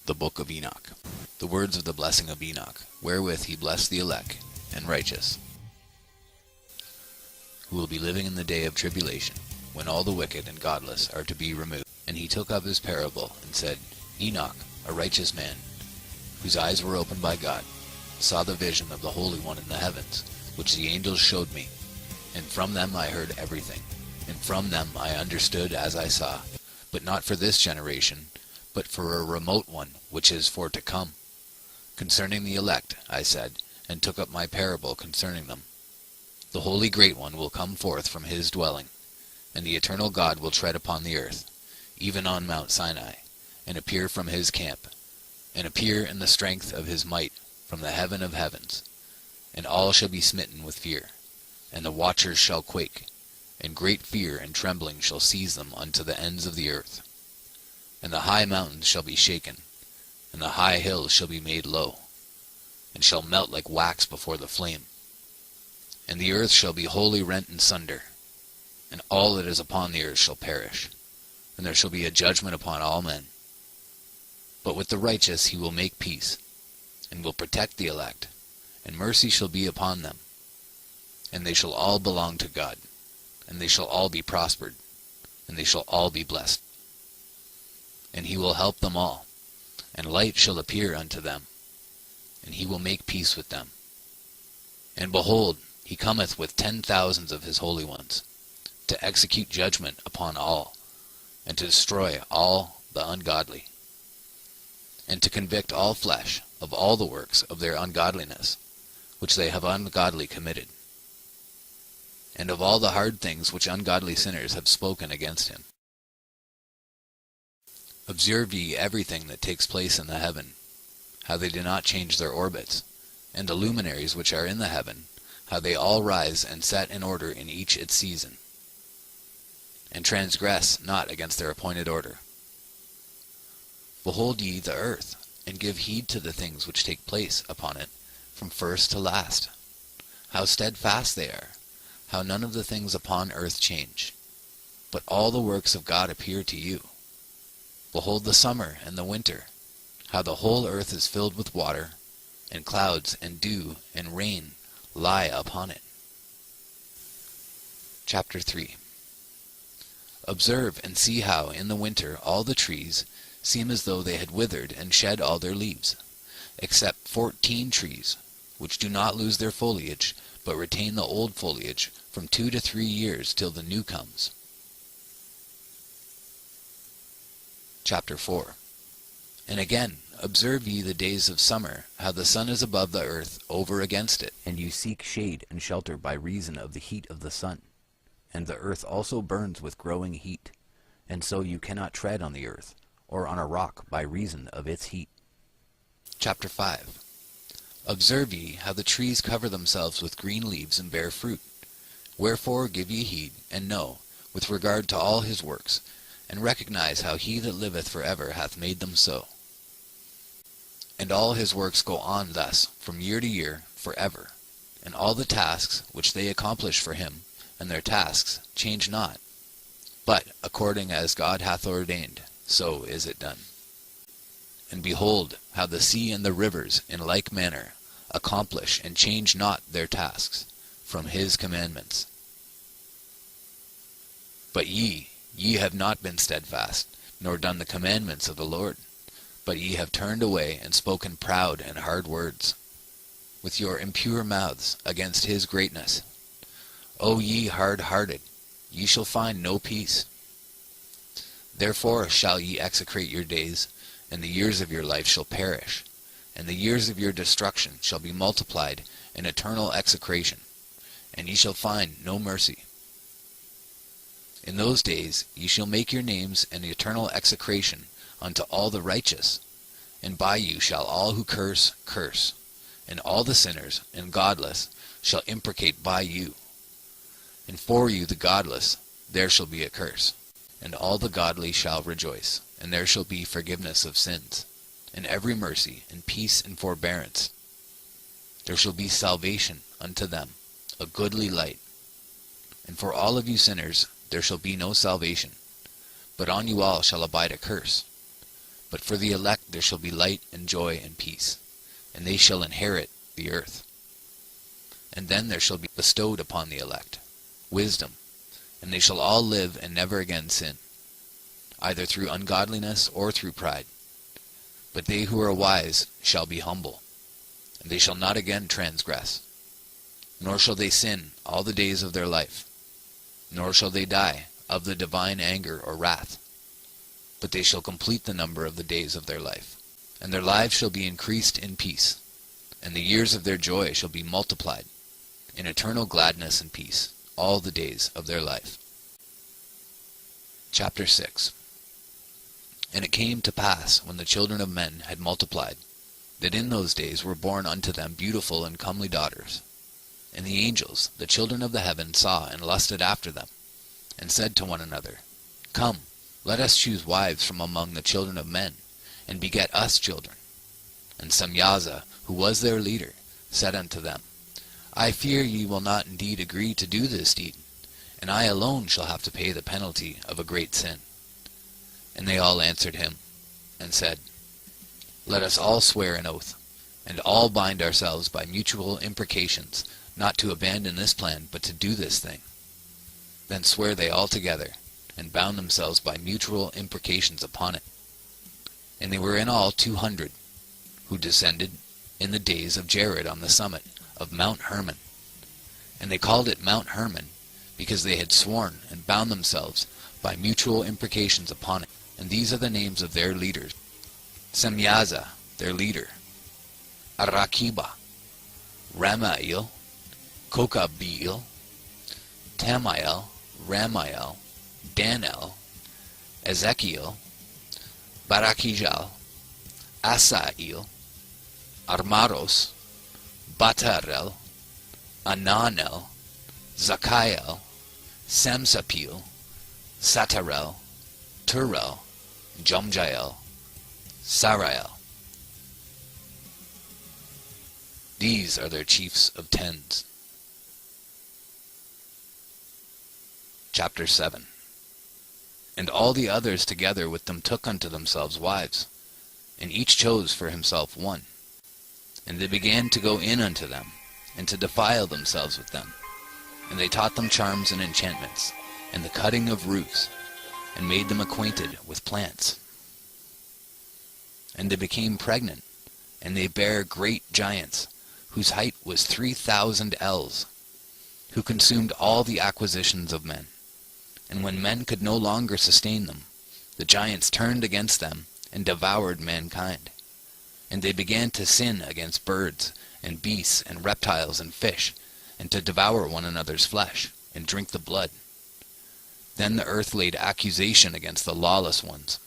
The Book of Enoch. The words of the blessing of Enoch, wherewith he blessed the elect and righteous, who will be living in the day of tribulation, when all the wicked and godless are to be removed. And he took up his parable, and said, Enoch, a righteous man, whose eyes were opened by God, saw the vision of the Holy One in the heavens, which the angels showed me. And from them I heard everything, and from them I understood as I saw, but not for this generation, but for a remote one, which is for to come. Concerning the elect, I said, and took up my parable concerning them. The Holy Great One will come forth from his dwelling, and the eternal God will tread upon the earth, even on Mount Sinai, and appear from his camp, and appear in the strength of his might from the heaven of heavens. And all shall be smitten with fear, and the watchers shall quake, and great fear and trembling shall seize them unto the ends of the earth. And the high mountains shall be shaken, and the high hills shall be made low, and shall melt like wax before the flame. And the earth shall be wholly rent in sunder, and all that is upon the earth shall perish, and there shall be a judgment upon all men. But with the righteous he will make peace, and will protect the elect, and mercy shall be upon them. And they shall all belong to God, and they shall all be prospered, and they shall all be blessed. And he will help them all, and light shall appear unto them, and he will make peace with them. And behold, he cometh with 10,000s of his holy ones, to execute judgment upon all, and to destroy all the ungodly, and to convict all flesh of all the works of their ungodliness, which they have ungodly committed, and of all the hard things which ungodly sinners have spoken against him. Observe ye everything that takes place in the heaven, how they do not change their orbits, and the luminaries which are in the heaven, how they all rise and set in order in each its season, and transgress not against their appointed order. Behold ye the earth, and give heed to the things which take place upon it, from first to last, how steadfast they are, how none of the things upon earth change, but all the works of God appear to you. Behold the summer and the winter, how the whole earth is filled with water, and clouds and dew and rain lie upon it. Chapter 3. Observe and see how in the winter all the trees seem as though they had withered and shed all their leaves, except 14 trees, which do not lose their foliage, but retain the old foliage from 2 to 3 years till the new comes. Chapter 4. And again, observe ye the days of summer, how the sun is above the earth over against it, and you seek shade and shelter by reason of the heat of the sun. And the earth also burns with growing heat, and so you cannot tread on the earth, or on a rock by reason of its heat. Chapter 5. Observe ye how the trees cover themselves with green leaves and bear fruit. Wherefore give ye heed, and know, with regard to all his works, and recognize how he that liveth for ever hath made them so. And all his works go on thus, from year to year, for ever, and all the tasks which they accomplish for him, and their tasks change not. But according as God hath ordained, so is it done. And behold, how the sea and the rivers in like manner accomplish and change not their tasks from his commandments. But ye have not been steadfast, nor done the commandments of the Lord, but ye have turned away and spoken proud and hard words, with your impure mouths against his greatness. O ye hard-hearted, ye shall find no peace. Therefore shall ye execrate your days, and the years of your life shall perish, and the years of your destruction shall be multiplied in eternal execration, and ye shall find no mercy. In those days ye shall make your names an eternal execration unto all the righteous, and by you shall all who curse, curse, and all the sinners and godless shall imprecate by you. And for you the godless there shall be a curse, and all the godly shall rejoice, and there shall be forgiveness of sins, and every mercy, and peace and forbearance. There shall be salvation unto them, a goodly light. And for all of you sinners there shall be no salvation, but on you all shall abide a curse. But for the elect there shall be light and joy and peace, and they shall inherit the earth. And then there shall be bestowed upon the elect wisdom, and they shall all live and never again sin, either through ungodliness or through pride. But they who are wise shall be humble, and they shall not again transgress, nor shall they sin all the days of their life, nor shall they die of the divine anger or wrath, but they shall complete the number of the days of their life, and their lives shall be increased in peace, and the years of their joy shall be multiplied in eternal gladness and peace all the days of their life. Chapter 6. And it came to pass, when the children of men had multiplied, that in those days were born unto them beautiful and comely daughters. And the angels, the children of the heaven, saw and lusted after them, and said to one another, Come, let us choose wives from among the children of men, and beget us children. And Semyaza, who was their leader, said unto them, I fear ye will not indeed agree to do this deed, and I alone shall have to pay the penalty of a great sin. And they all answered him, and said, Let us all swear an oath, and all bind ourselves by mutual imprecations, not to abandon this plan, but to do this thing. Then swear they all together, and bound themselves by mutual imprecations upon it. And they were in all 200, who descended in the days of Jared on the summit of Mount Hermon. And they called it Mount Hermon, because they had sworn and bound themselves by mutual imprecations upon it. And these are the names of their leaders: Semyaza, their leader; Arakiba, Ramael, Kokabeel, Tamael, Ramael, Danel, Ezekiel, Barakijal, Asael, Armaros, Batarel, Ananel, Zakael, Samsapil, Satarel, Turel, Jomjael, Sarael. These are their chiefs of tens. Chapter 7. And all the others together with them took unto themselves wives, and each chose for himself one. And they began to go in unto them, and to defile themselves with them. And they taught them charms and enchantments, and the cutting of roofs, and made them acquainted with plants. And they became pregnant, and they bare great giants, whose height was 3,000 ells, who consumed all the acquisitions of men. And when men could no longer sustain them, the giants turned against them, and devoured mankind. And they began to sin against birds, and beasts, and reptiles, and fish, and to devour one another's flesh, and drink the blood. Then the earth laid accusation against the lawless ones.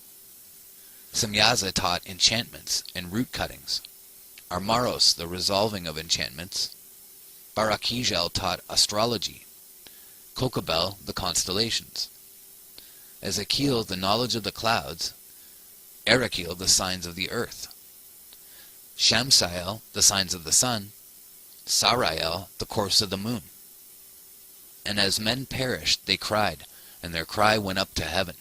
Semyaza taught enchantments and root cuttings; Armaros the resolving of enchantments; Barakijal taught astrology; Kokabel the constellations; Ezekiel the knowledge of the clouds; Arakiel the signs of the earth; Shamsael the signs of the sun; Sarael the course of the moon. And as men perished, they cried, and their cry went up to heaven.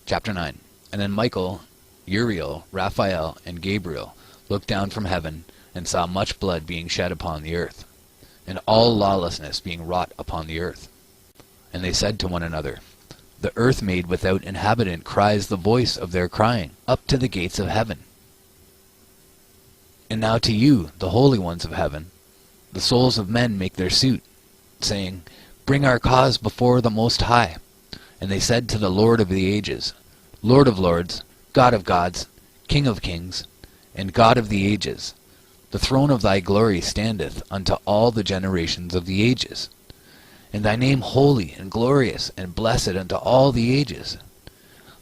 Chapter 9. And then Michael, Uriel, Raphael, and Gabriel looked down from heaven, and saw much blood being shed upon the earth, and all lawlessness being wrought upon the earth. And they said to one another, The earth made without inhabitant cries the voice of their crying up to the gates of heaven. And now to you, the holy ones of heaven, the souls of men make their suit, saying, Bring our cause before the Most High. And they said to the Lord of the ages, Lord of lords, God of gods, King of kings, and God of the ages, the throne of thy glory standeth unto all the generations of the ages, and thy name holy and glorious and blessed unto all the ages.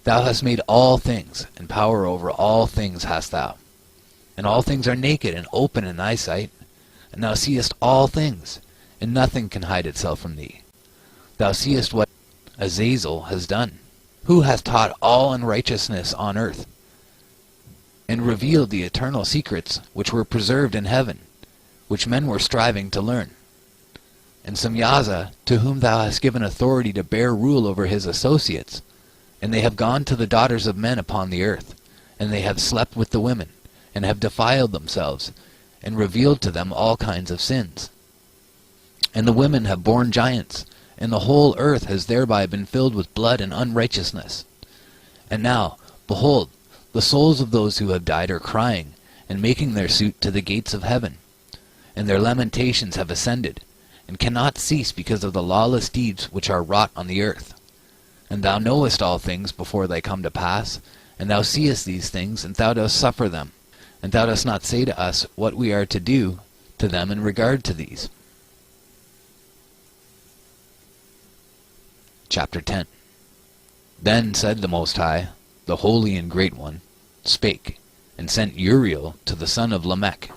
Thou hast made all things, and power over all things hast thou. And all things are naked and open in thy sight, and thou seest all things, and nothing can hide itself from thee. Thou seest what Azazel has done, who hath taught all unrighteousness on earth, and revealed the eternal secrets which were preserved in heaven, which men were striving to learn. And Semyaza, to whom thou hast given authority to bear rule over his associates, And they have gone to the daughters of men upon the earth, and they have slept with the women, and have defiled themselves, and revealed to them all kinds of sins. And the women have borne giants, and the whole earth has thereby been filled with blood and unrighteousness. And now, behold, the souls of those who have died are crying, and making their suit to the gates of heaven. And their lamentations have ascended, and cannot cease because of the lawless deeds which are wrought on the earth. And thou knowest all things before they come to pass, and thou seest these things, and thou dost suffer them. And thou dost not say to us what we are to do to them in regard to these. Chapter 10. Then said the Most High, the Holy and Great One, spake, and sent Uriel to the son of Lamech,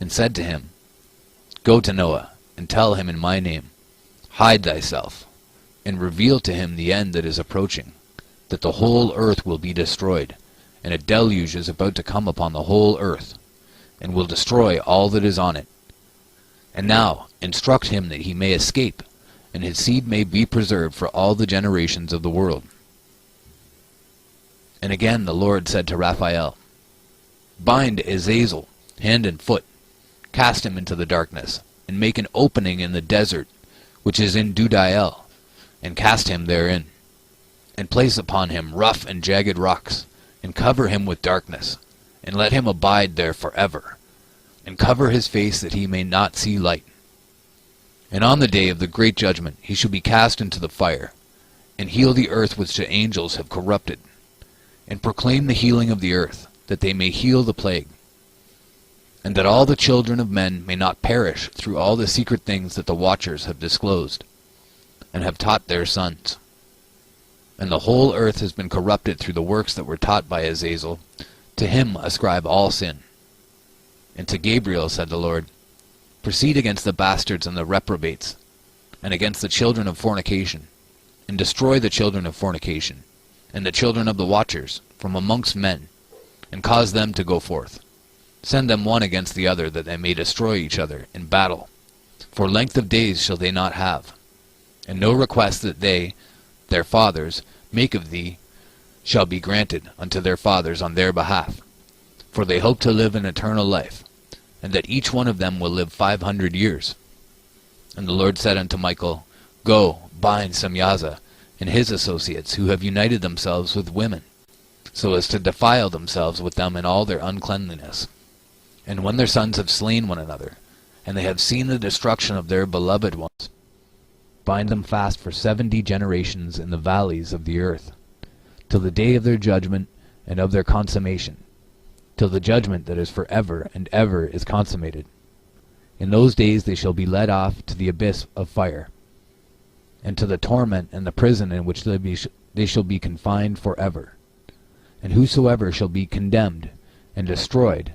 and said to him, Go to Noah, and tell him in my name, Hide thyself, and reveal to him the end that is approaching, that the whole earth will be destroyed, and a deluge is about to come upon the whole earth, and will destroy all that is on it. And now instruct him that he may escape, and his seed may be preserved for all the generations of the world. And again the Lord said to Raphael, Bind Azazel, hand and foot, cast him into the darkness, and make an opening in the desert, which is in Dudael, and cast him therein, and place upon him rough and jagged rocks, and cover him with darkness, and let him abide there forever, and cover his face that he may not see light. And on the day of the great judgment he shall be cast into the fire, and heal the earth which the angels have corrupted, and proclaim the healing of the earth, that they may heal the plague, and that all the children of men may not perish through all the secret things that the watchers have disclosed, and have taught their sons. And the whole earth has been corrupted through the works that were taught by Azazel. To him ascribe all sin. And to Gabriel said the Lord, Proceed against the bastards and the reprobates, and against the children of fornication, and destroy the children of fornication, and the children of the watchers, from amongst men, and cause them to go forth. Send them one against the other, that they may destroy each other in battle. For length of days shall they not have, and no request that they, their fathers, make of thee, shall be granted unto their fathers on their behalf. For they hope to live an eternal life, and that each one of them will live 500 years. And the Lord said unto Michael, Go, bind Semyaza, and his associates, who have united themselves with women, so as to defile themselves with them in all their uncleanliness. And when their sons have slain one another, and they have seen the destruction of their beloved ones, bind them fast for 70 generations in the valleys of the earth, till the day of their judgment and of their consummation, till the judgment that is for ever and ever is consummated. In those days they shall be led off to the abyss of fire, and to the torment and the prison in which they shall be confined forever. And whosoever shall be condemned and destroyed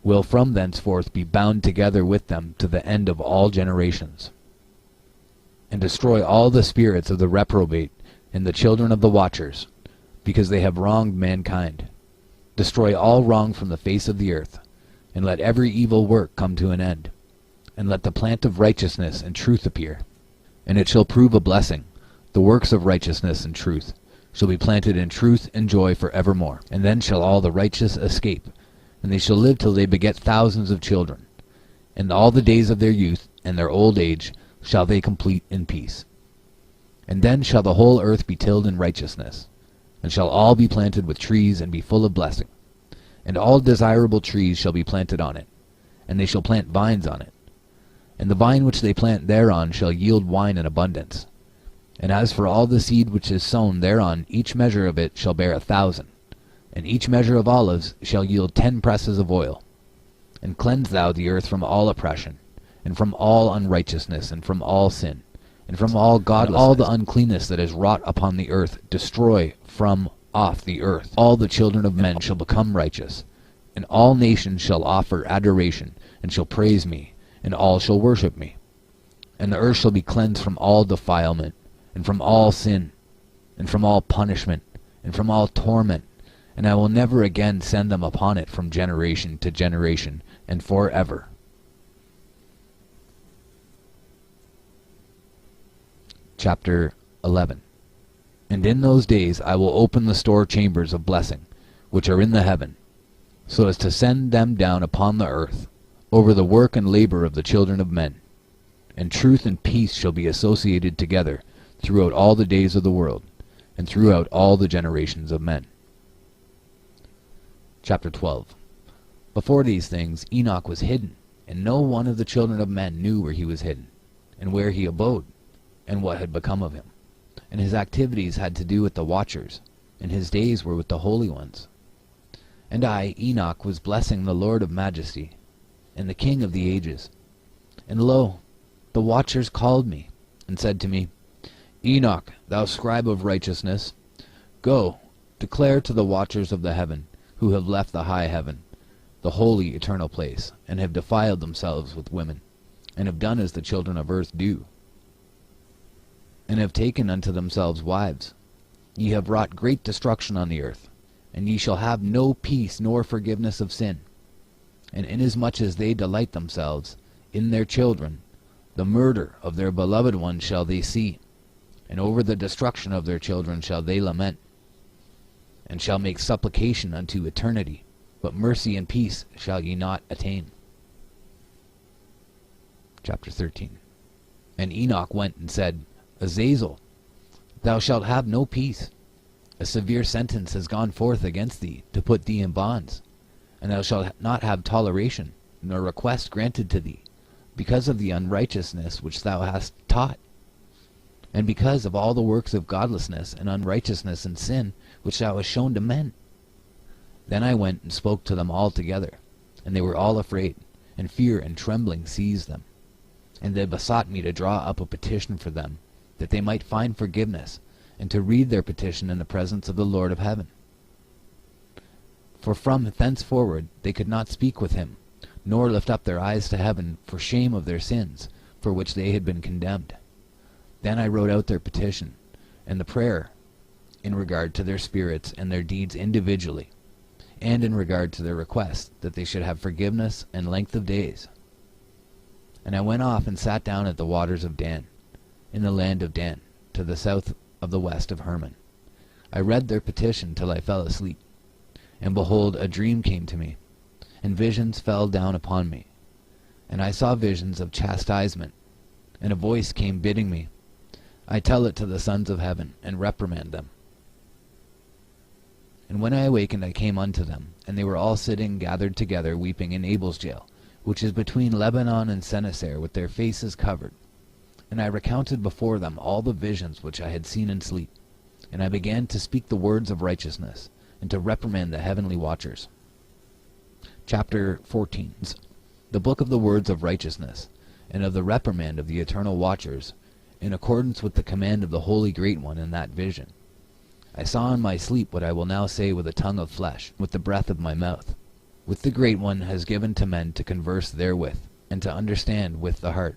will from thenceforth be bound together with them to the end of all generations. And destroy all the spirits of the reprobate and the children of the watchers, because they have wronged mankind. Destroy all wrong from the face of the earth, and let every evil work come to an end, and let the plant of righteousness and truth appear. And it shall prove a blessing. The works of righteousness and truth shall be planted in truth and joy for evermore. And then shall all the righteous escape, and they shall live till they beget thousands of children. And all the days of their youth and their old age shall they complete in peace. And then shall the whole earth be tilled in righteousness, and shall all be planted with trees and be full of blessing. And all desirable trees shall be planted on it, and they shall plant vines on it. And the vine which they plant thereon shall yield wine in abundance. And as for all the seed which is sown thereon, each measure of it shall bear 1,000, and each measure of olives shall yield 10 presses of oil. And cleanse thou the earth from all oppression, and from all unrighteousness, and from all sin, and from all godlessness, and all the uncleanness that is wrought upon the earth destroy from off the earth. All the children of men shall become righteous, and all nations shall offer adoration, and shall praise me, and all shall worship me. And the earth shall be cleansed from all defilement, and from all sin, and from all punishment, and from all torment, and I will never again send them upon it from generation to generation, and forever. Chapter 11. And in those days I will open the store chambers of blessing, which are in the heaven, so as to send them down upon the earth, over the work and labor of the children of men. And truth and peace shall be associated together throughout all the days of the world, and throughout all the generations of men. Chapter 12. Before these things Enoch was hidden, and no one of the children of men knew where he was hidden, and where he abode, and what had become of him. And his activities had to do with the watchers, and his days were with the holy ones. And I, Enoch, was blessing the Lord of majesty, and the King of the ages. And lo, the watchers called me, and said to me, Enoch, thou scribe of righteousness, go, declare to the watchers of the heaven, who have left the high heaven, the holy eternal place, and have defiled themselves with women, and have done as the children of earth do, and have taken unto themselves wives. Ye have wrought great destruction on the earth, and ye shall have no peace nor forgiveness of sin. And inasmuch as they delight themselves in their children, the murder of their beloved ones shall they see, and over the destruction of their children shall they lament, and shall make supplication unto eternity, but mercy and peace shall ye not attain. Chapter 13. And Enoch went and said, Azazel, thou shalt have no peace. A severe sentence has gone forth against thee, to put thee in bonds, and thou shalt not have toleration, nor request granted to thee, because of the unrighteousness which thou hast taught, and because of all the works of godlessness and unrighteousness and sin which thou hast shown to men. Then I went and spoke to them all together, and they were all afraid, and fear and trembling seized them. And they besought me to draw up a petition for them, that they might find forgiveness, and to read their petition in the presence of the Lord of heaven. For from thenceforward they could not speak with him, nor lift up their eyes to heaven for shame of their sins, for which they had been condemned. Then I wrote out their petition, and the prayer, in regard to their spirits and their deeds individually, and in regard to their request that they should have forgiveness and length of days. And I went off and sat down at the waters of Dan, in the land of Dan, to the south of the west of Hermon. I read their petition till I fell asleep. And behold, a dream came to me, and visions fell down upon me. And I saw visions of chastisement, and a voice came bidding me, I tell it to the sons of heaven, and reprimand them. And when I awakened I came unto them, and they were all sitting gathered together weeping in Abel's jail, which is between Lebanon and Sennacer, with their faces covered. And I recounted before them all the visions which I had seen in sleep. And I began to speak the words of righteousness, and to reprimand the heavenly watchers. Chapter 14. The book of the words of righteousness, and of the reprimand of the eternal watchers, in accordance with the command of the Holy Great One in that vision. I saw in my sleep what I will now say with a tongue of flesh, with the breath of my mouth. With the Great One has given to men to converse therewith, and to understand with the heart.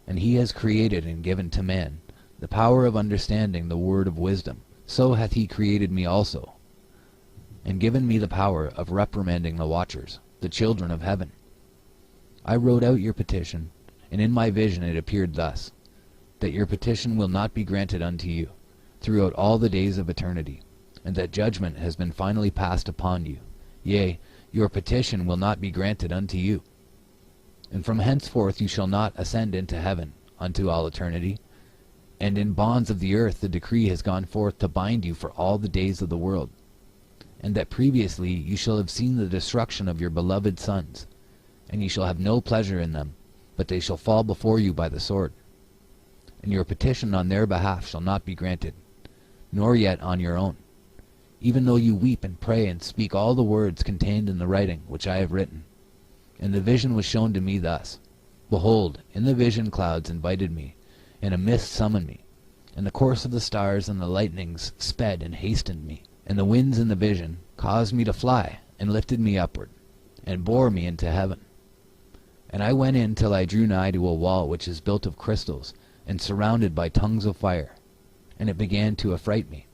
And he has created and given to man the power of understanding the word of wisdom. So hath he created me also, and given me the power of reprimanding the watchers, the children of heaven. I wrote out your petition, and in my vision it appeared thus, that your petition will not be granted unto you throughout all the days of eternity, and that judgment has been finally passed upon you. Yea, your petition will not be granted unto you. And from henceforth you shall not ascend into heaven unto all eternity, and in bonds of the earth the decree has gone forth to bind you for all the days of the world. And that previously you shall have seen the destruction of your beloved sons, and ye shall have no pleasure in them, but they shall fall before you by the sword. And your petition on their behalf shall not be granted, nor yet on your own, even though you weep and pray and speak all the words contained in the writing which I have written. And the vision was shown to me thus. Behold, in the vision clouds invited me, and a mist summoned me, and the course of the stars and the lightnings sped and hastened me, and the winds in the vision caused me to fly, and lifted me upward, and bore me into heaven. And I went in till I drew nigh to a wall which is built of crystals, and surrounded by tongues of fire, and it began to affright me.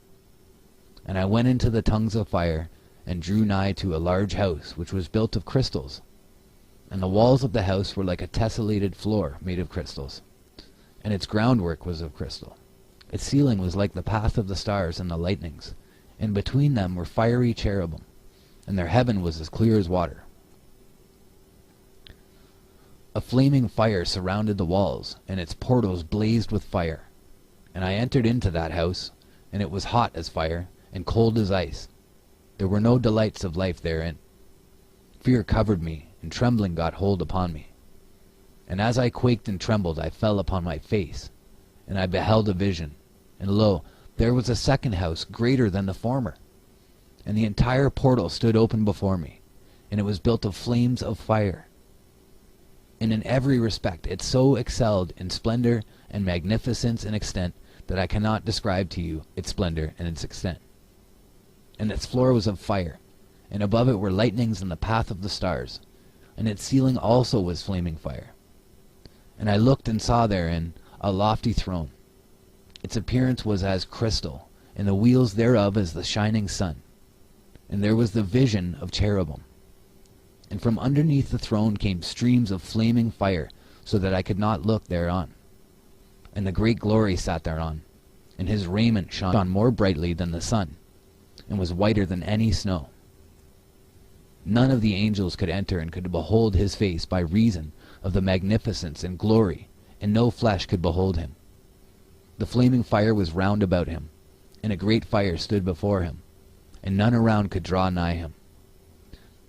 And I went into the tongues of fire, and drew nigh to a large house which was built of crystals, and the walls of the house were like a tessellated floor made of crystals, and its groundwork was of crystal, Its ceiling was like the path of the stars and the lightnings, and between them were fiery cherubim, and their heaven was as clear as water. A flaming fire surrounded the walls, and its portals blazed with fire. And I entered into that house, and it was hot as fire, and cold as ice. There were no delights of life therein. Fear covered me, and trembling got hold upon me. And as I quaked and trembled, I fell upon my face, and I beheld a vision. And lo, there was a second house greater than the former. And the entire portal stood open before me, and it was built of flames of fire. And in every respect it so excelled in splendor and magnificence and extent that I cannot describe to you its splendor and its extent. And its floor was of fire, and above it were lightnings in the path of the stars, and its ceiling also was flaming fire. And I looked and saw therein a lofty throne. Its appearance was as crystal, and the wheels thereof as the shining sun. And there was the vision of cherubim. And from underneath the throne came streams of flaming fire, so that I could not look thereon. And the great glory sat thereon, and his raiment shone more brightly than the sun, and was whiter than any snow. None of the angels could enter and could behold his face by reason of the magnificence and glory, and no flesh could behold him. The flaming fire was round about him, and a great fire stood before him, and none around could draw nigh him.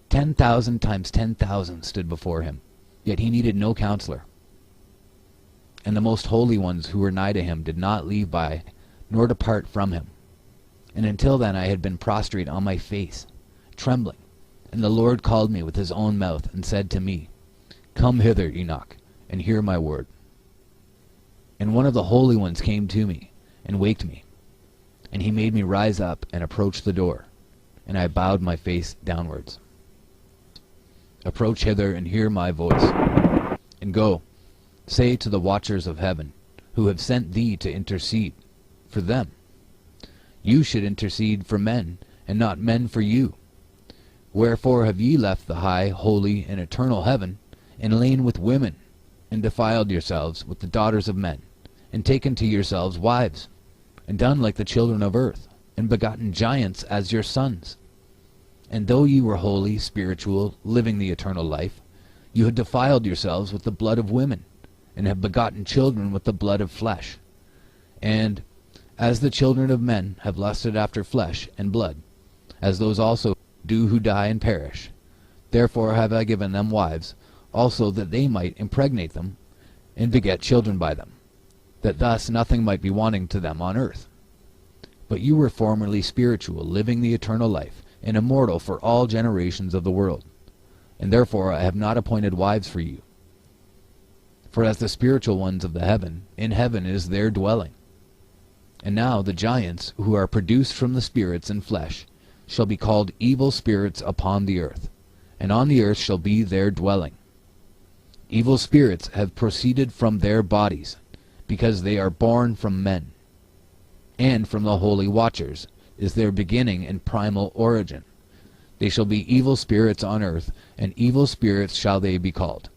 10,000 times 10,000 stood before him, yet he needed no counselor. And the most holy ones who were nigh to him did not leave by, nor depart from him. And until then I had been prostrate on my face, trembling. And the Lord called me with his own mouth, and said to me, Come hither, Enoch, and hear my word. And one of the holy ones came to me, and waked me. And he made me rise up and approach the door, and I bowed my face downwards. Approach hither and hear my voice. And go, say to the watchers of heaven, who have sent thee to intercede for them. You should intercede for men, and not men for you. Wherefore have ye left the high, holy, and eternal heaven, and lain with women, and defiled yourselves with the daughters of men, and taken to yourselves wives, and done like the children of earth, and begotten giants as your sons? And though ye were holy, spiritual, living the eternal life, you had defiled yourselves with the blood of women, and have begotten children with the blood of flesh. And as the children of men have lusted after flesh and blood, as those also do who die and perish, therefore have I given them wives, also that they might impregnate them, and beget children by them, that thus nothing might be wanting to them on earth. But you were formerly spiritual, living the eternal life, and immortal for all generations of the world. And therefore I have not appointed wives for you. For as the spiritual ones of the heaven, in heaven is their dwelling. And now the giants, who are produced from the spirits and flesh, shall be called evil spirits upon the earth, and on the earth shall be their dwelling. Evil spirits have proceeded from their bodies, because they are born from men. And from the holy watchers is their beginning and primal origin. They shall be evil spirits on earth, and evil spirits shall they be called.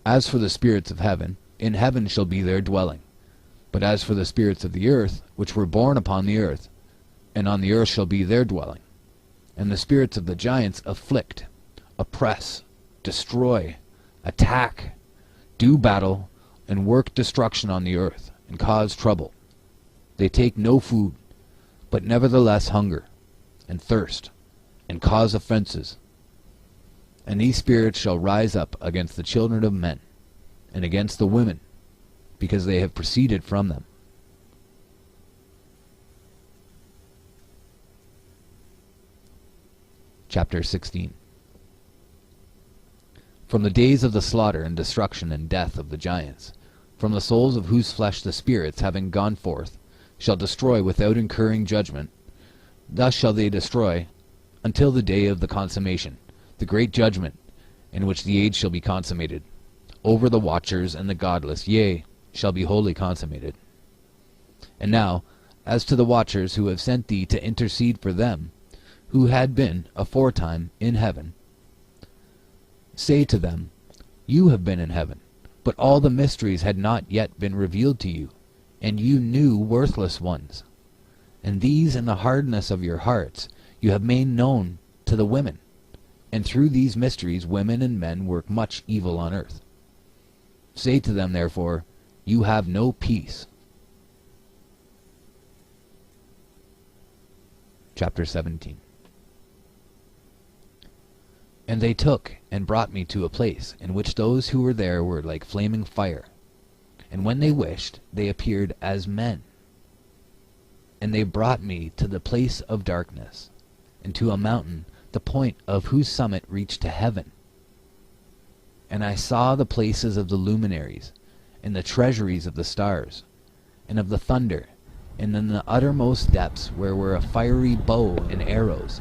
As for the spirits of heaven, in heaven shall be their dwelling. But as for the spirits of the earth, which were born upon the earth, and on the earth shall be their dwelling. And the spirits of the giants afflict, oppress, destroy, attack, do battle, and work destruction on the earth, and cause trouble. They take no food, but nevertheless hunger, and thirst, and cause offenses. And these spirits shall rise up against the children of men, and against the women, because they have proceeded from them. Chapter 16. From the days of the slaughter and destruction and death of the giants, from the souls of whose flesh the spirits, having gone forth, shall destroy without incurring judgment, thus shall they destroy until the day of the consummation, the great judgment, in which the age shall be consummated, over the watchers and the godless, yea, shall be wholly consummated. And now, as to the watchers who have sent thee to intercede for them, who had been aforetime in heaven, say to them, You have been in heaven, but all the mysteries had not yet been revealed to you, and you knew worthless ones. And these in the hardness of your hearts you have made known to the women, and through these mysteries women and men work much evil on earth. Say to them, therefore, you have no peace. Chapter 17. And they took and brought me to a place in which those who were there were like flaming fire, and when they wished, they appeared as men. And they brought me to the place of darkness, and to a mountain, the point of whose summit reached to heaven. And I saw the places of the luminaries, and the treasuries of the stars, and of the thunder, and in the uttermost depths where were a fiery bow and arrows,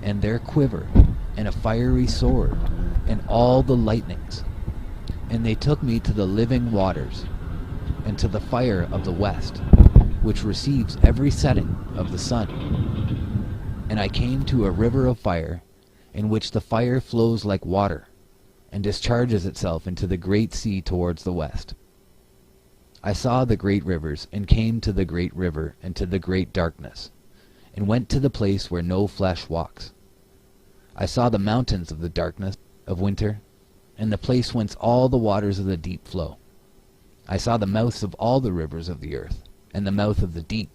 and their quiver, and a fiery sword, and all the lightnings. And they took me to the living waters, and to the fire of the west, which receives every setting of the sun. And I came to a river of fire, in which the fire flows like water, and discharges itself into the great sea towards the west. I saw the great rivers, and came to the great river, and to the great darkness, and went to the place where no flesh walks. I saw the mountains of the darkness of winter, and the place whence all the waters of the deep flow. I saw the mouths of all the rivers of the earth, and the mouth of the deep.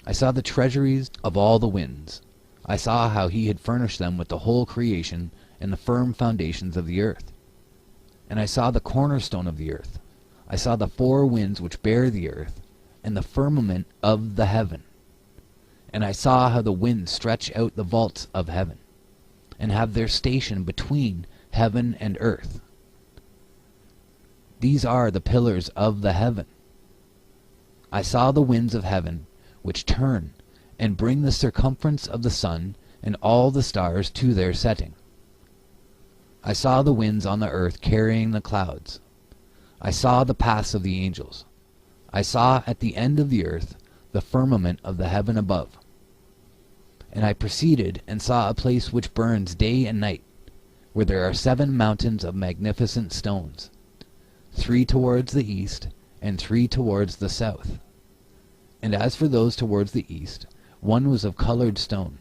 I saw the treasuries of all the winds. I saw how he had furnished them with the whole creation and the firm foundations of the earth. And I saw the cornerstone of the earth. I saw the four winds which bear the earth, and the firmament of the heaven. And I saw how the winds stretch out the vaults of heaven, and have their station between heaven and earth. These are the pillars of the heaven. I saw the winds of heaven, which turn, and bring the circumference of the sun and all the stars to their setting. I saw the winds on the earth carrying the clouds. I saw the paths of the angels. I saw at the end of the earth the firmament of the heaven above. And I proceeded and saw a place which burns day and night, where there are 7 mountains of magnificent stones, 3 towards the east, and 3 towards the south. And as for those towards the east, one was of colored stone,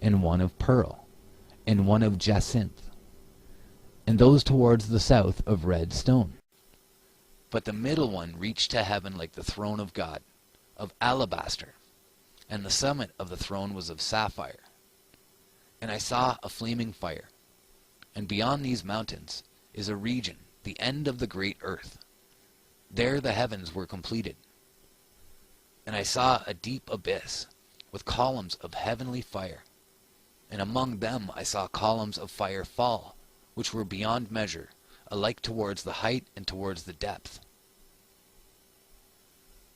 and one of pearl, and one of jacinth, and those towards the south of red stone. But the middle one reached to heaven like the throne of God, of alabaster, and the summit of the throne was of sapphire. And I saw a flaming fire, and beyond these mountains is a region, the end of the great earth. There the heavens were completed. And I saw a deep abyss, with columns of heavenly fire, and among them I saw columns of fire fall, which were beyond measure, alike towards the height and towards the depth.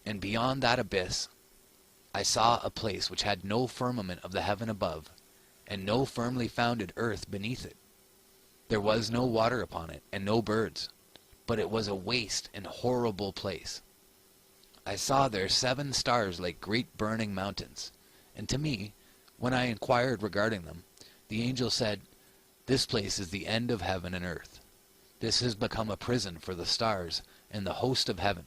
And beyond that abyss I saw a place which had no firmament of the heaven above, and no firmly founded earth beneath it. There was no water upon it, and no birds, but it was a waste and horrible place. I saw there 7 stars like great burning mountains, and to me, when I inquired regarding them, the angel said, "This place is the end of heaven and earth. This has become a prison for the stars and the host of heaven.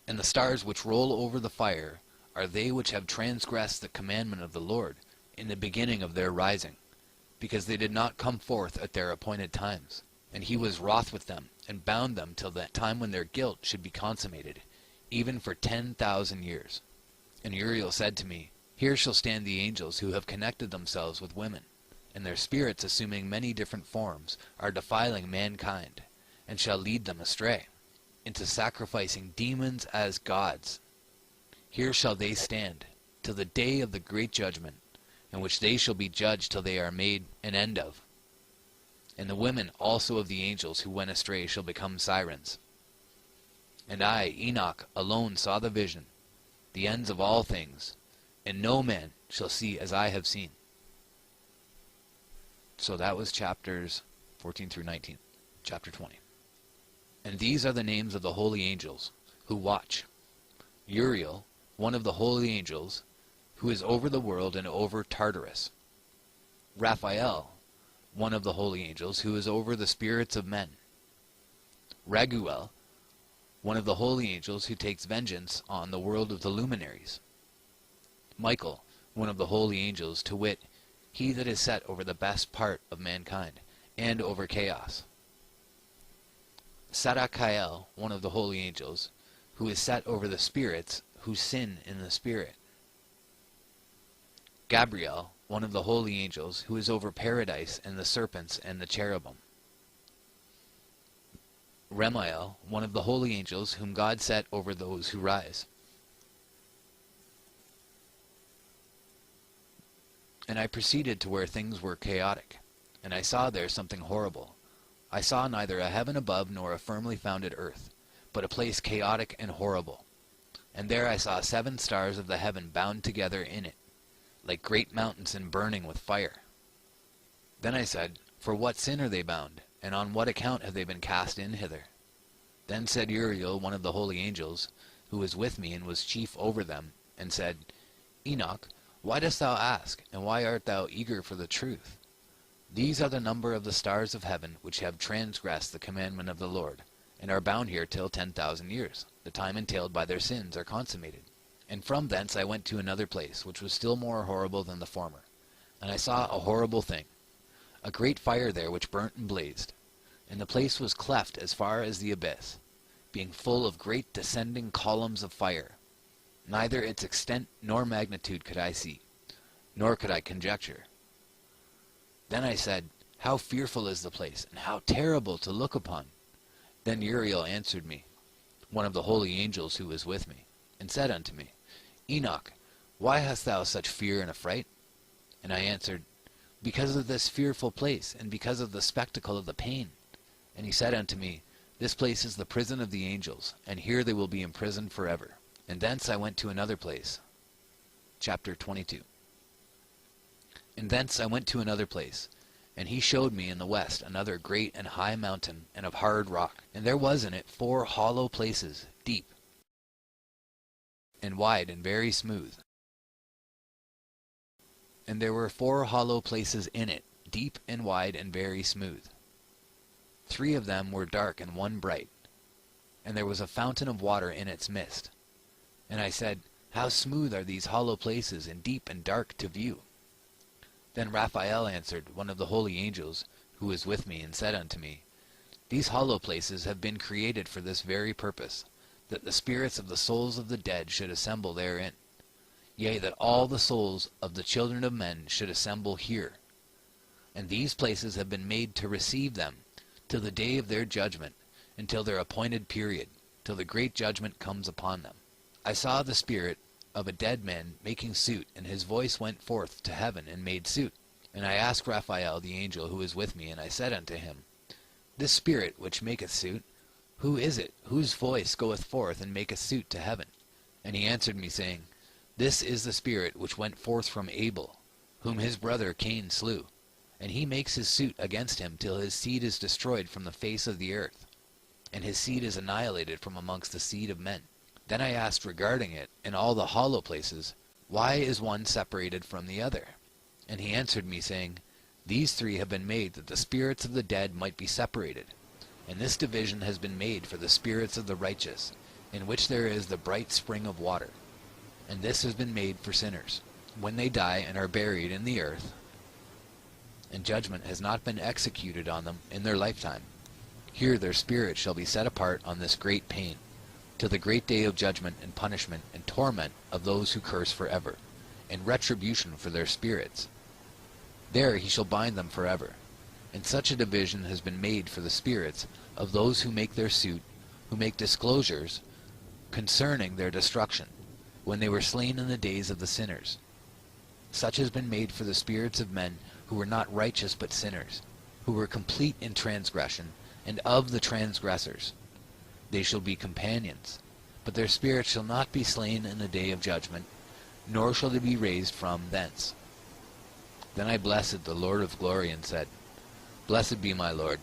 And the stars which roll over the fire are they which have transgressed the commandment of the Lord in the beginning of their rising, because they did not come forth at their appointed times. And he was wroth with them, and bound them till that time when their guilt should be consummated, even for 10,000 years. And Uriel said to me, Here shall stand the angels who have connected themselves with women, and their spirits, assuming many different forms, are defiling mankind, and shall lead them astray, into sacrificing demons as gods. Here shall they stand, till the day of the great judgment, in which they shall be judged till they are made an end of. And the women also of the angels who went astray shall become sirens. And I, Enoch, alone saw the vision, the ends of all things, and no man shall see as I have seen." So that was chapters 14 through 19. Chapter 20. And these are the names of the holy angels who watch. Uriel, one of the holy angels, who is over the world and over Tartarus. Raphael, one of the holy angels, who is over the spirits of men. Raguel, one of the holy angels, who takes vengeance on the world of the luminaries. Michael, one of the holy angels, to wit, he that is set over the best part of mankind, and over chaos. Sadakael, one of the holy angels, who is set over the spirits who sin in the spirit. Gabriel, one of the holy angels, who is over paradise and the serpents and the cherubim. Remiel, one of the holy angels, whom God set over those who rise. And I proceeded to where things were chaotic, and I saw there something horrible. I saw neither a heaven above nor a firmly founded earth, but a place chaotic and horrible. And there I saw 7 stars of the heaven bound together in it, like great mountains and burning with fire. Then I said, For what sin are they bound, and on what account have they been cast in hither? Then said Uriel, one of the holy angels, who was with me and was chief over them, and said, Enoch, why dost thou ask, and why art thou eager for the truth? These are the number of the stars of heaven, which have transgressed the commandment of the Lord, and are bound here till 10,000 years. The time entailed by their sins are consummated. And from thence I went to another place, which was still more horrible than the former. And I saw a horrible thing, a great fire there which burnt and blazed. And the place was cleft as far as the abyss, being full of great descending columns of fire. Neither its extent nor magnitude could I see, nor could I conjecture. Then I said, How fearful is the place, and how terrible to look upon! Then Uriel answered me, one of the holy angels who was with me, and said unto me, Enoch, why hast thou such fear and affright? And I answered, Because of this fearful place, and because of the spectacle of the pain. And he said unto me, This place is the prison of the angels, and here they will be imprisoned forever. And thence I went to another place. Chapter 22. And thence I went to another place, and he showed me in the west another great and high mountain, and of hard rock. And there was in it 4 hollow places, deep, and wide, and very smooth. And there were 4 hollow places in it, deep and wide, and very smooth. 3 of them were dark, and 1 bright. And there was a fountain of water in its midst. And I said, How smooth are these hollow places, and deep and dark to view! Then Raphael answered, one of the holy angels, who was with me, and said unto me, These hollow places have been created for this very purpose, that the spirits of the souls of the dead should assemble therein. Yea, that all the souls of the children of men should assemble here. And these places have been made to receive them, till the day of their judgment, until their appointed period, till the great judgment comes upon them. I saw the spirit of a dead man making suit, and his voice went forth to heaven and made suit. And I asked Raphael the angel who was with me, and I said unto him, This spirit which maketh suit, who is it, whose voice goeth forth and maketh suit to heaven? And he answered me, saying, This is the spirit which went forth from Abel, whom his brother Cain slew. And he makes his suit against him till his seed is destroyed from the face of the earth, and his seed is annihilated from amongst the seed of men. Then I asked regarding it, in all the hollow places, Why is one separated from the other? And he answered me, saying, These 3 have been made that the spirits of the dead might be separated. And this division has been made for the spirits of the righteous, in which there is the bright spring of water. And this has been made for sinners, when they die and are buried in the earth, and judgment has not been executed on them in their lifetime. Here their spirits shall be set apart on this great pain, till the great day of judgment and punishment and torment of those who curse forever, and retribution for their spirits. There he shall bind them forever. And such a division has been made for the spirits of those who make their suit, who make disclosures concerning their destruction, when they were slain in the days of the sinners. Such has been made for the spirits of men who were not righteous but sinners, who were complete in transgression, and of the transgressors. They shall be companions, but their spirits shall not be slain in the day of judgment, nor shall they be raised from thence. Then I blessed the Lord of glory, and said, Blessed be my Lord,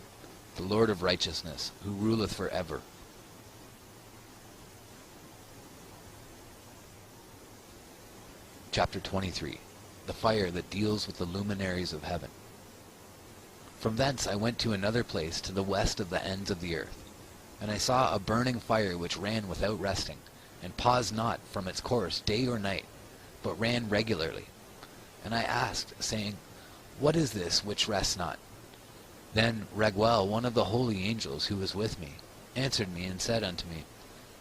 the Lord of righteousness, who ruleth for ever. Chapter 23. The fire that deals with the luminaries of heaven. From thence I went to another place to the west of the ends of the earth. And I saw a burning fire which ran without resting, and paused not from its course day or night, but ran regularly. And I asked, saying, What is this which rests not? Then Raguel, one of the holy angels who was with me, answered me and said unto me,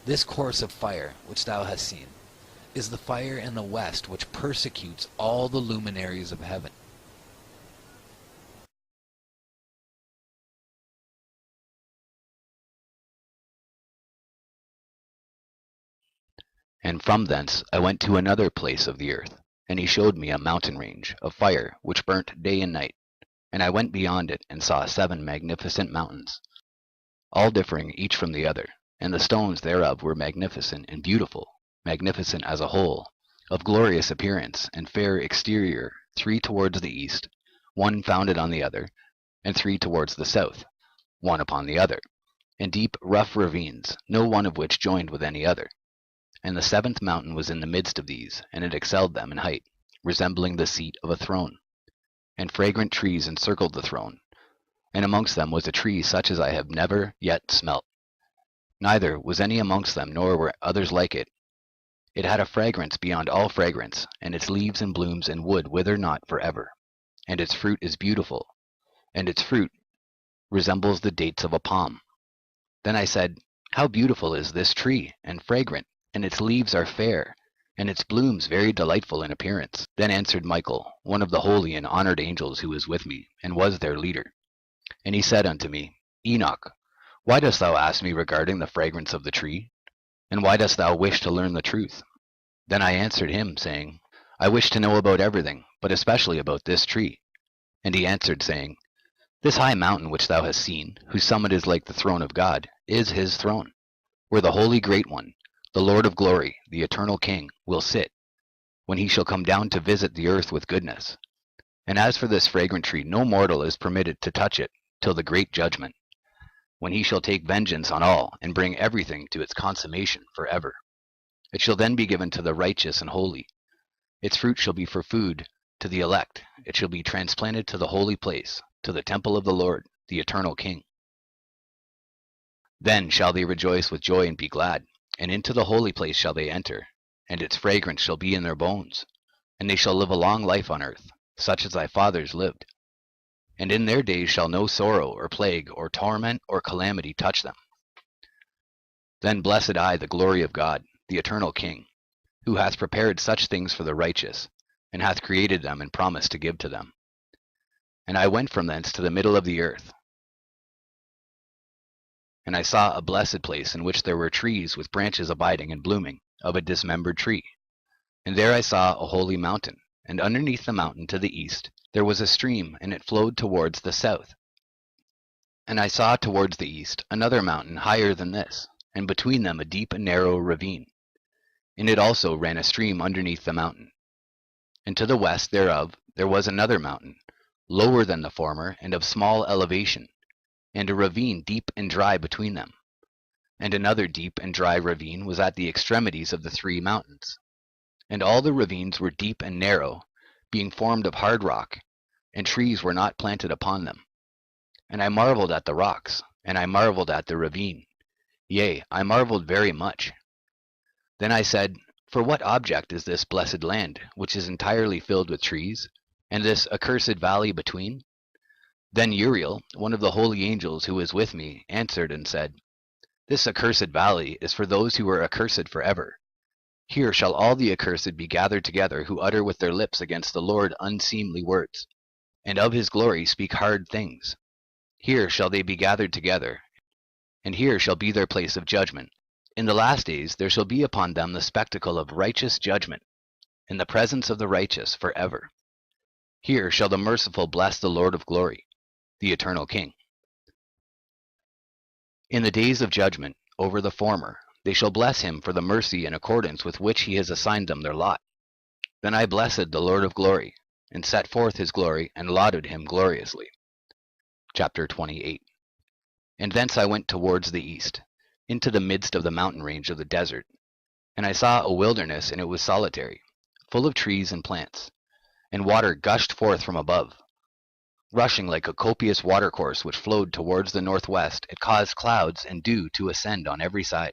This course of fire which thou hast seen is the fire in the west which persecutes all the luminaries of heaven. And from thence I went to another place of the earth, and he showed me a mountain range of fire which burnt day and night. And I went beyond it, and saw 7 magnificent mountains, all differing each from the other, and the stones thereof were magnificent and beautiful, magnificent as a whole, of glorious appearance and fair exterior, 3 towards the east, one founded on the other, and 3 towards the south, one upon the other, and deep rough ravines, no one of which joined with any other. And the 7th mountain was in the midst of these, and it excelled them in height, resembling the seat of a throne. And fragrant trees encircled the throne, and amongst them was a tree such as I have never yet smelt. Neither was any amongst them, nor were others like it. It had a fragrance beyond all fragrance, and its leaves and blooms and wood wither not for ever. And its fruit is beautiful, and its fruit resembles the dates of a palm. Then I said, How beautiful is this tree, and fragrant, and its leaves are fair, and its blooms very delightful in appearance. Then answered Michael, one of the holy and honored angels who was with me, and was their leader. And he said unto me, Enoch, why dost thou ask me regarding the fragrance of the tree? And why dost thou wish to learn the truth? Then I answered him, saying, I wish to know about everything, but especially about this tree. And he answered, saying, This high mountain which thou hast seen, whose summit is like the throne of God, is his throne, where the Holy Great One, the Lord of glory, the eternal King, will sit, when he shall come down to visit the earth with goodness. And as for this fragrant tree, no mortal is permitted to touch it till the great judgment, when he shall take vengeance on all, and bring everything to its consummation forever. It shall then be given to the righteous and holy. Its fruit shall be for food to the elect. It shall be transplanted to the holy place, to the temple of the Lord, the eternal King. Then shall they rejoice with joy and be glad, and into the holy place shall they enter, and its fragrance shall be in their bones, and they shall live a long life on earth, such as thy fathers lived. And in their days shall no sorrow or plague or torment or calamity touch them. Then blessed I the glory of God, the eternal King, who hath prepared such things for the righteous, and hath created them and promised to give to them. And I went from thence to the middle of the earth, and I saw a blessed place in which there were trees with branches abiding and blooming, of a dismembered tree. And there I saw a holy mountain, and underneath the mountain to the east there was a stream, and it flowed towards the south. And I saw towards the east another mountain higher than this, and between them a deep and narrow ravine. In it also ran a stream underneath the mountain. And to the west thereof there was another mountain, lower than the former, and of small elevation, and a ravine deep and dry between them. And another deep and dry ravine was at the extremities of the 3 mountains. And all the ravines were deep and narrow, being formed of hard rock, and trees were not planted upon them. And I marveled at the rocks, and I marveled at the ravine. Yea, I marveled very much. Then I said, For what object is this blessed land, which is entirely filled with trees, and this accursed valley between? Then Uriel, one of the holy angels who was with me, answered and said, This accursed valley is for those who are accursed forever. Here shall all the accursed be gathered together, who utter with their lips against the Lord unseemly words, and of his glory speak hard things. Here shall they be gathered together, and here shall be their place of judgment. In the last days there shall be upon them the spectacle of righteous judgment, in the presence of the righteous forever. Here shall the merciful bless the Lord of glory, the eternal King. In the days of judgment over the former, they shall bless him for the mercy in accordance with which he has assigned them their lot. Then I blessed the Lord of glory, and set forth his glory, and lauded him gloriously. Chapter 28. And thence I went towards the east, into the midst of the mountain range of the desert. And I saw a wilderness, and it was solitary, full of trees and plants, and water gushed forth from above. Rushing like a copious watercourse which flowed towards the northwest, it caused clouds and dew to ascend on every side.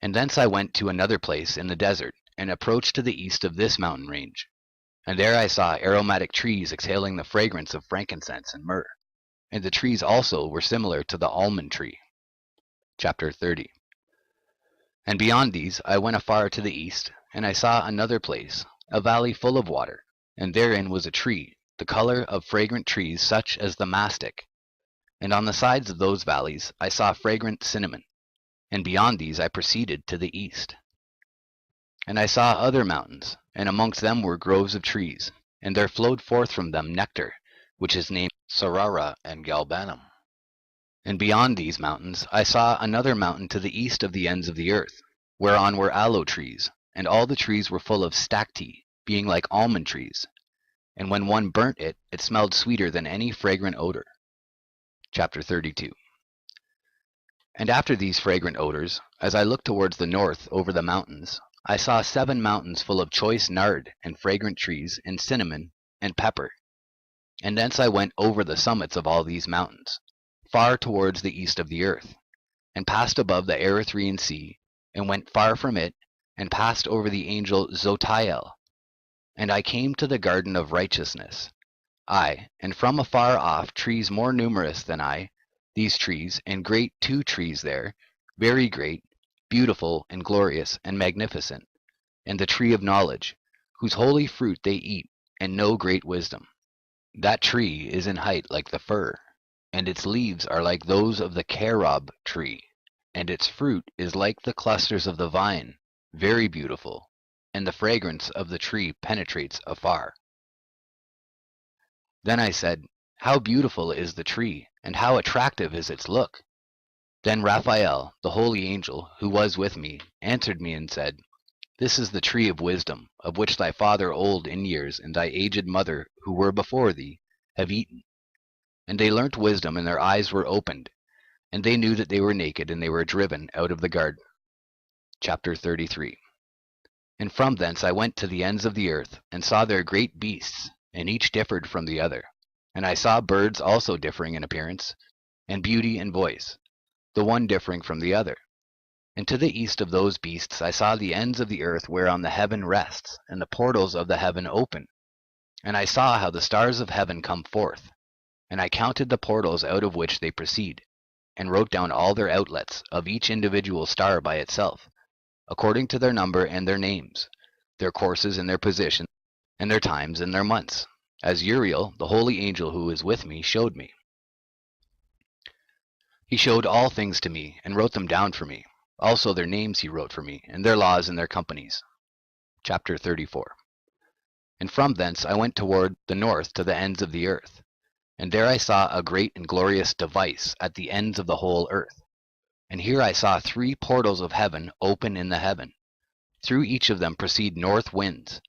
And thence I went to another place in the desert, and approached to the east of this mountain range. And there I saw aromatic trees exhaling the fragrance of frankincense and myrrh. And the trees also were similar to the almond tree. Chapter 30. And beyond these I went afar to the east, and I saw another place, a valley full of water, and therein was a tree, the color of fragrant trees such as the mastic. And on the sides of those valleys I saw fragrant cinnamon, and beyond these I proceeded to the east. And I saw other mountains, and amongst them were groves of trees, and there flowed forth from them nectar, which is named Sarara and Galbanum. And beyond these mountains I saw another mountain to the east of the ends of the earth, whereon were aloe trees, and all the trees were full of stacte, being like almond trees. And when one burnt it, it smelled sweeter than any fragrant odor. Chapter 32. And after these fragrant odors, as I looked towards the north over the mountains, I saw 7 mountains full of choice nard and fragrant trees and cinnamon and pepper. And thence I went over the summits of all these mountains, far towards the east of the earth, and passed above the Erythraean Sea, and went far from it, and passed over the angel Zotiel. And I came to the garden of righteousness. I, and from afar off trees more numerous than I, these trees, and great 2 trees there, very great, beautiful, and glorious, and magnificent, and the tree of knowledge, whose holy fruit they eat, and know great wisdom. That tree is in height like the fir, and its leaves are like those of the carob tree, and its fruit is like the clusters of the vine, very beautiful, and the fragrance of the tree penetrates afar. Then I said, how beautiful is the tree, and how attractive is its look! Then Raphael, the holy angel, who was with me, answered me and said, this is the tree of wisdom, of which thy father old in years and thy aged mother, who were before thee, have eaten. And they learnt wisdom, and their eyes were opened, and they knew that they were naked, and they were driven out of the garden. Chapter 33. And from thence I went to the ends of the earth, and saw there great beasts, and each differed from the other. And I saw birds also differing in appearance, and beauty and voice, the one differing from the other. And to the east of those beasts I saw the ends of the earth whereon the heaven rests, and the portals of the heaven open. And I saw how the stars of heaven come forth. And I counted the portals out of which they proceed, and wrote down all their outlets, of each individual star by itself, according to their number and their names, their courses and their positions, and their times and their months, as Uriel, the holy angel who is with me, showed me. He showed all things to me, and wrote them down for me. Also their names he wrote for me, and their laws and their companies. Chapter 34. And from thence I went toward the north to the ends of the earth. And there I saw a great and glorious device at the ends of the whole earth. And here I saw 3 portals of heaven open in the heaven. Through each of them proceed north winds.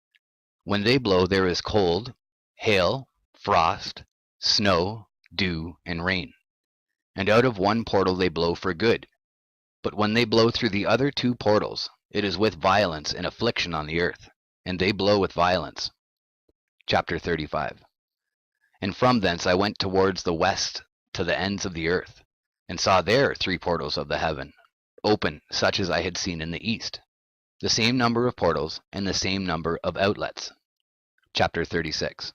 When they blow there is cold, hail, frost, snow, dew, and rain. And out of one portal they blow for good. But when they blow through the other 2 portals, it is with violence and affliction on the earth, and they blow with violence. Chapter 35. And from thence I went towards the west to the ends of the earth, and saw there 3 portals of the heaven, open such as I had seen in the east, the same number of portals, and the same number of outlets. Chapter 36.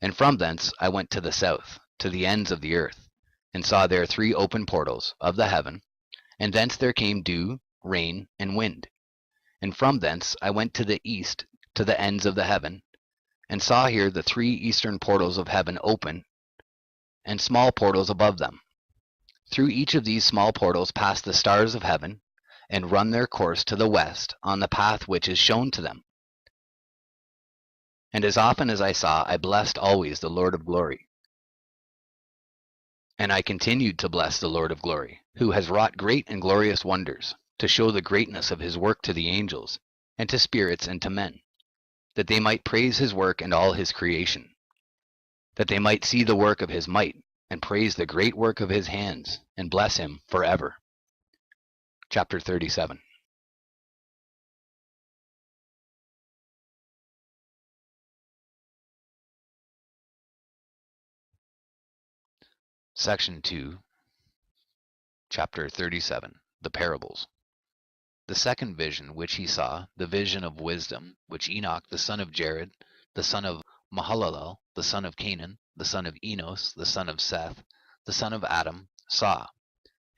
And from thence I went to the south, to the ends of the earth, and saw there 3 open portals of the heaven, and thence there came dew, rain, and wind. And from thence I went to the east, to the ends of the heaven, and saw here the 3 eastern portals of heaven open, and small portals above them. Through each of these small portals pass the stars of heaven, and run their course to the west on the path which is shown to them. And as often as I saw, I blessed always the Lord of glory. And I continued to bless the Lord of glory, who has wrought great and glorious wonders, to show the greatness of his work to the angels, and to spirits and to men, that they might praise his work and all his creation, that they might see the work of his might, and praise the great work of his hands, and bless him forever. Chapter 37. Section 2, Chapter 37, The Parables. The second vision which he saw, the vision of wisdom, which Enoch the son of Jared, the son of Mahalalel, the son of Canaan, the son of Enos, the son of Seth, the son of Adam, saw.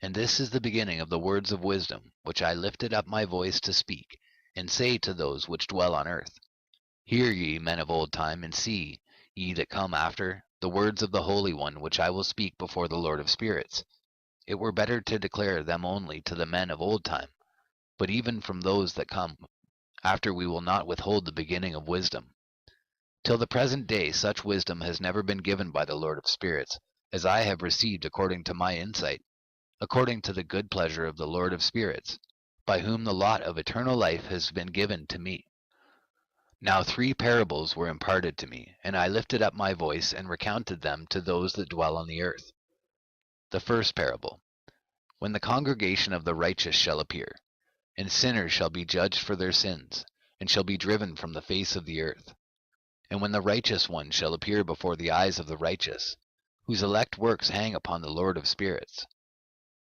And this is the beginning of the words of wisdom, which I lifted up my voice to speak, and say to those which dwell on earth. Hear ye, men of old time, and see, ye that come after, the words of the Holy One, which I will speak before the Lord of spirits. It were better to declare them only to the men of old time, but even from those that come after we will not withhold the beginning of wisdom. Till the present day such wisdom has never been given by the Lord of spirits, as I have received according to my insight, according to the good pleasure of the Lord of spirits, by whom the lot of eternal life has been given to me. Now 3 parables were imparted to me, and I lifted up my voice and recounted them to those that dwell on the earth. The first parable. When the congregation of the righteous shall appear, and sinners shall be judged for their sins, and shall be driven from the face of the earth. And when the righteous one shall appear before the eyes of the righteous, whose elect works hang upon the Lord of spirits.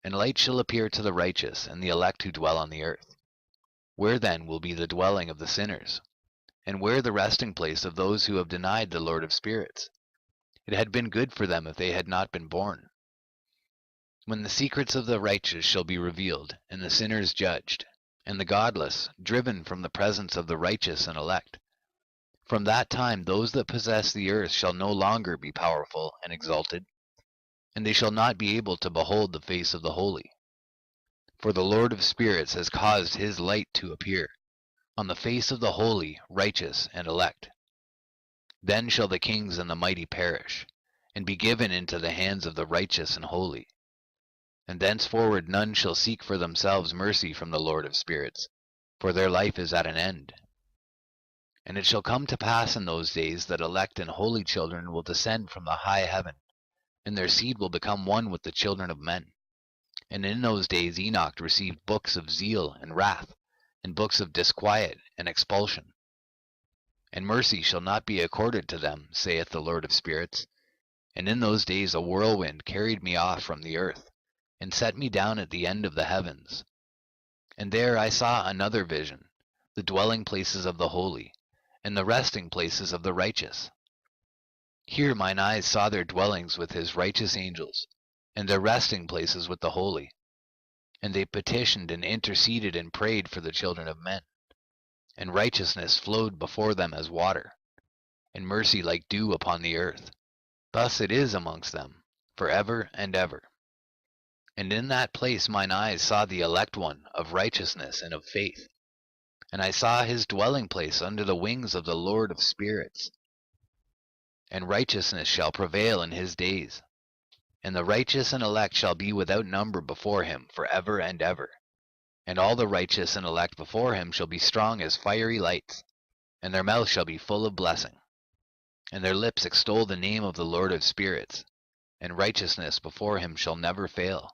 And light shall appear to the righteous and the elect who dwell on the earth. Where then will be the dwelling of the sinners? And where the resting place of those who have denied the Lord of spirits? It had been good for them if they had not been born. When the secrets of the righteous shall be revealed, and the sinners judged, and the godless driven from the presence of the righteous and elect, from that time those that possess the earth shall no longer be powerful and exalted, and they shall not be able to behold the face of the holy. For the Lord of spirits has caused his light to appear on the face of the holy, righteous, and elect. Then shall the kings and the mighty perish, and be given into the hands of the righteous and holy. And thenceforward none shall seek for themselves mercy from the Lord of spirits, for their life is at an end. And it shall come to pass in those days that elect and holy children will descend from the high heaven, and their seed will become one with the children of men. And in those days Enoch received books of zeal and wrath, and books of disquiet and expulsion. And mercy shall not be accorded to them, saith the Lord of spirits. And in those days a whirlwind carried me off from the earth, and set me down at the end of the heavens. And there I saw another vision, the dwelling places of the holy, and the resting places of the righteous. Here mine eyes saw their dwellings with his righteous angels, and their resting places with the holy. And they petitioned and interceded and prayed for the children of men. And righteousness flowed before them as water, and mercy like dew upon the earth. Thus it is amongst them, for ever and ever. And in that place mine eyes saw the elect one of righteousness and of faith. And I saw his dwelling place under the wings of the Lord of spirits. And righteousness shall prevail in his days. And the righteous and elect shall be without number before him for ever and ever. And all the righteous and elect before him shall be strong as fiery lights, and their mouth shall be full of blessing. And their lips extol the name of the Lord of spirits, and righteousness before him shall never fail,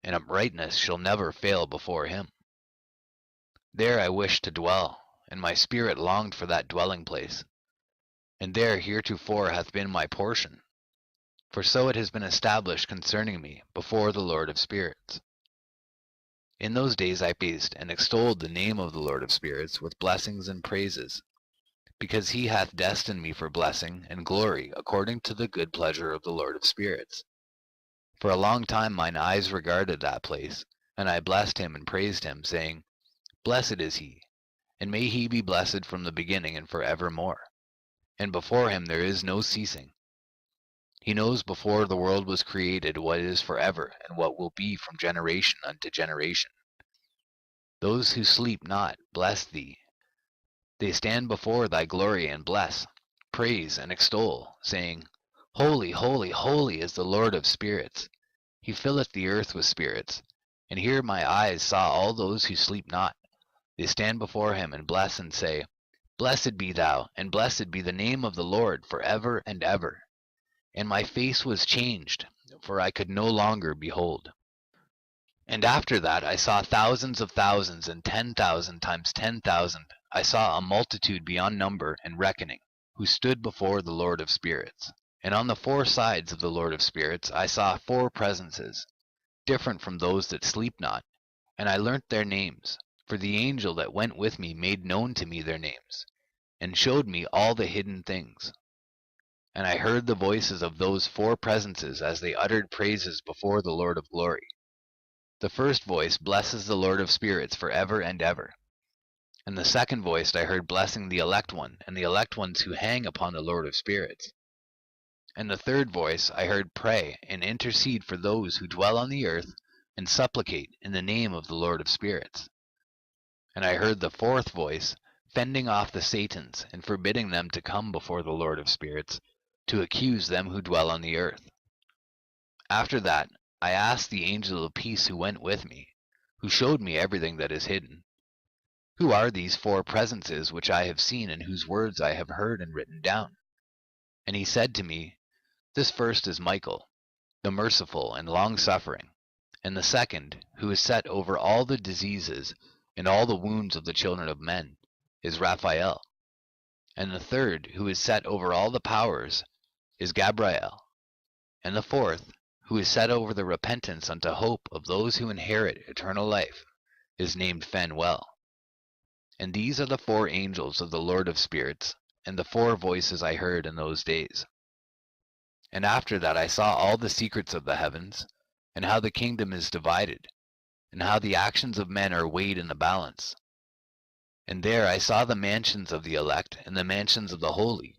and uprightness shall never fail before him. There I wished to dwell, and my spirit longed for that dwelling place. And there heretofore hath been my portion, for so it has been established concerning me before the Lord of spirits. In those days I praised and extolled the name of the Lord of spirits with blessings and praises, because he hath destined me for blessing and glory according to the good pleasure of the Lord of spirits. For a long time mine eyes regarded that place, and I blessed him and praised him, saying, Blessed is he, and may he be blessed from the beginning and for evermore. And before him there is no ceasing. He knows before the world was created what is forever, and what will be from generation unto generation. Those who sleep not bless thee. They stand before thy glory and bless, praise, and extol, saying, Holy, holy, holy is the Lord of spirits. He filleth the earth with spirits. And here my eyes saw all those who sleep not. They stand before him and bless and say, Blessed be thou, and blessed be the name of the Lord for ever and ever. And my face was changed, for I could no longer behold. And after that I saw thousands of thousands, and 10,000 times 10,000. I saw a multitude beyond number and reckoning, who stood before the Lord of spirits. And on the four sides of the Lord of Spirits I saw four presences, different from those that sleep not, and I learnt their names, for the angel that went with me made known to me their names, and showed me all the hidden things. And I heard the voices of those four presences as they uttered praises before the Lord of glory. The first voice blesses the Lord of Spirits for ever and ever. And the second voice I heard blessing the elect one, and the elect ones who hang upon the Lord of Spirits. And the third voice I heard pray and intercede for those who dwell on the earth, and supplicate in the name of the Lord of Spirits. And I heard the fourth voice fending off the Satans, and forbidding them to come before the Lord of Spirits, to accuse them who dwell on the earth. After that I asked the angel of peace who went with me, who showed me everything that is hidden, who are these four presences which I have seen, and whose words I have heard and written down? And he said to me, This first is Michael, the merciful and long-suffering, and the second, who is set over all the diseases and all the wounds of the children of men, is Raphael. And the third, who is set over all the powers, is Gabriel. And the fourth, who is set over the repentance unto hope of those who inherit eternal life, is named Phanuel. And these are the four angels of the Lord of Spirits, and the four voices I heard in those days. And after that I saw all the secrets of the heavens, and how the kingdom is divided, and how the actions of men are weighed in the balance. And there I saw the mansions of the elect, and the mansions of the holy.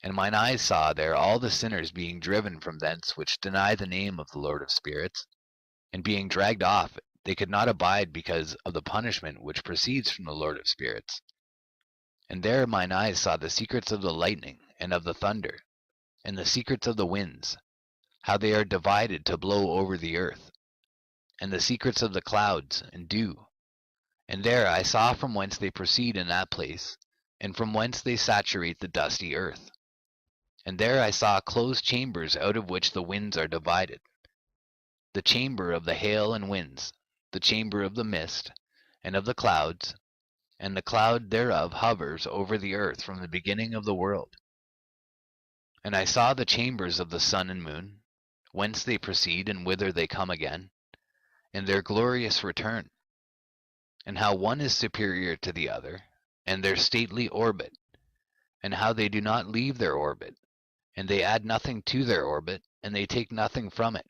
And mine eyes saw there all the sinners being driven from thence which deny the name of the Lord of Spirits, and being dragged off, they could not abide because of the punishment which proceeds from the Lord of Spirits. And there mine eyes saw the secrets of the lightning, and of the thunder, and the secrets of the winds, how they are divided to blow over the earth, and the secrets of the clouds and dew. And there I saw from whence they proceed in that place, and from whence they saturate the dusty earth. And there I saw closed chambers out of which the winds are divided, the chamber of the hail and winds, the chamber of the mist, and of the clouds, and the cloud thereof hovers over the earth from the beginning of the world. And I saw the chambers of the sun and moon, whence they proceed and whither they come again, and their glorious return, and how one is superior to the other, and their stately orbit, and how they do not leave their orbit, and they add nothing to their orbit, and they take nothing from it,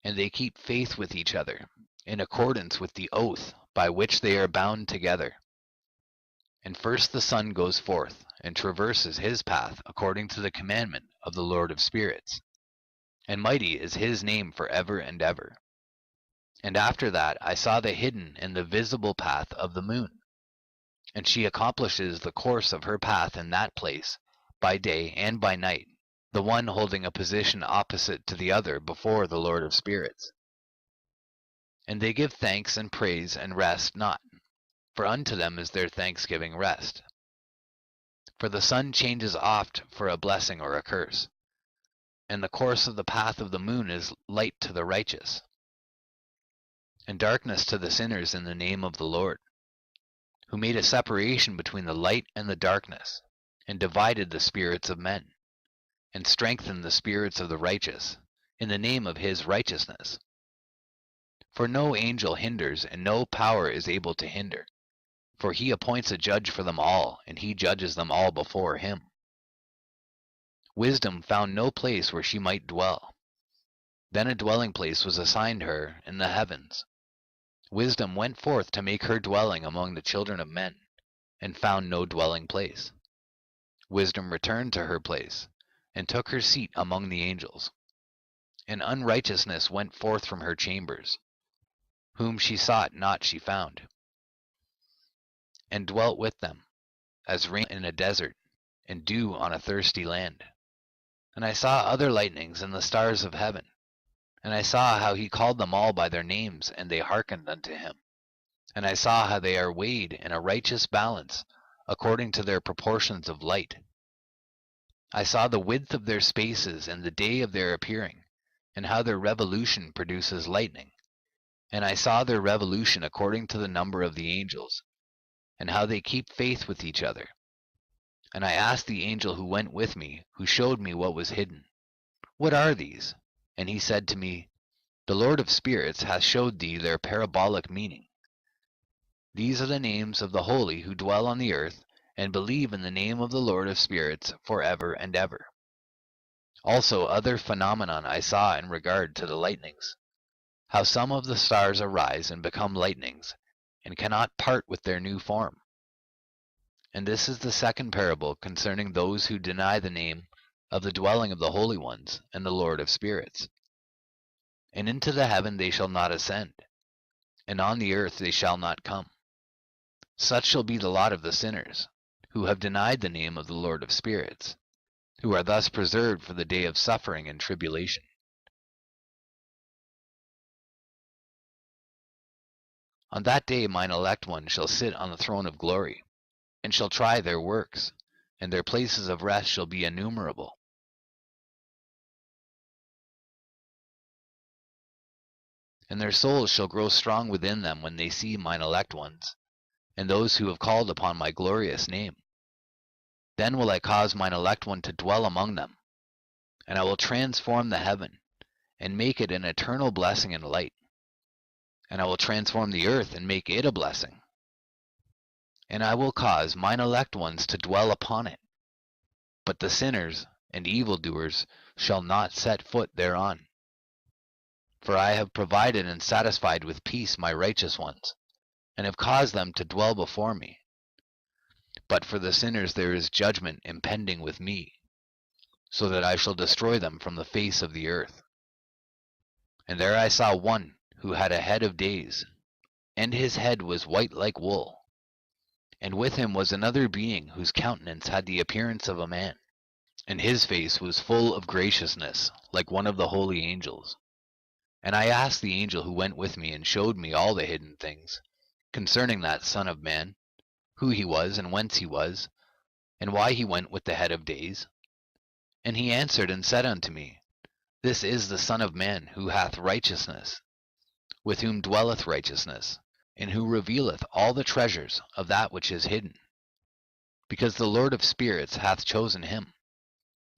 and they keep faith with each other, in accordance with the oath by which they are bound together. And first the sun goes forth, and traverses his path according to the commandment of the Lord of Spirits, and mighty is his name for ever and ever. And after that I saw the hidden and the visible path of the moon, and she accomplishes the course of her path in that place, by day and by night, the one holding a position opposite to the other before the Lord of Spirits. And they give thanks and praise and rest not, for unto them is their thanksgiving rest. For the sun changes oft for a blessing or a curse, and the course of the path of the moon is light to the righteous, and darkness to the sinners in the name of the Lord, who made a separation between the light and the darkness, and divided the spirits of men, and strengthened the spirits of the righteous, in the name of his righteousness. For no angel hinders, and no power is able to hinder, for he appoints a judge for them all, and he judges them all before him. Wisdom found no place where she might dwell. Then a dwelling place was assigned her in the heavens. Wisdom went forth to make her dwelling among the children of men, and found no dwelling place. Wisdom returned to her place, and took her seat among the angels. And unrighteousness went forth from her chambers. Whom she sought not she found, and dwelt with them, as rain in a desert, and dew on a thirsty land. And I saw other lightnings in the stars of heaven, and I saw how he called them all by their names, and they hearkened unto him. And I saw how they are weighed in a righteous balance, according to their proportions of light. I saw the width of their spaces and the day of their appearing, and how their revolution produces lightning. And I saw their revolution according to the number of the angels, and how they keep faith with each other. And I asked the angel who went with me, who showed me what was hidden, "What are these?" And he said to me, "The Lord of Spirits hath showed thee their parabolic meaning. These are the names of the holy who dwell on the earth, and believe in the name of the Lord of Spirits for ever and ever." Also other phenomenon I saw in regard to the lightnings, how some of the stars arise and become lightnings, and cannot part with their new form. And this is the second parable concerning those who deny the name of the dwelling of the holy ones and the Lord of Spirits. And into the heaven they shall not ascend, and on the earth they shall not come. Such shall be the lot of the sinners, who have denied the name of the Lord of Spirits, who are thus preserved for the day of suffering and tribulation. On that day mine elect one shall sit on the throne of glory, and shall try their works, and their places of rest shall be innumerable. And their souls shall grow strong within them when they see mine elect ones, and those who have called upon my glorious name. Then will I cause mine elect one to dwell among them, and I will transform the heaven, and make it an eternal blessing and light. And I will transform the earth, and make it a blessing. And I will cause mine elect ones to dwell upon it. But the sinners and evildoers shall not set foot thereon. For I have provided and satisfied with peace my righteous ones, and have caused them to dwell before me. But for the sinners there is judgment impending with me, so that I shall destroy them from the face of the earth. And there I saw one who had a head of days, and his head was white like wool. And with him was another being whose countenance had the appearance of a man, and his face was full of graciousness, like one of the holy angels. And I asked the angel who went with me and showed me all the hidden things concerning that Son of Man, who he was, and whence he was, and why he went with the head of days. And he answered and said unto me, This is the Son of Man, who hath righteousness, with whom dwelleth righteousness, and who revealeth all the treasures of that which is hidden, because the Lord of Spirits hath chosen him,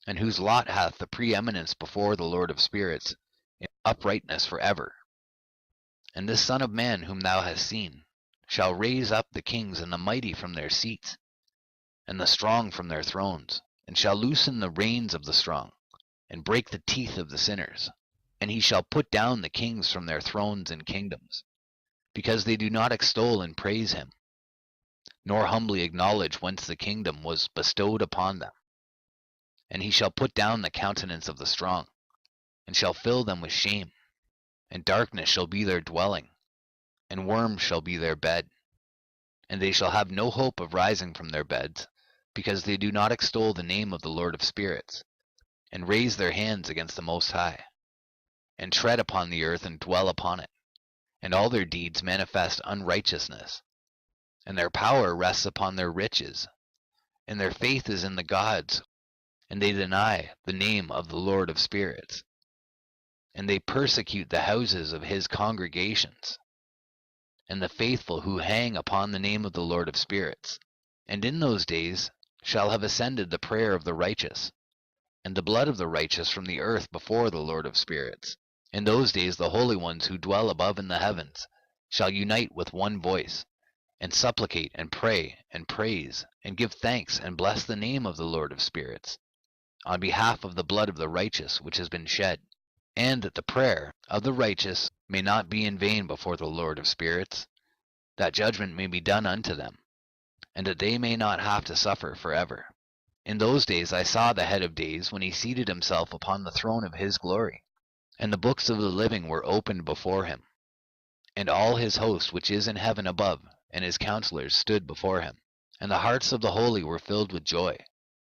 and whose lot hath the preeminence before the Lord of Spirits in uprightness for ever. And this Son of Man whom thou hast seen shall raise up the kings and the mighty from their seats, and the strong from their thrones, and shall loosen the reins of the strong, and break the teeth of the sinners. And he shall put down the kings from their thrones and kingdoms, because they do not extol and praise him, nor humbly acknowledge whence the kingdom was bestowed upon them. And he shall put down the countenance of the strong, and shall fill them with shame. And darkness shall be their dwelling, and worms shall be their bed. And they shall have no hope of rising from their beds, because they do not extol the name of the Lord of Spirits, and raise their hands against the Most High, and tread upon the earth and dwell upon it. And all their deeds manifest unrighteousness, and their power rests upon their riches, and their faith is in the gods, and they deny the name of the Lord of Spirits, and they persecute the houses of his congregations, and the faithful who hang upon the name of the Lord of Spirits. And in those days shall have ascended the prayer of the righteous, and the blood of the righteous from the earth before the Lord of Spirits. In those days the holy ones who dwell above in the heavens shall unite with one voice, and supplicate and pray and praise, and give thanks and bless the name of the Lord of Spirits, on behalf of the blood of the righteous which has been shed, and that the prayer of the righteous may not be in vain before the Lord of Spirits, that judgment may be done unto them, and that they may not have to suffer forever. In those days I saw the head of days when he seated himself upon the throne of his glory, and the books of the living were opened before him. And all his host which is in heaven above, and his counselors stood before him. And the hearts of the holy were filled with joy,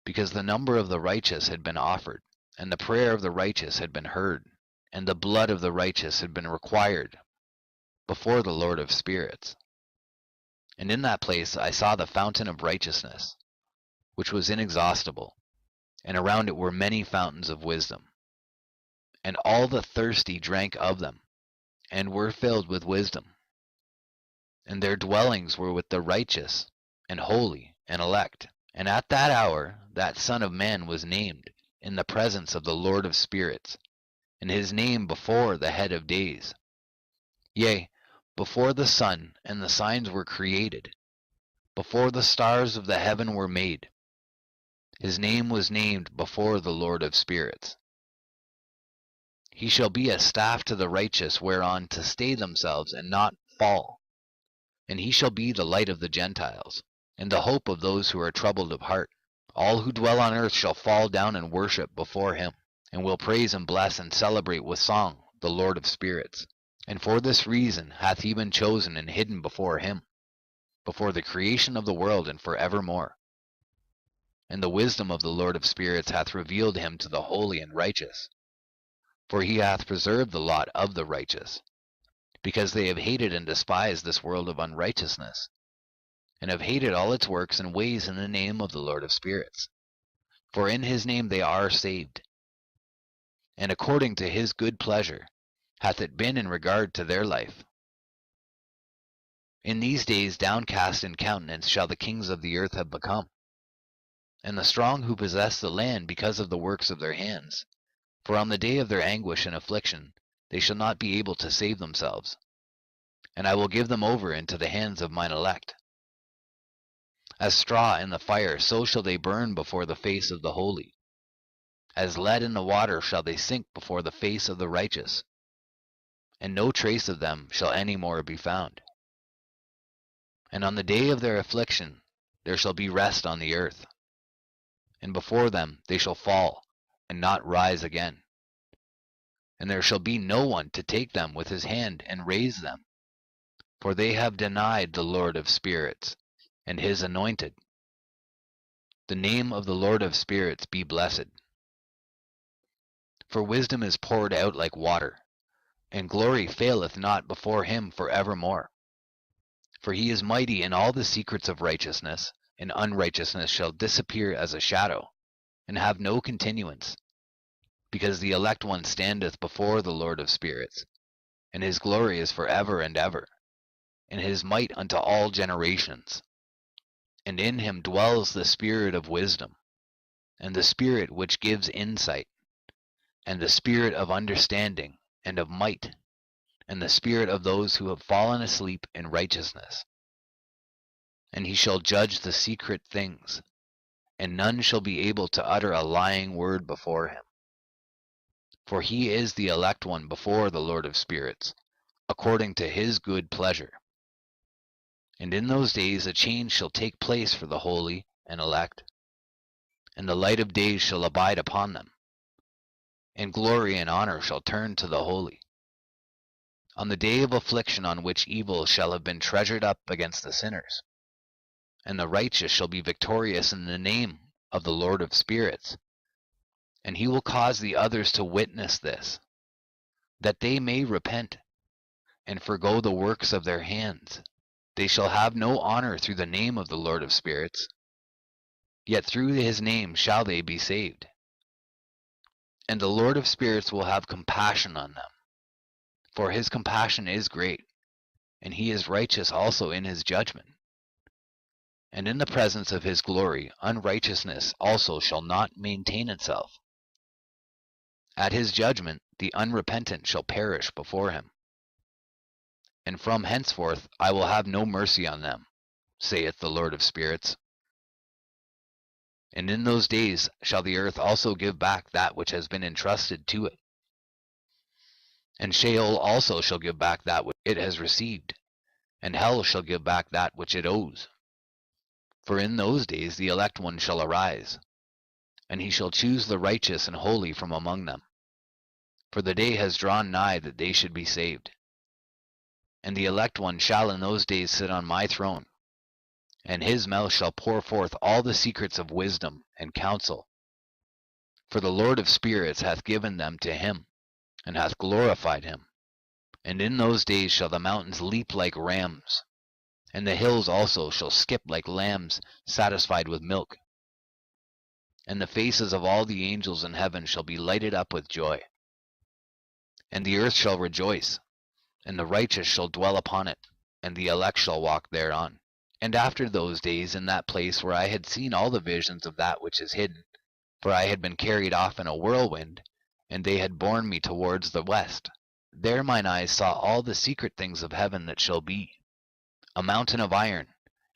because the number of the righteous had been offered, and the prayer of the righteous had been heard, and the blood of the righteous had been required before the Lord of Spirits. And in that place I saw the fountain of righteousness, which was inexhaustible, and around it were many fountains of wisdom. And all the thirsty drank of them, and were filled with wisdom. And their dwellings were with the righteous, and holy, and elect. And at that hour that Son of Man was named in the presence of the Lord of spirits, and his name before the head of days. Yea, before the sun and the signs were created, before the stars of the heaven were made, his name was named before the Lord of spirits. He shall be a staff to the righteous whereon to stay themselves and not fall. And he shall be the light of the Gentiles, and the hope of those who are troubled of heart. All who dwell on earth shall fall down and worship before him, and will praise and bless and celebrate with song the Lord of spirits. And for this reason hath he been chosen and hidden before him, before the creation of the world and for evermore. And the wisdom of the Lord of spirits hath revealed him to the holy and righteous. For he hath preserved the lot of the righteous, because they have hated and despised this world of unrighteousness, and have hated all its works and ways in the name of the Lord of spirits. For in his name they are saved. And according to his good pleasure hath it been in regard to their life. In these days downcast in countenance shall the kings of the earth have become, and the strong who possess the land because of the works of their hands. For on the day of their anguish and affliction they shall not be able to save themselves. And I will give them over into the hands of mine elect. As straw in the fire, so shall they burn before the face of the holy. As lead in the water shall they sink before the face of the righteous. And no trace of them shall any more be found. And on the day of their affliction there shall be rest on the earth. And before them they shall fall, and not rise again. And there shall be no one to take them with his hand and raise them. For they have denied the Lord of spirits, and his anointed. The name of the Lord of spirits be blessed. For wisdom is poured out like water, and glory faileth not before him for evermore. For he is mighty in all the secrets of righteousness, and unrighteousness shall disappear as a shadow, and have no continuance. Because the elect one standeth before the Lord of spirits, and his glory is for ever and ever, and his might unto all generations. And in him dwells the spirit of wisdom, and the spirit which gives insight, and the spirit of understanding and of might, and the spirit of those who have fallen asleep in righteousness. And he shall judge the secret things, and none shall be able to utter a lying word before him. For he is the elect one before the Lord of spirits, according to his good pleasure. And in those days a change shall take place for the holy and elect, and the light of days shall abide upon them, and glory and honor shall turn to the holy. On the day of affliction on which evil shall have been treasured up against the sinners, and the righteous shall be victorious in the name of the Lord of spirits. And he will cause the others to witness this, that they may repent, and forgo the works of their hands. They shall have no honor through the name of the Lord of spirits, yet through his name shall they be saved. And the Lord of spirits will have compassion on them, for his compassion is great, and he is righteous also in his judgment. And in the presence of his glory unrighteousness also shall not maintain itself. At his judgment the unrepentant shall perish before him. And from henceforth I will have no mercy on them, saith the Lord of spirits. And in those days shall the earth also give back that which has been entrusted to it. And Sheol also shall give back that which it has received, and hell shall give back that which it owes. For in those days the elect one shall arise, and he shall choose the righteous and holy from among them. For the day has drawn nigh that they should be saved. And the elect one shall in those days sit on my throne, and his mouth shall pour forth all the secrets of wisdom and counsel. For the Lord of spirits hath given them to him, and hath glorified him. And in those days shall the mountains leap like rams, and the hills also shall skip like lambs satisfied with milk. And the faces of all the angels in heaven shall be lighted up with joy. And the earth shall rejoice, and the righteous shall dwell upon it, and the elect shall walk thereon. And after those days in that place where I had seen all the visions of that which is hidden, for I had been carried off in a whirlwind, and they had borne me towards the west, there mine eyes saw all the secret things of heaven that shall be, a mountain of iron,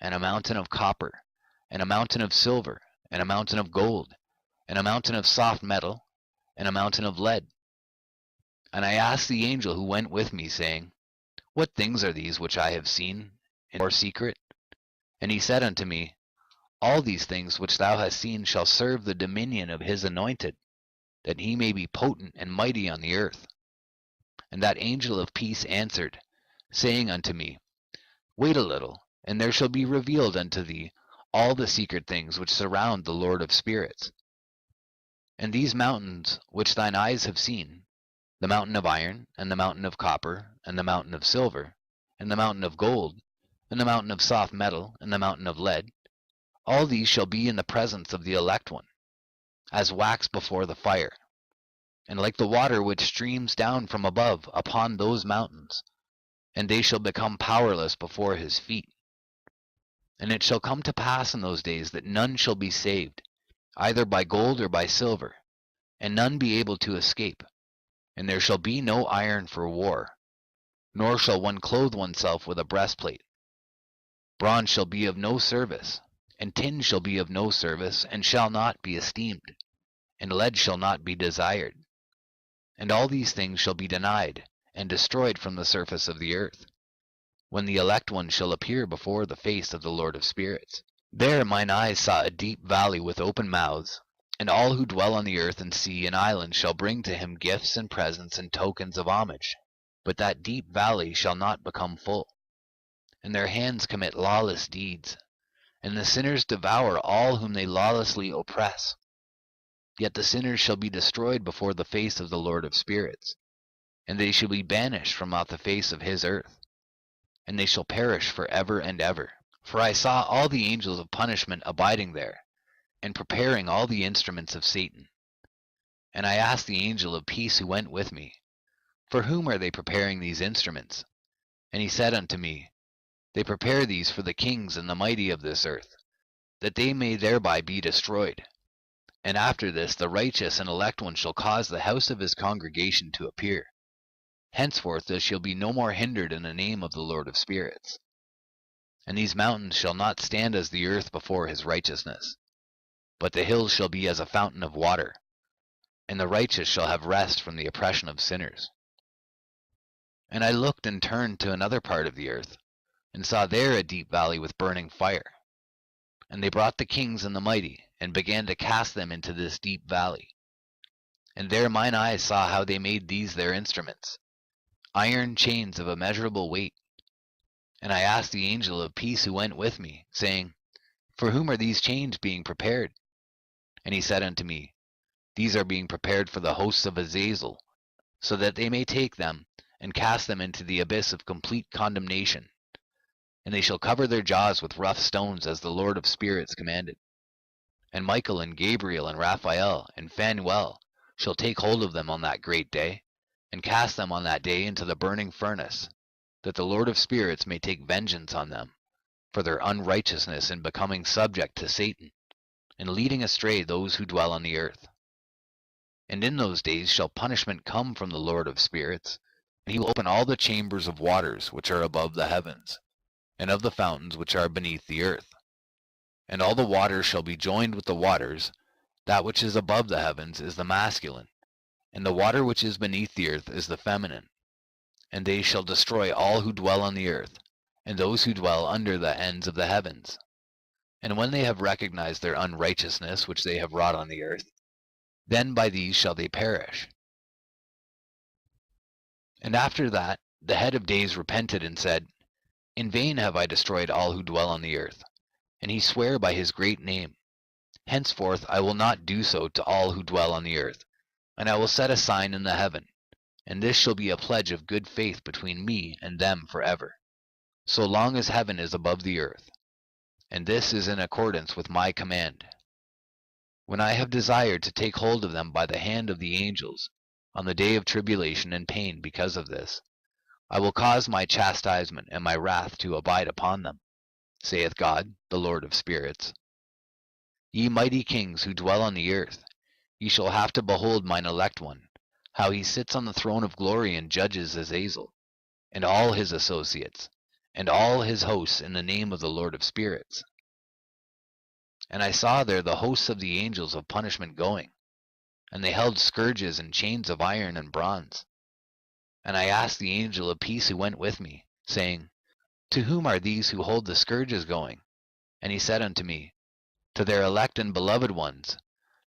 and a mountain of copper, and a mountain of silver, and a mountain of gold, and a mountain of soft metal, and a mountain of lead. And I asked the angel who went with me, saying, What things are these which I have seen in your secret? And he said unto me, All these things which thou hast seen shall serve the dominion of his anointed, that he may be potent and mighty on the earth. And that angel of peace answered, saying unto me, Wait a little, and there shall be revealed unto thee all the secret things which surround the Lord of spirits. And these mountains which thine eyes have seen, the mountain of iron, and the mountain of copper, and the mountain of silver, and the mountain of gold, and the mountain of soft metal, and the mountain of lead, all these shall be in the presence of the elect one, as wax before the fire, and like the water which streams down from above upon those mountains, and they shall become powerless before his feet. And it shall come to pass in those days that none shall be saved, either by gold or by silver, and none be able to escape. And there shall be no iron for war, nor shall one clothe oneself with a breastplate. Bronze shall be of no service, and tin shall be of no service, and shall not be esteemed, and lead shall not be desired. And all these things shall be denied, and destroyed from the surface of the earth, when the elect one shall appear before the face of the Lord of spirits. There mine eyes saw a deep valley with open mouths, and all who dwell on the earth and sea and islands shall bring to him gifts and presents and tokens of homage. But that deep valley shall not become full. And their hands commit lawless deeds, and the sinners devour all whom they lawlessly oppress. Yet the sinners shall be destroyed before the face of the Lord of spirits, and they shall be banished from out the face of his earth, and they shall perish for ever and ever. For I saw all the angels of punishment abiding there, and preparing all the instruments of Satan. And I asked the angel of peace who went with me, For whom are they preparing these instruments? And he said unto me, They prepare these for the kings and the mighty of this earth, that they may thereby be destroyed. And after this the righteous and elect one shall cause the house of his congregation to appear. Henceforth there shall be no more hindered in the name of the Lord of spirits. And these mountains shall not stand as the earth before his righteousness, but the hills shall be as a fountain of water, and the righteous shall have rest from the oppression of sinners. And I looked and turned to another part of the earth, and saw there a deep valley with burning fire. And they brought the kings and the mighty, and began to cast them into this deep valley. And there mine eyes saw how they made these their instruments, iron chains of immeasurable weight. And I asked the angel of peace who went with me, saying, For whom are these chains being prepared? And he said unto me, These are being prepared for the hosts of Azazel, so that they may take them, and cast them into the abyss of complete condemnation. And they shall cover their jaws with rough stones, as the Lord of spirits commanded. And Michael and Gabriel and Raphael and Phanuel shall take hold of them on that great day, and cast them on that day into the burning furnace, that the Lord of spirits may take vengeance on them, for their unrighteousness in becoming subject to Satan, and leading astray those who dwell on the earth. And in those days shall punishment come from the Lord of spirits, and he will open all the chambers of waters which are above the heavens, and of the fountains which are beneath the earth. And all the waters shall be joined with the waters. That which is above the heavens is the masculine, and the water which is beneath the earth is the feminine. And they shall destroy all who dwell on the earth, and those who dwell under the ends of the heavens. And when they have recognized their unrighteousness which they have wrought on the earth, then by these shall they perish. And after that the head of days repented and said, In vain have I destroyed all who dwell on the earth. And he sware by his great name, Henceforth I will not do so to all who dwell on the earth, and I will set a sign in the heaven, and this shall be a pledge of good faith between me and them forever, so long as heaven is above the earth. And this is in accordance with my command. When I have desired to take hold of them by the hand of the angels, on the day of tribulation and pain because of this, I will cause my chastisement and my wrath to abide upon them. saith God, the Lord of spirits. Ye mighty kings who dwell on the earth, ye shall have to behold mine elect one, how he sits on the throne of glory and judges Azazel, and all his associates, and all his hosts in the name of the Lord of spirits. And I saw there the hosts of the angels of punishment going, and they held scourges and chains of iron and bronze. And I asked the angel of peace who went with me, saying, To whom are these who hold the scourges going? And he said unto me, To their elect and beloved ones,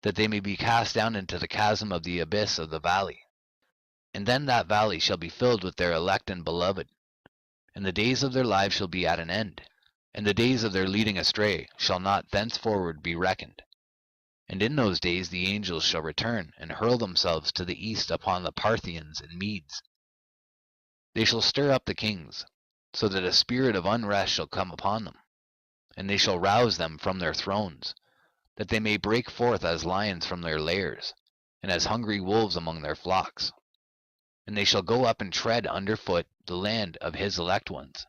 that they may be cast down into the chasm of the abyss of the valley. And then that valley shall be filled with their elect and beloved, and the days of their lives shall be at an end, and the days of their leading astray shall not thenceforward be reckoned. And in those days the angels shall return, and hurl themselves to the east upon the Parthians and Medes. They shall stir up the kings, so that a spirit of unrest shall come upon them, and they shall rouse them from their thrones, that they may break forth as lions from their lairs, and as hungry wolves among their flocks. And they shall go up and tread under foot the land of his elect ones.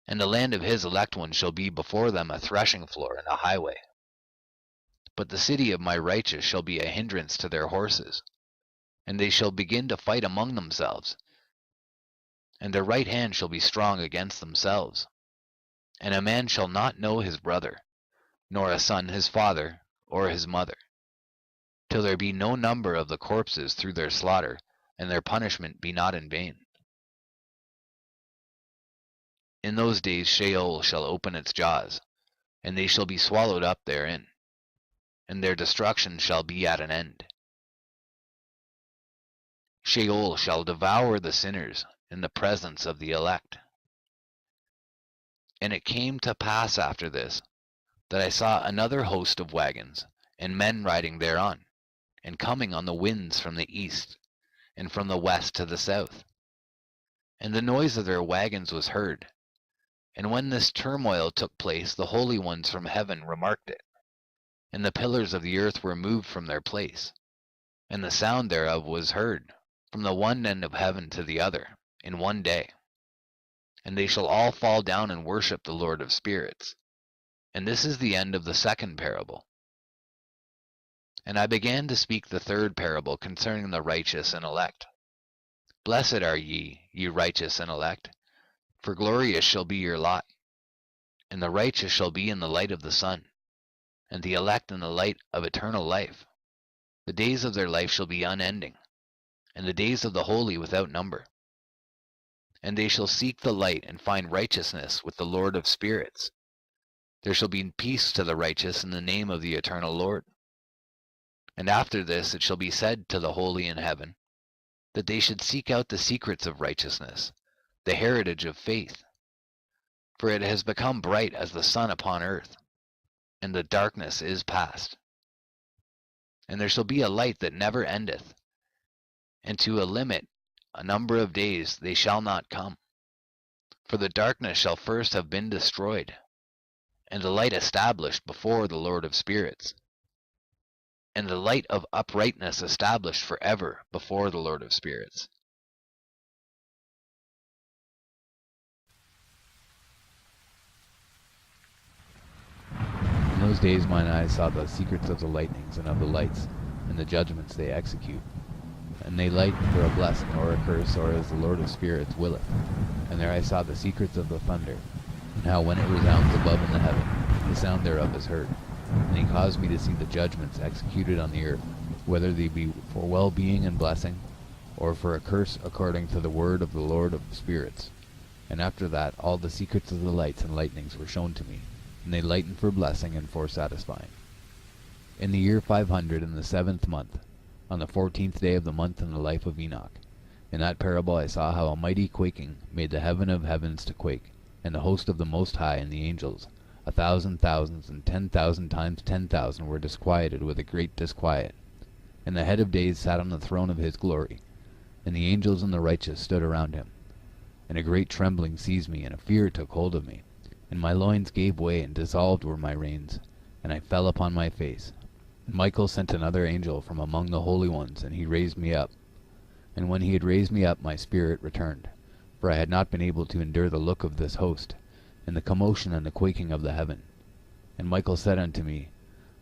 And the land of his elect ones shall be before them a threshing floor and a highway. But the city of my righteous shall be a hindrance to their horses, and they shall begin to fight among themselves, and their right hand shall be strong against themselves. And a man shall not know his brother, nor a son his father or his mother, till there be no number of the corpses through their slaughter, and their punishment be not in vain. In those days Sheol shall open its jaws, and they shall be swallowed up therein, and their destruction shall be at an end. Sheol shall devour the sinners in the presence of the elect. And it came to pass after this, that I saw another host of wagons, and men riding thereon, and coming on the winds from the east, and from the west to the south. And the noise of their wagons was heard. And when this turmoil took place, the holy ones from heaven remarked it. And the pillars of the earth were moved from their place, and the sound thereof was heard, from the one end of heaven to the other, in one day. And they shall all fall down and worship the Lord of spirits. And this is the end of the second parable. And I began to speak the third parable concerning the righteous and elect. Blessed are ye, ye righteous and elect, for glorious shall be your lot. And the righteous shall be in the light of the sun, and the elect in the light of eternal life. The days of their life shall be unending, and the days of the holy without number. And they shall seek the light and find righteousness with the Lord of spirits. There shall be peace to the righteous in the name of the eternal Lord. And after this it shall be said to the holy in heaven, that they should seek out the secrets of righteousness, the heritage of faith. For it has become bright as the sun upon earth, and the darkness is past. And there shall be a light that never endeth, and to a limit, a number of days, they shall not come. For the darkness shall first have been destroyed, and the light established before the Lord of spirits, and the light of uprightness established forever before the Lord of spirits. In those days mine eyes saw the secrets of the lightnings and of the lights, and the judgments they execute. And they light for a blessing or a curse, or as the Lord of spirits willeth. And there I saw the secrets of the thunder, and how when it resounds above in the heaven, the sound thereof is heard. And he caused me to see the judgments executed on the earth, whether they be for well-being and blessing, or for a curse according to the word of the Lord of spirits. And after that all the secrets of the lights and lightnings were shown to me, and they lighten for blessing and for satisfying. In the year 500 in the 7th month, on the 14th day of the month in the life of Enoch, in that parable I saw how a mighty quaking made the heaven of heavens to quake, and the host of the Most High and the angels, 1,000 thousands and 10,000 times 10,000 were disquieted with a great disquiet. And the head of days sat on the throne of his glory, and the angels and the righteous stood around him. And a great trembling seized me, and a fear took hold of me, and my loins gave way, and dissolved were my reins, and I fell upon my face. And Michael sent another angel from among the holy ones, and he raised me up. And when he had raised me up, my spirit returned, for I had not been able to endure the look of this host. and the commotion and the quaking of the heaven. And Michael said unto me,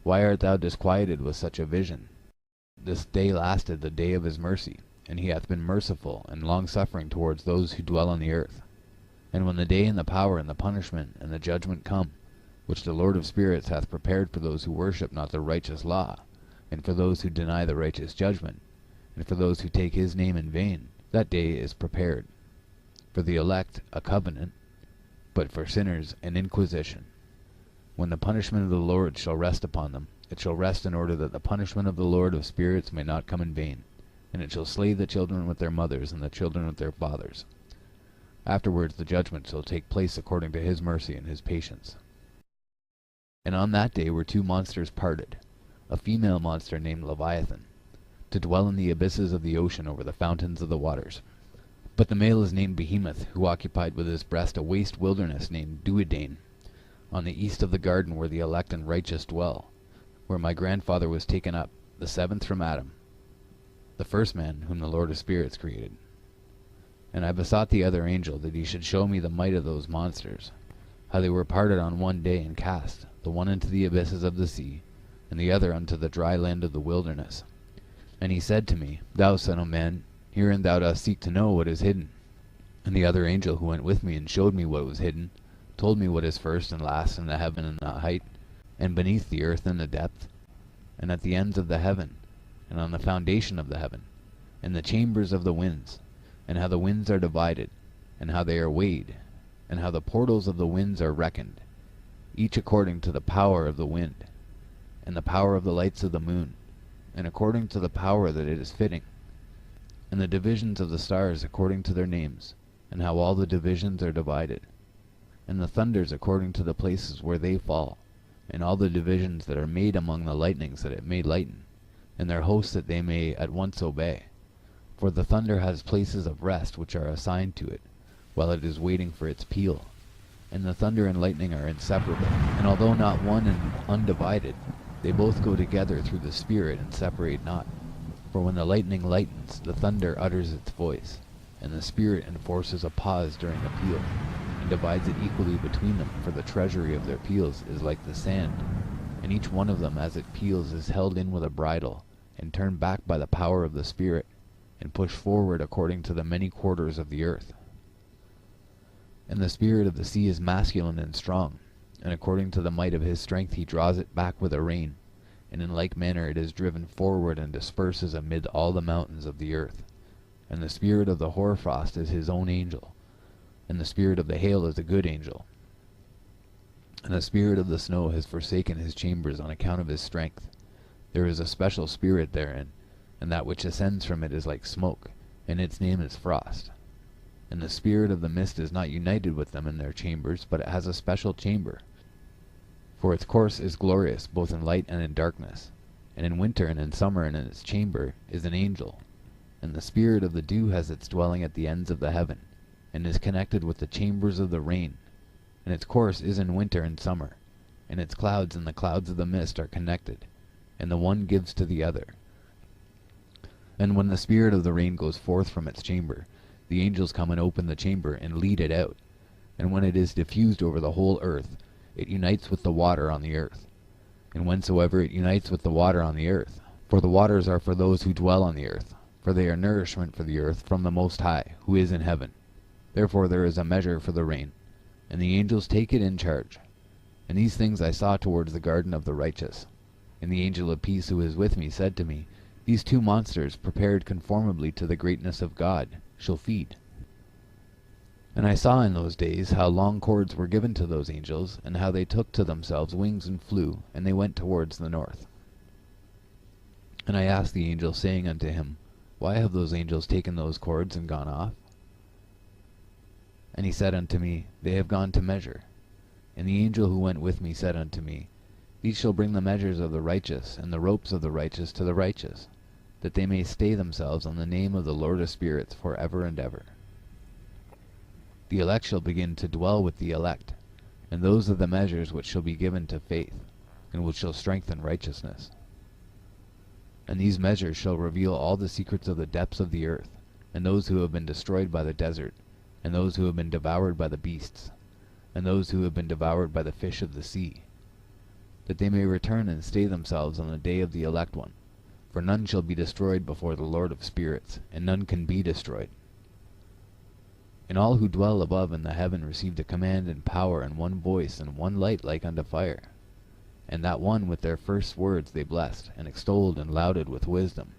Why art thou disquieted with such a vision? This day lasted the day of his mercy, and he hath been merciful and long-suffering towards those who dwell on the earth. And when the day and the power and the punishment and the judgment come, which the Lord of spirits hath prepared for those who worship not the righteous law, and for those who deny the righteous judgment, and for those who take his name in vain, that day is prepared. For the elect a covenant, but for sinners an inquisition. When the punishment of the Lord shall rest upon them, it shall rest in order that the punishment of the Lord of spirits may not come in vain, and it shall slay the children with their mothers and the children with their fathers. Afterwards the judgment shall take place according to his mercy and his patience. And on that day were two monsters parted, a female monster named Leviathan, to dwell in the abysses of the ocean over the fountains of the waters. But the male is named Behemoth, who occupied with his breast a waste wilderness named Duodane, on the east of the garden where the elect and righteous dwell, where my grandfather was taken up, the seventh from Adam, the first man whom the Lord of spirits created. And I besought the other angel that he should show me the might of those monsters, how they were parted on one day and cast, the one into the abysses of the sea, and the other unto the dry land of the wilderness. And he said to me, Thou son of man, herein thou dost seek to know what is hidden. And the other angel who went with me and showed me what was hidden, told me what is first and last in the heaven and the height, and beneath the earth in the depth, and at the ends of the heaven, and on the foundation of the heaven, and the chambers of the winds, and how the winds are divided, and how they are weighed, and how the portals of the winds are reckoned, each according to the power of the wind, and the power of the lights of the moon, and according to the power that it is fitting, and the divisions of the stars according to their names, and how all the divisions are divided, and the thunders according to the places where they fall, and all the divisions that are made among the lightnings that it may lighten, and their hosts that they may at once obey. For the thunder has places of rest which are assigned to it, while it is waiting for its peal. And the thunder and lightning are inseparable, and although not one and undivided, they both go together through the Spirit and separate not. For when the lightning lightens, the thunder utters its voice, and the Spirit enforces a pause during a peal, and divides it equally between them, for the treasury of their peals is like the sand, and each one of them as it peals is held in with a bridle, and turned back by the power of the Spirit, and pushed forward according to the many quarters of the earth. And the spirit of the sea is masculine and strong, and according to the might of his strength he draws it back with a rein, and in like manner it is driven forward and disperses amid all the mountains of the earth. And the spirit of the hoarfrost is his own angel, and the spirit of the hail is a good angel. And the spirit of the snow has forsaken his chambers on account of his strength. There is a special spirit therein, and that which ascends from it is like smoke, and its name is frost. And the spirit of the mist is not united with them in their chambers, but it has a special chamber. For its course is glorious both in light and in darkness, and in winter and in summer, and in its chamber is an angel. And the spirit of the dew has its dwelling at the ends of the heaven, and is connected with the chambers of the rain. And its course is in winter and summer, and its clouds and the clouds of the mist are connected, and the one gives to the other. And when the spirit of the rain goes forth from its chamber, the angels come and open the chamber and lead it out. And when it is diffused over the whole earth, it unites with the water on the earth. And whensoever it unites with the water on the earth, for the waters are for those who dwell on the earth, for they are nourishment for the earth from the Most High, who is in heaven. Therefore there is a measure for the rain, and the angels take it in charge. And these things I saw towards the garden of the righteous. And the angel of peace who is with me said to me, These two monsters, prepared conformably to the greatness of God, shall feed. And I saw in those days how long cords were given to those angels, and how they took to themselves wings and flew, and they went towards the north. And I asked the angel, saying unto him, Why have those angels taken those cords and gone off? And he said unto me, They have gone to measure. And the angel who went with me said unto me, These shall bring the measures of the righteous, and the ropes of the righteous to the righteous, that they may stay themselves on the name of the Lord of spirits for ever and ever. The elect shall begin to dwell with the elect, and those are the measures which shall be given to faith, and which shall strengthen righteousness. And these measures shall reveal all the secrets of the depths of the earth, and those who have been destroyed by the desert, and those who have been devoured by the beasts. and those who have been devoured by the fish of the sea, that they may return and stay themselves on the day of the elect one. For none shall be destroyed before the Lord of spirits, and none can be destroyed. And all who dwell above in the heaven received a command and power and one voice and one light like unto fire. And that one with their first words they blessed, and extolled and lauded with wisdom.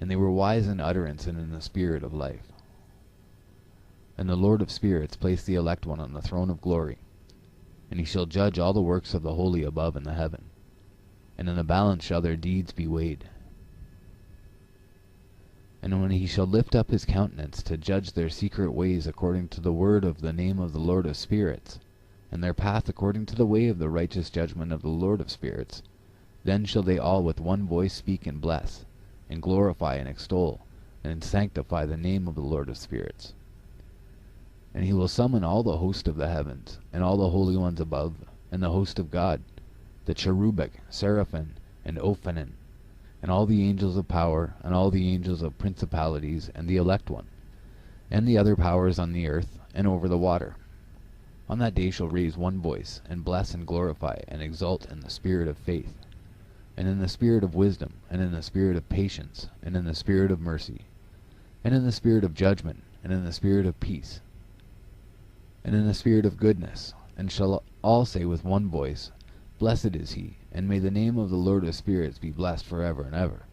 And they were wise in utterance and in the spirit of life. And the Lord of spirits placed the elect one on the throne of glory, and he shall judge all the works of the holy above in the heaven. And in the balance shall their deeds be weighed. And when he shall lift up his countenance to judge their secret ways according to the word of the name of the Lord of spirits, and their path according to the way of the righteous judgment of the Lord of spirits, then shall they all with one voice speak and bless, and glorify and extol, and sanctify the name of the Lord of spirits. And he will summon all the host of the heavens, and all the holy ones above, and the host of God, the cherubic, seraphim, and ophanim, and all the angels of power, and all the angels of principalities, and the elect one, and the other powers on the earth, and over the water. On that day shall raise one voice, and bless and glorify, and exalt in the spirit of faith, and in the spirit of wisdom, and in the spirit of patience, and in the spirit of mercy, and in the spirit of judgment, and in the spirit of peace, and in the spirit of goodness, and shall all say with one voice, Blessed is he, and may the name of the Lord of spirits be blessed forever and ever.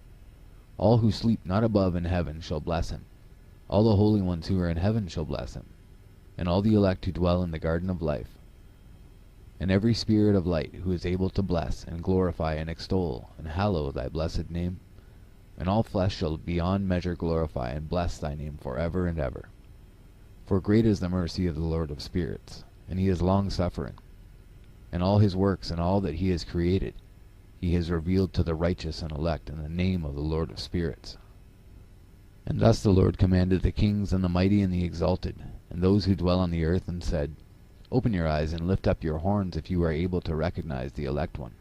All who sleep not above in heaven shall bless him. All the holy ones who are in heaven shall bless him, and all the elect who dwell in the garden of life, and every spirit of light who is able to bless and glorify and extol and hallow thy blessed name. And all flesh shall beyond measure glorify and bless thy name forever and ever. For great is the mercy of the Lord of spirits, and he is long-suffering. And all his works and all that he has created, he has revealed to the righteous and elect in the name of the Lord of spirits. And thus the Lord commanded the kings and the mighty and the exalted, and those who dwell on the earth, and said, Open your eyes and lift up your horns if you are able to recognize the elect one.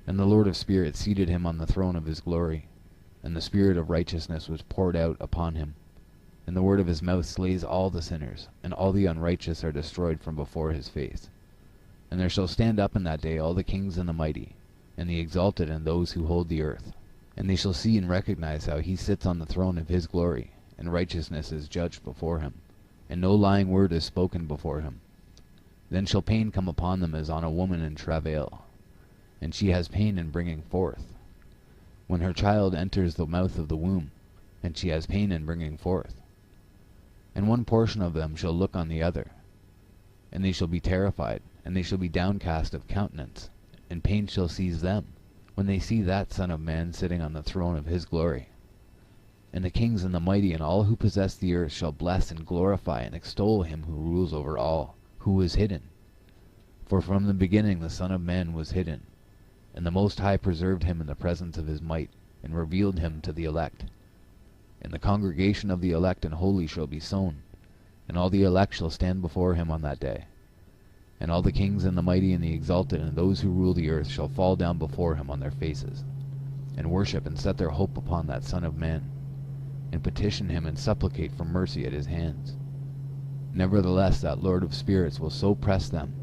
And the Lord of spirits seated him on the throne of his glory, and the spirit of righteousness was poured out upon him. And the word of his mouth slays all the sinners, and all the unrighteous are destroyed from before his face. And there shall stand up in that day all the kings and the mighty, and the exalted and those who hold the earth. And they shall see and recognize how he sits on the throne of his glory, and righteousness is judged before him, and no lying word is spoken before him. Then shall pain come upon them as on a woman in travail, and she has pain in bringing forth, when her child enters the mouth of the womb, and she has pain in bringing forth. And one portion of them shall look on the other, and they shall be terrified, and they shall be downcast of countenance, and pain shall seize them, when they see that Son of Man sitting on the throne of his glory. And the kings and the mighty and all who possess the earth shall bless and glorify and extol him who rules over all, who is hidden. For from the beginning the Son of Man was hidden, and the Most High preserved him in the presence of his might, and revealed him to the elect. And the congregation of the elect and holy shall be sown, and all the elect shall stand before him on that day. And all the kings and the mighty and the exalted and those who rule the earth shall fall down before him on their faces, and worship and set their hope upon that Son of Man, and petition him and supplicate for mercy at his hands. Nevertheless that Lord of spirits will so press them,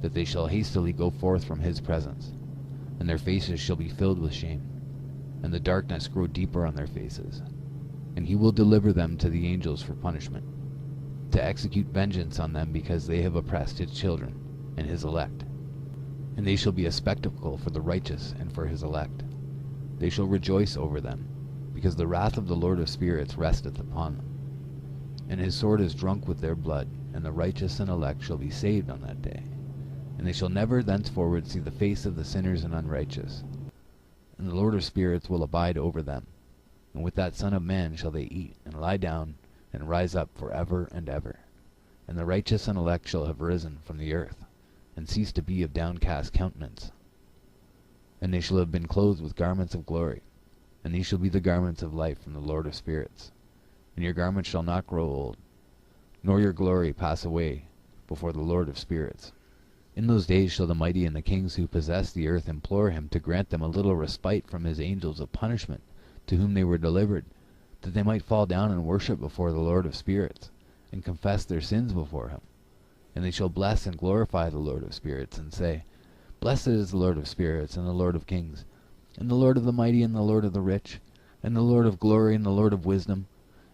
that they shall hastily go forth from his presence, and their faces shall be filled with shame, and the darkness grow deeper on their faces. And he will deliver them to the angels for punishment, to execute vengeance on them because they have oppressed his children and his elect. And they shall be a spectacle for the righteous and for his elect. They shall rejoice over them, because the wrath of the Lord of spirits resteth upon them. And his sword is drunk with their blood, and the righteous and elect shall be saved on that day. And they shall never thenceforward see the face of the sinners and unrighteous. And the Lord of spirits will abide over them, and with that Son of Man shall they eat, and lie down, and rise up for ever and ever. And the righteous and elect shall have risen from the earth, and cease to be of downcast countenance. And they shall have been clothed with garments of glory, and these shall be the garments of life from the Lord of spirits. And your garments shall not grow old, nor your glory pass away before the Lord of spirits. In those days shall the mighty and the kings who possess the earth implore him to grant them a little respite from his angels of punishment, to whom they were delivered, that they might fall down and worship before the Lord of spirits, and confess their sins before him. And they shall bless and glorify the Lord of spirits, and say, Blessed is the Lord of spirits, and the Lord of kings, and the Lord of the mighty, and the Lord of the rich, and the Lord of glory, and the Lord of wisdom.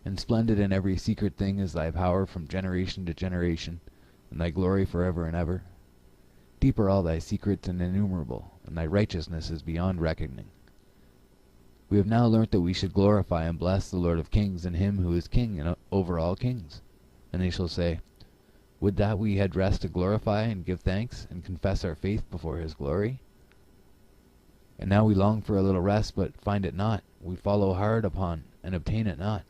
And splendid in every secret thing is thy power from generation to generation, and thy glory forever and ever. Deep are all thy secrets and innumerable, and thy righteousness is beyond reckoning. We have now learnt that we should glorify and bless the Lord of kings, and him who is king and over all kings. And they shall say, Would that we had rest to glorify and give thanks, and confess our faith before his glory? And now we long for a little rest, but find it not. We follow hard upon, and obtain it not.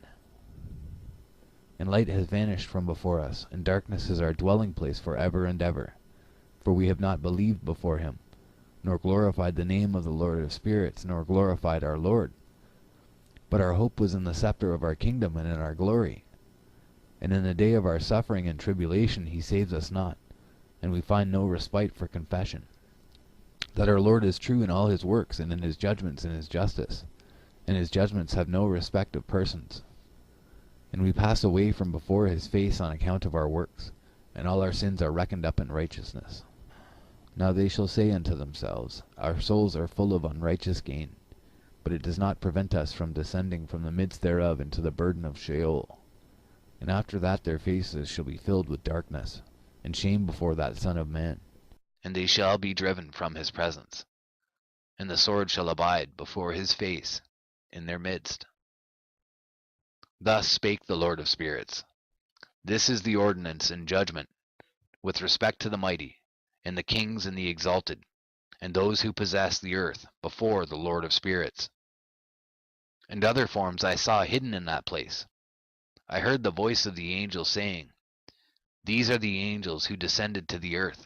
And light has vanished from before us, and darkness is our dwelling place for ever and ever. For we have not believed before him, nor glorified the name of the Lord of spirits, nor glorified our Lord. But our hope was in the scepter of our kingdom and in our glory. And in the day of our suffering and tribulation he saves us not, and we find no respite for confession. That our Lord is true in all his works, and in his judgments and his justice, and his judgments have no respect of persons. And we pass away from before his face on account of our works, and all our sins are reckoned up in righteousness. Now they shall say unto themselves, Our souls are full of unrighteous gain, but it does not prevent us from descending from the midst thereof into the burden of Sheol. And after that their faces shall be filled with darkness, and shame before that Son of Man. And they shall be driven from his presence, and the sword shall abide before his face in their midst. Thus spake the Lord of spirits. This is the ordinance and judgment with respect to the mighty, and the kings and the exalted, and those who possess the earth before the Lord of spirits. And other forms I saw hidden in that place. I heard the voice of the angel saying, These are the angels who descended to the earth,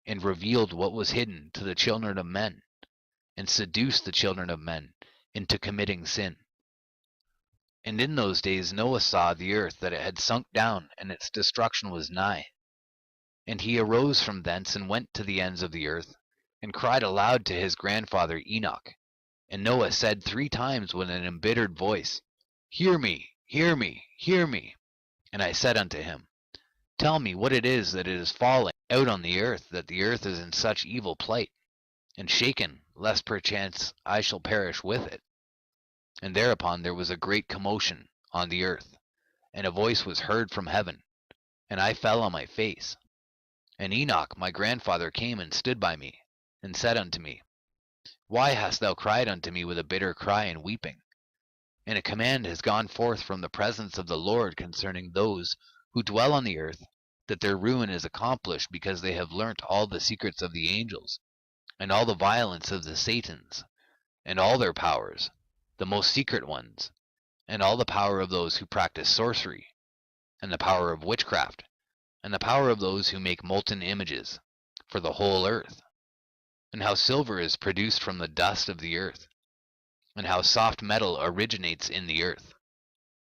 and revealed what was hidden to the children of men, and seduced the children of men into committing sin. And in those days Noah saw the earth that it had sunk down, and its destruction was nigh. And he arose from thence and went to the ends of the earth, and cried aloud to his grandfather Enoch. And Noah said 3 times with an embittered voice, Hear me, hear me, hear me. And I said unto him, Tell me what it is that it is falling out on the earth, that the earth is in such evil plight, and shaken, lest perchance I shall perish with it. And thereupon there was a great commotion on the earth, and a voice was heard from heaven, and I fell on my face. And Enoch my grandfather came and stood by me, and said unto me, Why hast thou cried unto me with a bitter cry and weeping? And a command has gone forth from the presence of the Lord concerning those who dwell on the earth, that their ruin is accomplished because they have learnt all the secrets of the angels, and all the violence of the Satans, and all their powers, the most secret ones, and all the power of those who practice sorcery, and the power of witchcraft, and the power of those who make molten images, for the whole earth, and how silver is produced from the dust of the earth, and how soft metal originates in the earth.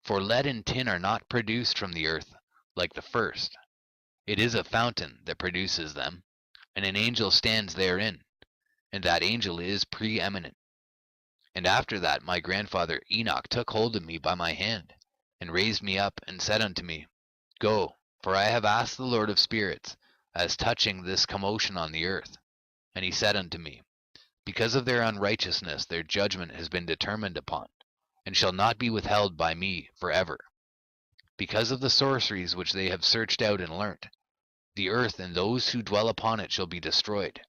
For lead and tin are not produced from the earth like the first. It is a fountain that produces them, and an angel stands therein, and that angel is preeminent. And after that my grandfather Enoch took hold of me by my hand, and raised me up, and said unto me, Go, for I have asked the Lord of spirits, as touching this commotion on the earth. And he said unto me, Because of their unrighteousness their judgment has been determined upon, and shall not be withheld by me for ever. Because of the sorceries which they have searched out and learnt, the earth and those who dwell upon it shall be destroyed.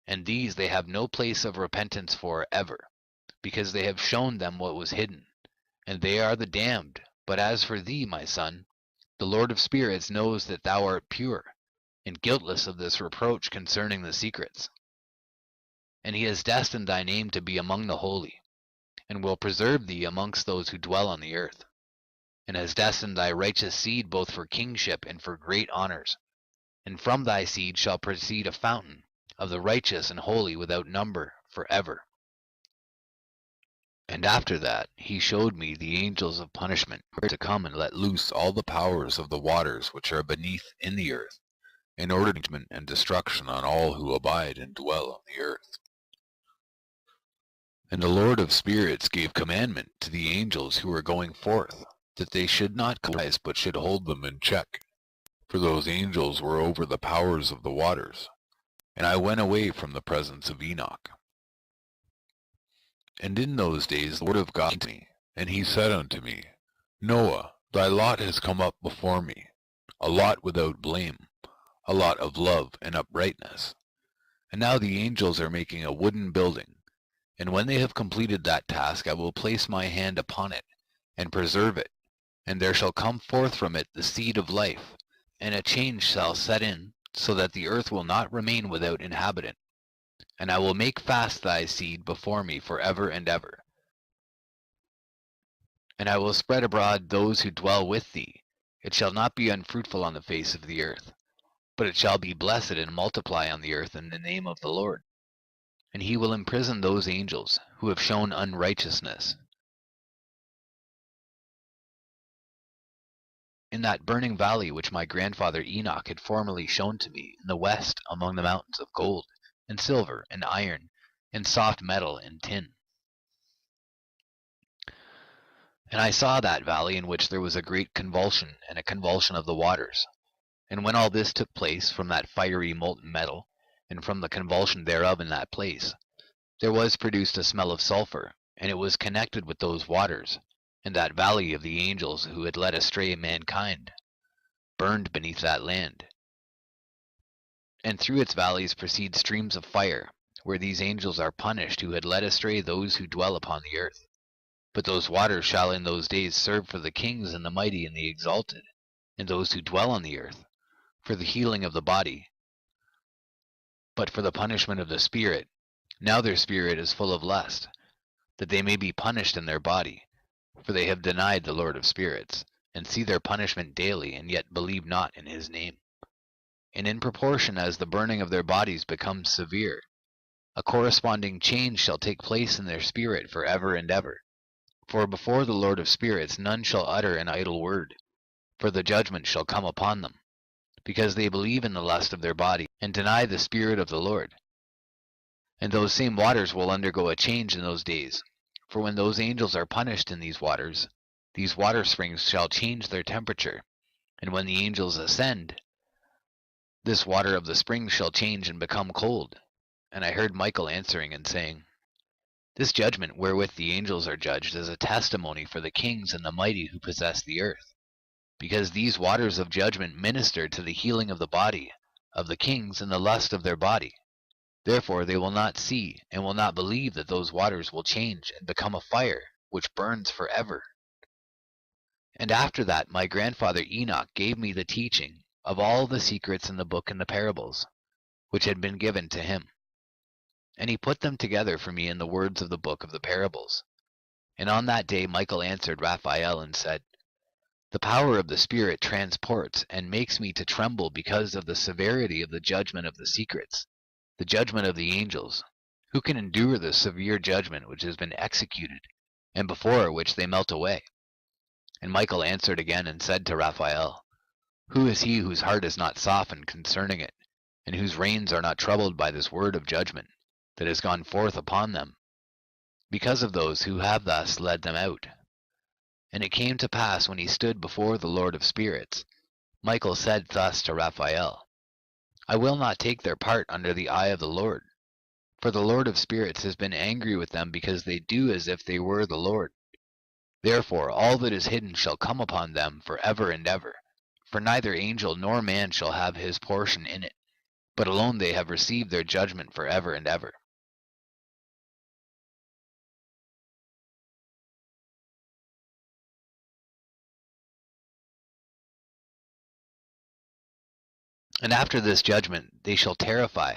And these they have no place of repentance for ever, because they have shown them what was hidden, and they are the damned. But as for thee, my son, the Lord of spirits knows that thou art pure, and guiltless of this reproach concerning the secrets. And he has destined thy name to be among the holy, and will preserve thee amongst those who dwell on the earth, and has destined thy righteous seed both for kingship and for great honors. And from thy seed shall proceed a fountain of the righteous and holy without number for ever. And after that he showed me the angels of punishment, to come and let loose all the powers of the waters which are beneath in the earth, in order to judgment and destruction on all who abide and dwell on the earth. And the Lord of spirits gave commandment to the angels who were going forth, that they should not rise, but should hold them in check. for those angels were over the powers of the waters. And I went away from the presence of Enoch. And in those days the word of God came to me, and he said unto me, Noah, thy lot has come up before me, a lot without blame, a lot of love and uprightness. And now the angels are making a wooden building, and when they have completed that task I will place my hand upon it, and preserve it, and there shall come forth from it the seed of life, and a change shall set in, so that the earth will not remain without inhabitant. And I will make fast thy seed before me for ever and ever. And I will spread abroad those who dwell with thee. It shall not be unfruitful on the face of the earth, but it shall be blessed and multiply on the earth in the name of the Lord. And he will imprison those angels who have shown unrighteousness in that burning valley which my grandfather Enoch had formerly shown to me in the west among the mountains of gold, and silver, and iron, and soft metal, and tin. And I saw that valley in which there was a great convulsion, and a convulsion of the waters. And when all this took place from that fiery molten metal, and from the convulsion thereof in that place, there was produced a smell of sulphur, and it was connected with those waters, and that valley of the angels who had led astray mankind, burned beneath that land. And through its valleys proceed streams of fire, where these angels are punished who had led astray those who dwell upon the earth. But those waters shall in those days serve for the kings and the mighty and the exalted, and those who dwell on the earth, for the healing of the body, but for the punishment of the spirit. Now their spirit is full of lust, that they may be punished in their body, for they have denied the Lord of spirits, and see their punishment daily, and yet believe not in his name. And in proportion as the burning of their bodies becomes severe, a corresponding change shall take place in their spirit for ever and ever. For before the Lord of spirits none shall utter an idle word, for the judgment shall come upon them, because they believe in the lust of their body, and deny the Spirit of the Lord. And those same waters will undergo a change in those days, for when those angels are punished in these water springs shall change their temperature, and when the angels ascend, this water of the springs shall change and become cold. And I heard Michael answering and saying, This judgment wherewith the angels are judged is a testimony for the kings and the mighty who possess the earth, because these waters of judgment minister to the healing of the body of the kings and the lust of their body. Therefore they will not see and will not believe that those waters will change and become a fire which burns forever. And after that my grandfather Enoch gave me the teaching of all the secrets in the book and the parables, which had been given to him. And he put them together for me in the words of the book of the parables. And on that day Michael answered Raphael and said, The power of the Spirit transports and makes me to tremble because of the severity of the judgment of the secrets, the judgment of the angels. Who can endure the severe judgment which has been executed, and before which they melt away? And Michael answered again and said to Raphael, Who is he whose heart is not softened concerning it, and whose reins are not troubled by this word of judgment that has gone forth upon them, because of those who have thus led them out? And it came to pass when he stood before the Lord of spirits, Michael said thus to Raphael, I will not take their part under the eye of the Lord, for the Lord of spirits has been angry with them because they do as if they were the Lord. Therefore all that is hidden shall come upon them for ever and ever, for neither angel nor man shall have his portion in it, but alone they have received their judgment for ever and ever. And after this judgment they shall terrify,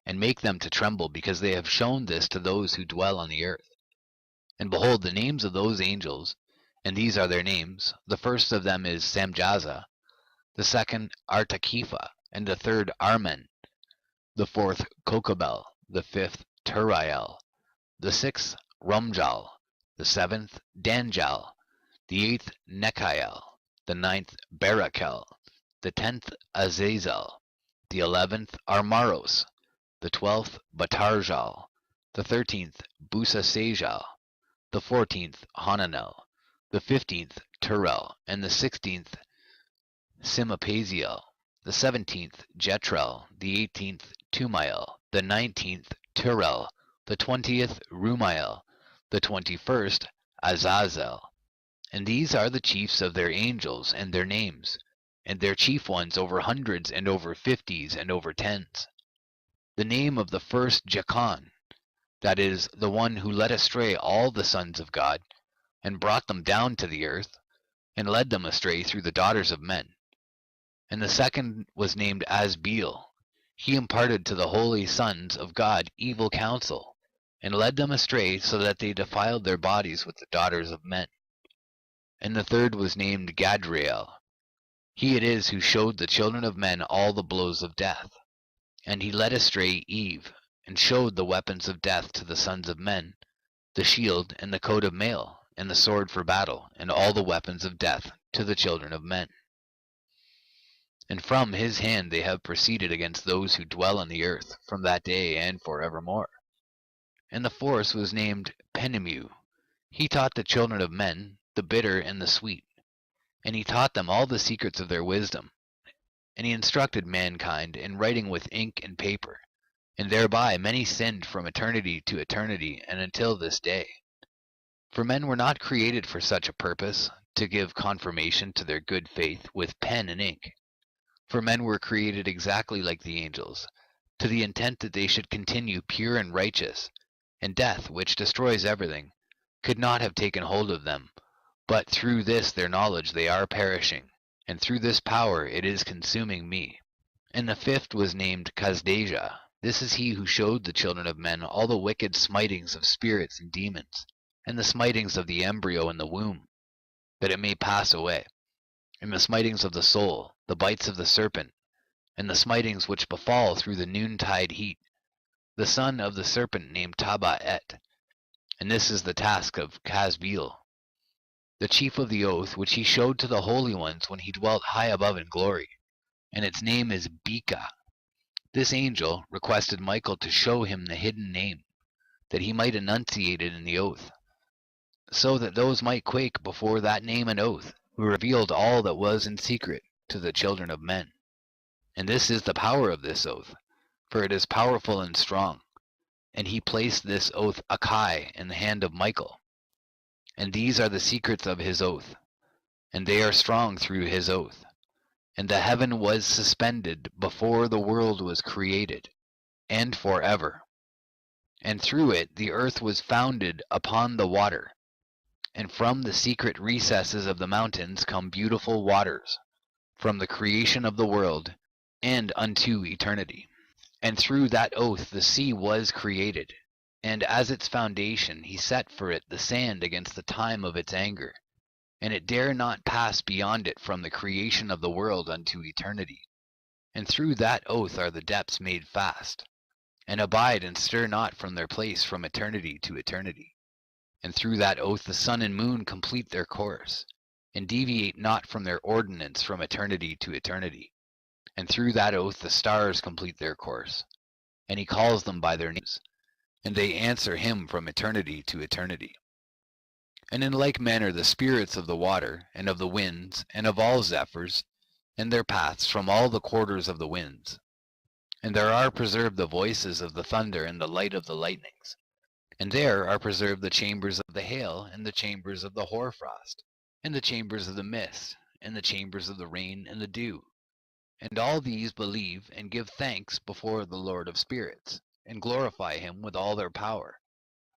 and make them to tremble, because they have shown this to those who dwell on the earth. And behold, the names of those angels, and these are their names, the first of them is Samjaza, the second Artakepha, and the third Armen, the fourth Kokabel, the fifth Turiel, the sixth Rumjal, the seventh Danjal, the eighth Nechiel, the ninth Barakel, the 10th Azazel, the 11th Armaros, the 12th Batarjal, the 13th Busasajal, the 14th Hananel, the 15th Turel, and the 16th Simapaziel. the 17th Jetrel, the 18th Tumael, the 19th Turel, the 20th Rumael, the 21st Azazel. And these are the chiefs of their angels and their names, and their chief ones over hundreds and over fifties and over tens. The name of the first Jachan, that is, the one who led astray all the sons of God, and brought them down to the earth, and led them astray through the daughters of men. And the second was named Asbeel. He imparted to the holy sons of God evil counsel, and led them astray so that they defiled their bodies with the daughters of men. And the third was named Gadriel. He it is who showed the children of men all the blows of death. And he led astray Eve, and showed the weapons of death to the sons of men, the shield and the coat of mail, and the sword for battle, and all the weapons of death to the children of men. And from his hand they have proceeded against those who dwell on the earth, from that day and forevermore. And the fourth was named Penemu. He taught the children of men the bitter and the sweet, and he taught them all the secrets of their wisdom. And he instructed mankind in writing with ink and paper, and thereby many sinned from eternity to eternity and until this day. For men were not created for such a purpose, to give confirmation to their good faith with pen and ink. For men were created exactly like the angels, to the intent that they should continue pure and righteous, and death, which destroys everything, could not have taken hold of them, but through this their knowledge they are perishing, and through this power it is consuming me. And the fifth was named Kasdeja. This is he who showed the children of men all the wicked smitings of spirits and demons, and the smitings of the embryo in the womb, that it may pass away, and the smitings of the soul, the bites of the serpent, and the smitings which befall through the noontide heat, the son of the serpent named Tabaet. And this is the task of Kasbeel, the chief of the oath which he showed to the holy ones when he dwelt high above in glory, and its name is Beka. This angel requested Michael to show him the hidden name, that he might enunciate it in the oath, so that those might quake before that name and oath, who revealed all that was in secret to the children of men. And this is the power of this oath, for it is powerful and strong. And he placed this oath Akai in the hand of Michael. And these are the secrets of his oath, and they are strong through his oath. And the heaven was suspended before the world was created, and forever. And through it the earth was founded upon the water. And from the secret recesses of the mountains come beautiful waters, from the creation of the world and unto eternity. And through that oath the sea was created, and as its foundation he set for it the sand against the time of its anger, and it dare not pass beyond it from the creation of the world unto eternity. And through that oath are the depths made fast, and abide and stir not from their place from eternity to eternity. And through that oath the sun and moon complete their course, and deviate not from their ordinance from eternity to eternity. And through that oath the stars complete their course, and he calls them by their names, and they answer him from eternity to eternity. And in like manner the spirits of the water, and of the winds, and of all zephyrs, and their paths from all the quarters of the winds. And there are preserved the voices of the thunder and the light of the lightnings. And there are preserved the chambers of the hail, and the chambers of the hoarfrost, and the chambers of the mist, and the chambers of the rain and the dew. And all these believe and give thanks before the Lord of spirits, and glorify him with all their power.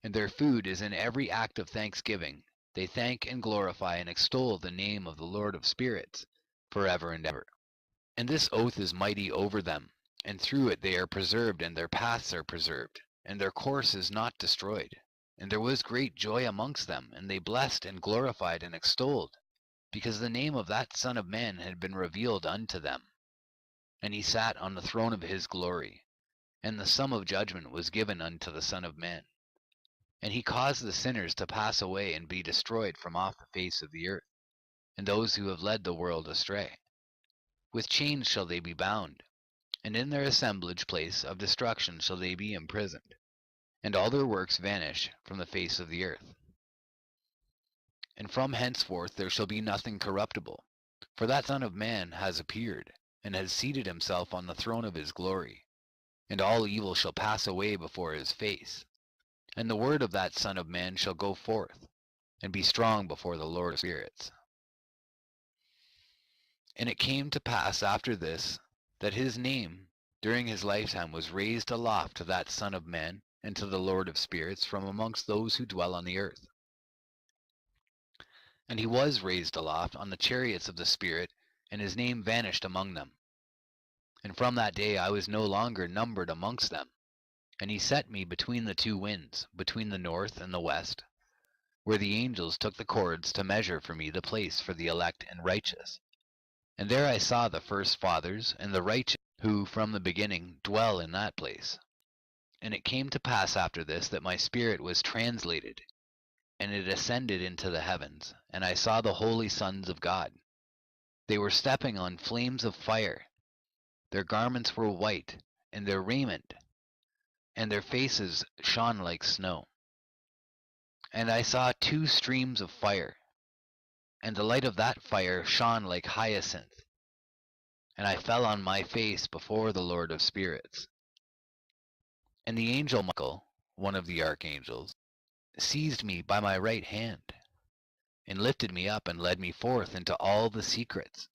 And their food is in every act of thanksgiving. They thank and glorify and extol the name of the Lord of spirits, forever and ever. And this oath is mighty over them, and through it they are preserved, and their paths are preserved, and their course is not destroyed. And there was great joy amongst them, and they blessed and glorified and extolled, because the name of that Son of Man had been revealed unto them. And he sat on the throne of his glory, and the sum of judgment was given unto the Son of Man. And he caused the sinners to pass away and be destroyed from off the face of the earth, and those who have led the world astray. With chains shall they be bound, and in their assemblage place of destruction shall they be imprisoned, and all their works vanish from the face of the earth. And from henceforth there shall be nothing corruptible, for that Son of Man has appeared, and has seated himself on the throne of his glory, and all evil shall pass away before his face. And the word of that Son of Man shall go forth, and be strong before the Lord of spirits. And it came to pass after this, that his name during his lifetime was raised aloft to that Son of Man and to the Lord of spirits from amongst those who dwell on the earth. And he was raised aloft on the chariots of the Spirit, and his name vanished among them. And from that day I was no longer numbered amongst them. And he set me between the two winds, between the north and the west, where the angels took the cords to measure for me the place for the elect and righteous. And there I saw the first fathers and the righteous, who from the beginning dwell in that place. And it came to pass after this that my spirit was translated, and it ascended into the heavens, and I saw the holy sons of God. They were stepping on flames of fire. Their garments were white, and their raiment, and their faces shone like snow. And I saw two streams of fire, and the light of that fire shone like hyacinth. And I fell on my face before the Lord of spirits. And the angel Michael, one of the archangels, seized me by my right hand, and lifted me up and led me forth into all the secrets.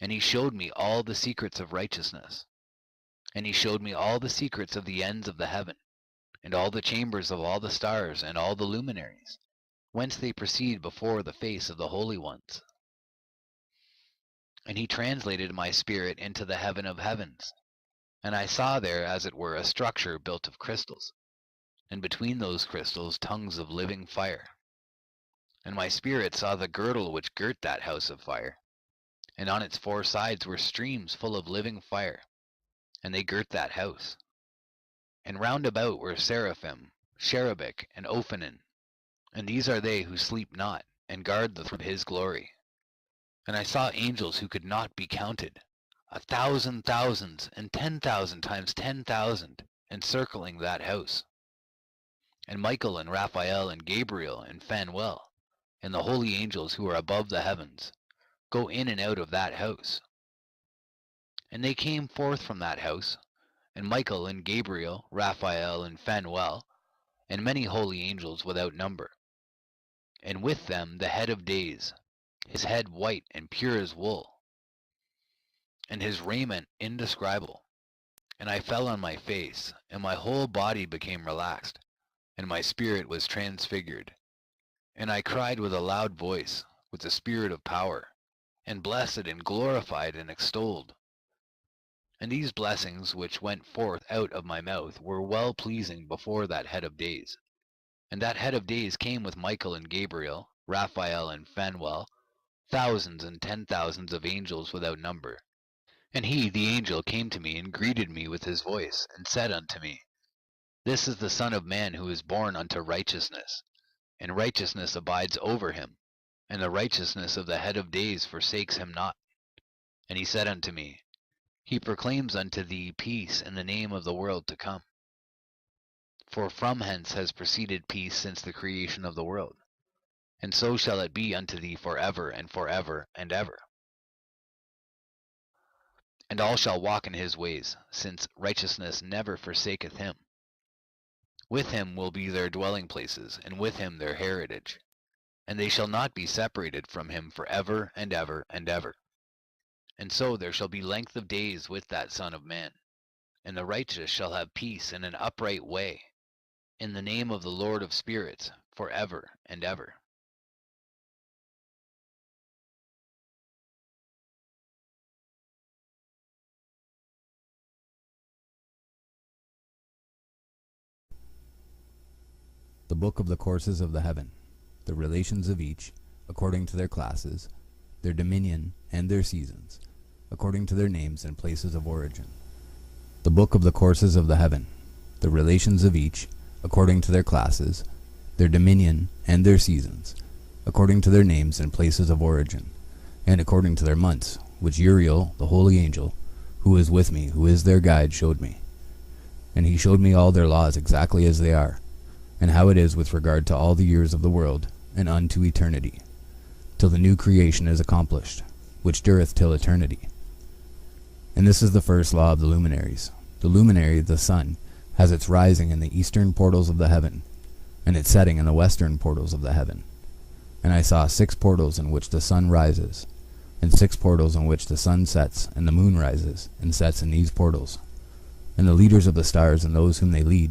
And he showed me all the secrets of righteousness. And he showed me all the secrets of the ends of the heaven, and all the chambers of all the stars and all the luminaries, whence they proceed before the face of the holy ones. And he translated my spirit into the heaven of heavens, and I saw there as it were a structure built of crystals, and between those crystals tongues of living fire. And my spirit saw the girdle which girt that house of fire, and on its four sides were streams full of living fire, and they girt that house. And round about were seraphim, cherubic, and ophanim, and these are they who sleep not, and guard the throne of his glory. And I saw angels who could not be counted, 1,000 thousands, and 10,000 times 10,000, encircling that house. And Michael and Raphael and Gabriel and Phanuel, and the holy angels who are above the heavens, go in and out of that house. And they came forth from that house, and Michael and Gabriel, Raphael and Phanuel, and many holy angels without number. And with them the head of days, his head white and pure as wool, and his raiment indescribable. And I fell on my face, and my whole body became relaxed, and my spirit was transfigured. And I cried with a loud voice, with the spirit of power, and blessed and glorified and extolled. And these blessings which went forth out of my mouth were well pleasing before that head of days. And that head of days came with Michael and Gabriel, Raphael and Phanuel, thousands and 10,000s of angels without number. And he, the angel, came to me and greeted me with his voice, and said unto me, This is the Son of Man who is born unto righteousness, and righteousness abides over him, and the righteousness of the head of days forsakes him not. And he said unto me, He proclaims unto thee peace in the name of the world to come. For from hence has proceeded peace since the creation of the world, and so shall it be unto thee forever and forever and ever. And all shall walk in his ways, since righteousness never forsaketh him. With him will be their dwelling places, and with him their heritage. And they shall not be separated from him forever and ever and ever. And so there shall be length of days with that Son of Man, and the righteous shall have peace in an upright way, in the name of the Lord of spirits, forever and ever. The Book of the Courses of the Heaven, the relations of each, according to their classes, their dominion, and their seasons, according to their names and places of origin. The Book of the Courses of the Heaven, the relations of each, according to their classes, their dominion, and their seasons, according to their names and places of origin, and according to their months, which Uriel, the holy angel, who is with me, who is their guide, showed me. And he showed me all their laws exactly as they are, and how it is with regard to all the years of the world, and unto eternity, till the new creation is accomplished, which dureth till eternity. And this is the first law of the luminaries. The luminary, the sun, has its rising in the eastern portals of the heaven, and its setting in the western portals of the heaven. And I saw 6 portals in which the sun rises, and 6 portals in which the sun sets, and the moon rises, and sets in these portals. And the leaders of the stars and those whom they lead,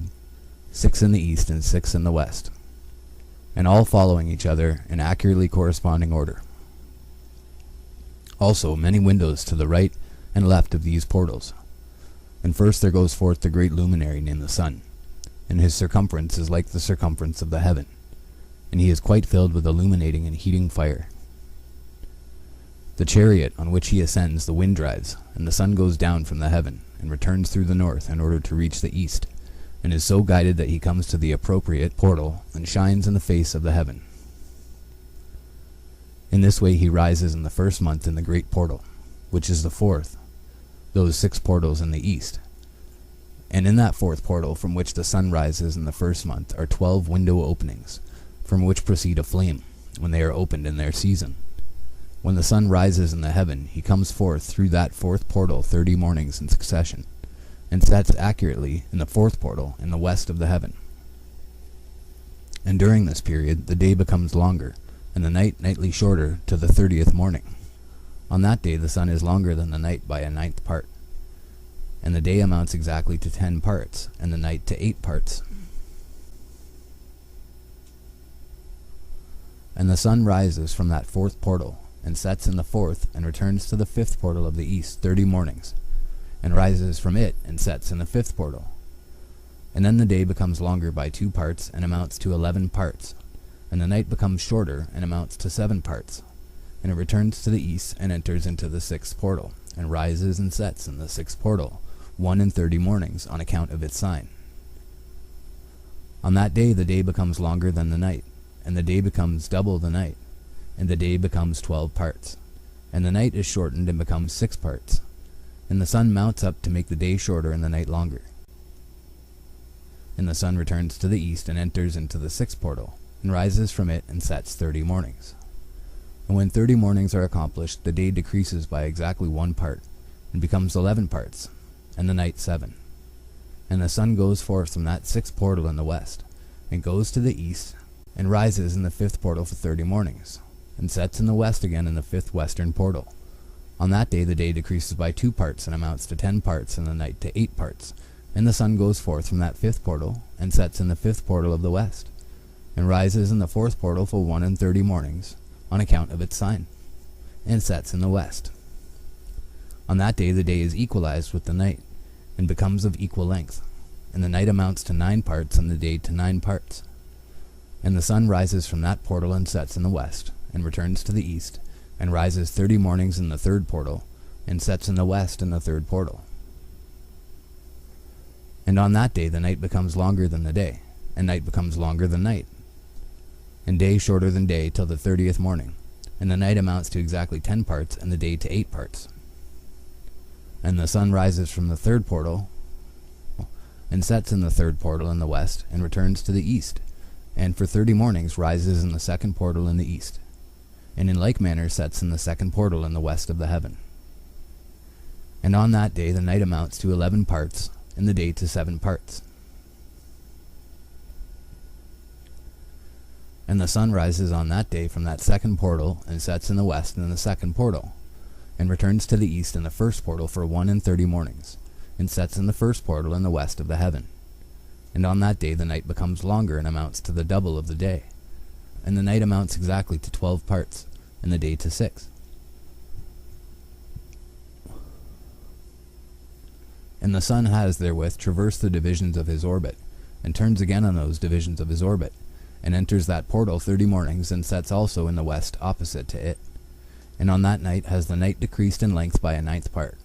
6 in the east and 6 in the west, and all following each other in accurately corresponding order. Also many windows to the right and left of these portals. And first there goes forth the great luminary named the sun, and his circumference is like the circumference of the heaven, and he is quite filled with illuminating and heating fire. The chariot on which he ascends the wind drives, and the sun goes down from the heaven, and returns through the north in order to reach the east, and is so guided that he comes to the appropriate portal, and shines in the face of the heaven. In this way he rises in the first month in the great portal, which is the 4th, those 6 portals in the east. And in that 4th portal from which the sun rises in the first month are 12 window openings, from which proceed a flame, when they are opened in their season. When the sun rises in the heaven, he comes forth through that 4th portal 30 mornings in succession, and sets accurately in the 4th portal in the west of the heaven. And during this period the day becomes longer, and the night nightly shorter to the 30th morning. On that day the sun is longer than the night by a 9th part, and the day amounts exactly to 10 parts, and the night to 8 parts. And the sun rises from that 4th portal, and sets in the 4th, and returns to the 5th portal of the east 30 mornings, and rises from it, and sets in the 5th portal. And then the day becomes longer by 2 parts, and amounts to 11 parts, and the night becomes shorter, and amounts to 7 parts. And it returns to the east, and enters into the 6th portal, and rises and sets in the 6th portal, 1 in 30 mornings, on account of its sign. On that day the day becomes longer than the night, and the day becomes double the night, and the day becomes 12 parts, and the night is shortened and becomes 6 parts, and the sun mounts up to make the day shorter and the night longer. And the sun returns to the east, and enters into the 6th portal, and rises from it, and sets 30 mornings. And when 30 mornings are accomplished, the day decreases by exactly 1 part, and becomes 11 parts, and the night 7. And the sun goes forth from that 6th portal in the west, and goes to the east, and rises in the 5th portal for 30 mornings, and sets in the west again in the 5th western portal. On that day the day decreases by 2 parts, and amounts to 10 parts, and the night to 8 parts. And the sun goes forth from that 5th portal, and sets in the 5th portal of the west, and rises in the 4th portal for 1 in 30 mornings, on account of its sign, and sets in the west. On that day the day is equalized with the night, and becomes of equal length, and the night amounts to 9 parts, and the day to 9 parts. And the sun rises from that portal, and sets in the west, and returns to the east, and rises 30 mornings in the 3rd portal, and sets in the west in the 3rd portal. And on that day the night becomes longer than the day, and night becomes longer than night, and day shorter than day till the 30th morning, and the night amounts to exactly 10 parts, and the day to 8 parts. And the sun rises from the 3rd portal, and sets in the 3rd portal in the west, and returns to the east, and for 30 mornings rises in the 2nd portal in the east, and in like manner sets in the 2nd portal in the west of the heaven. And on that day the night amounts to 11 parts, and the day to 7 parts. And the sun rises on that day from that 2nd portal, and sets in the west in the 2nd portal, and returns to the east in the 1st portal for 1 in 30 mornings, and sets in the 1st portal in the west of the heaven. And on that day the night becomes longer, and amounts to the double of the day, and the night amounts exactly to 12 parts, and the day to 6. And the sun has therewith traversed the divisions of his orbit, and turns again on those divisions of his orbit, and enters that portal 30 mornings, and sets also in the west opposite to it. And on that night has the night decreased in length by a 9th part,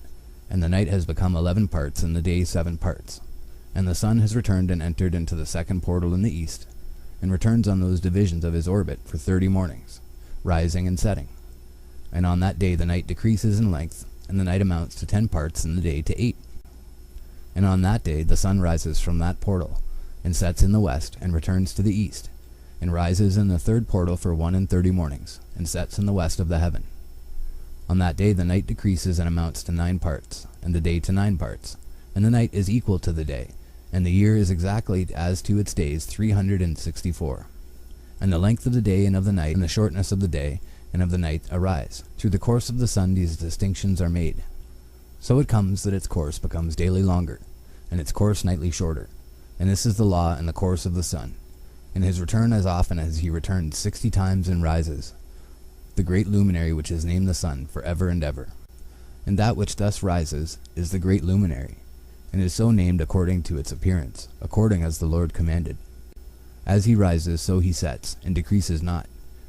and the night has become 11 parts, and the day 7 parts. And the sun has returned and entered into the 2nd portal in the east, and returns on those divisions of his orbit for 30 mornings, rising and setting. And on that day the night decreases in length, and the night amounts to 10 parts, and the day to 8. And on that day the sun rises from that portal, and sets in the west, and returns to the east, and rises in the 3rd portal for 1 in 30 mornings, and sets in the west of the heaven. On that day the night decreases and amounts to 9 parts, and the day to 9 parts, and the night is equal to the day, and the year is exactly as to its days 364. And the length of the day and of the night, and the shortness of the day and of the night arise. Through the course of the sun these distinctions are made. So it comes that its course becomes daily longer, and its course nightly shorter. And this is the law in the course of the sun. In his return as often as he returns 60 times and rises, the great luminary which is named the sun for ever and ever. And that which thus rises is the great luminary, and is so named according to its appearance, according as the Lord commanded. As he rises, so he sets, and decreases not,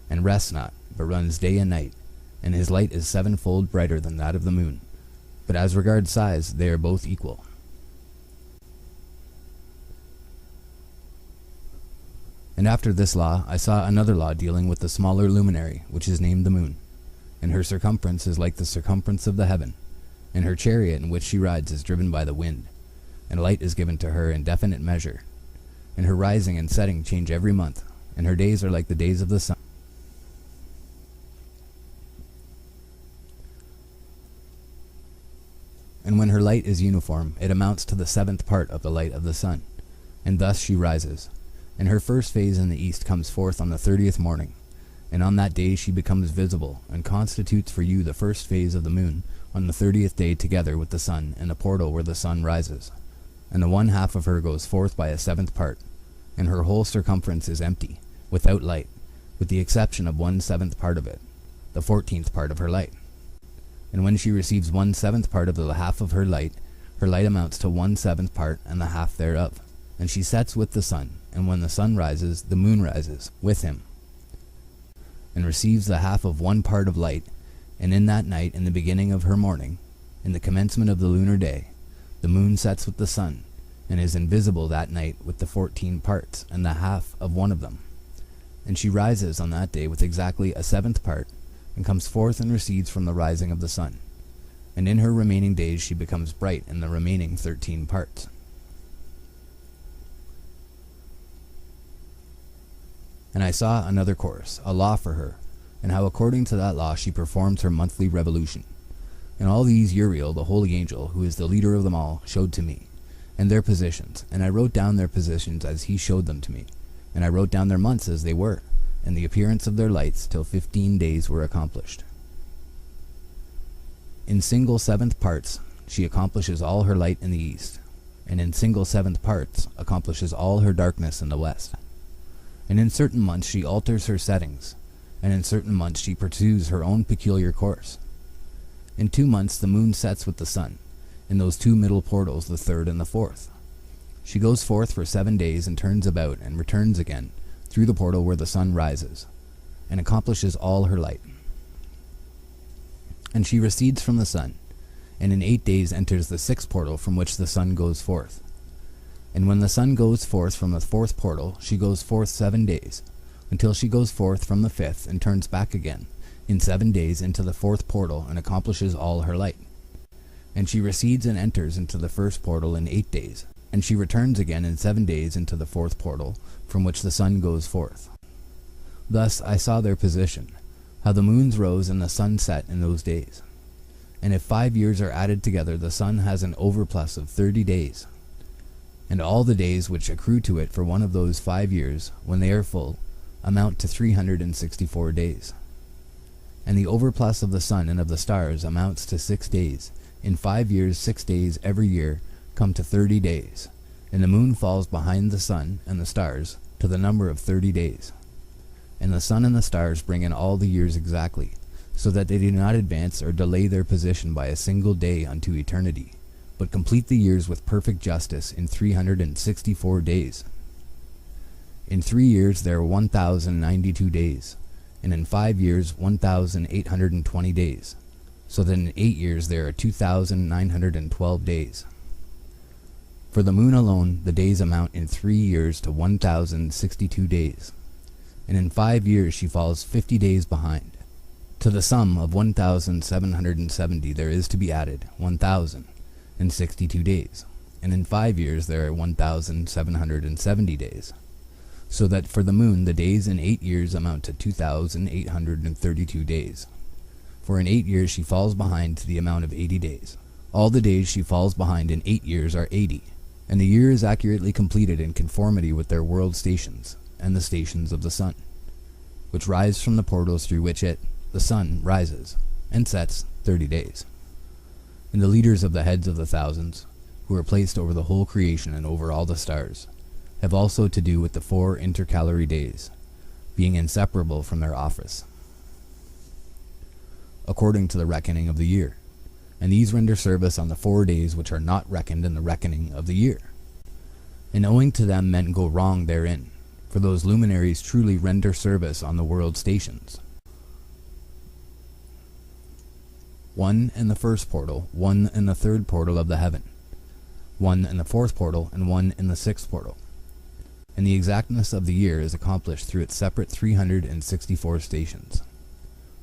and rests not, but runs day and night, and his light is 7-fold brighter than that of the moon. But as regards size, they are both equal. And after this law, I saw another law dealing with the smaller luminary, which is named the moon. And her circumference is like the circumference of the heaven, and her chariot in which she rides is driven by the wind, and light is given to her in definite measure. And her rising and setting change every month, and her days are like the days of the sun. And when her light is uniform, it amounts to the 7th part of the light of the sun, and thus she rises. And her first phase in the east comes forth on the 30th morning, and on that day she becomes visible, and constitutes for you the first phase of the moon on the 30th day together with the sun and the portal where the sun rises. And the one half of her goes forth by a 7th part, and her whole circumference is empty, without light, with the exception of 1/7 part of it, the 14th part of her light. And when she receives 1/7 part of the half of her light amounts to 1/7 part and the half thereof. And she sets with the sun, and when the sun rises, the moon rises with him, and receives the half of 1 part of light. And in that night, in the beginning of her morning, in the commencement of the lunar day, the moon sets with the sun, and is invisible that night with the 14 parts and the half of one of them. And she rises on that day with exactly a 7th part, and comes forth and recedes from the rising of the sun. And in her remaining days she becomes bright in the remaining 13 parts. And I saw another course, a law for her, and how according to that law she performs her monthly revolution. And all these Uriel, the holy angel, who is the leader of them all, showed to me, and their positions. And I wrote down their positions as he showed them to me. And I wrote down their months as they were, and the appearance of their lights, till 15 days were accomplished. In single 7th parts she accomplishes all her light in the east, and in single 7th parts accomplishes all her darkness in the west. And in certain months she alters her settings, and in certain months she pursues her own peculiar course. In 2 months the moon sets with the sun, in those 2 middle portals, the 3rd and the 4th. She goes forth for 7 days and turns about and returns again through the portal where the sun rises, and accomplishes all her light. And she recedes from the sun, and in 8 days enters the 6th portal from which the sun goes forth. And when the sun goes forth from the 4th portal, she goes forth 7 days, until she goes forth from the 5th and turns back again in 7 days into the 4th portal and accomplishes all her light. And she recedes and enters into the 1st portal in 8 days, and she returns again in 7 days into the 4th portal from which the sun goes forth. Thus I saw their position, how the moons rose and the sun set in those days. And if 5 years are added together, the sun has an overplus of 30 days. And all the days which accrue to it for one of those 5 years, when they are full, amount to 364 days. And the overplus of the sun and of the stars amounts to 6 days. In 5 years 6 days every year come to 30 days, and the moon falls behind the sun and the stars to the number of 30 days. And the sun and the stars bring in all the years exactly, so that they do not advance or delay their position by a single day unto eternity, but complete the years with perfect justice in 364 days. In 3 years there are 1,092 days, and in 5 years 1,820 days, so that in 8 years there are 2,912 days. For the moon alone the days amount in 3 years to 1,062 days, and in 5 years she falls 50 days behind. To the sum of 1,770 there is to be added 1,062 days, and in 5 years there are 1,770 days, so that for the moon the days in 8 years amount to 2,832 days. For in 8 years she falls behind to the amount of 80 days. All the days she falls behind in 8 years are 80, and the year is accurately completed in conformity with their world stations, and the stations of the sun, which rise from the portals through which it, the sun, rises, and sets 30 days. And the leaders of the heads of the thousands, who are placed over the whole creation and over all the stars, have also to do with the 4 intercalary days, being inseparable from their office, according to the reckoning of the year. And these render service on the 4 days which are not reckoned in the reckoning of the year. And owing to them men go wrong therein, for those luminaries truly render service on the world stations. 1 in the first portal, 1 in the third portal of the heaven, 1 in the fourth portal, and 1 in the sixth portal. And the exactness of the year is accomplished through its separate 364 stations.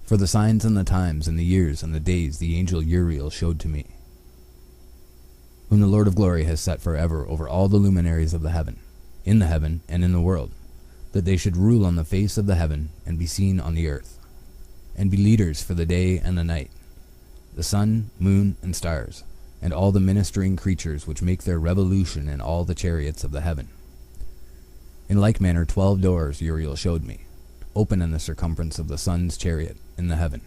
For the signs and the times and the years and the days the angel Uriel showed to me, whom the Lord of glory has set forever over all the luminaries of the heaven, in the heaven and in the world, that they should rule on the face of the heaven and be seen on the earth, and be leaders for the day and the night, the sun, moon, and stars, and all the ministering creatures which make their revolution in all the chariots of the heaven. In like manner 12 doors Uriel showed me, open in the circumference of the sun's chariot in the heaven,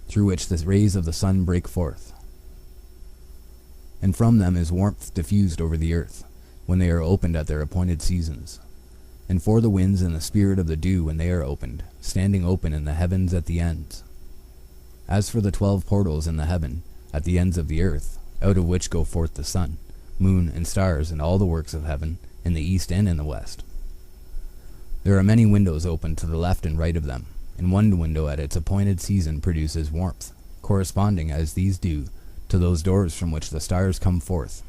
through which the rays of the sun break forth. And from them is warmth diffused over the earth, when they are opened at their appointed seasons. And for the winds and the spirit of the dew when they are opened, standing open in the heavens at the ends. As for the 12 portals in the heaven, at the ends of the earth, out of which go forth the sun, moon, and stars, and all the works of heaven, in the east and in the west. There are many windows open to the left and right of them, and one window at its appointed season produces warmth, corresponding as these do to those doors from which the stars come forth,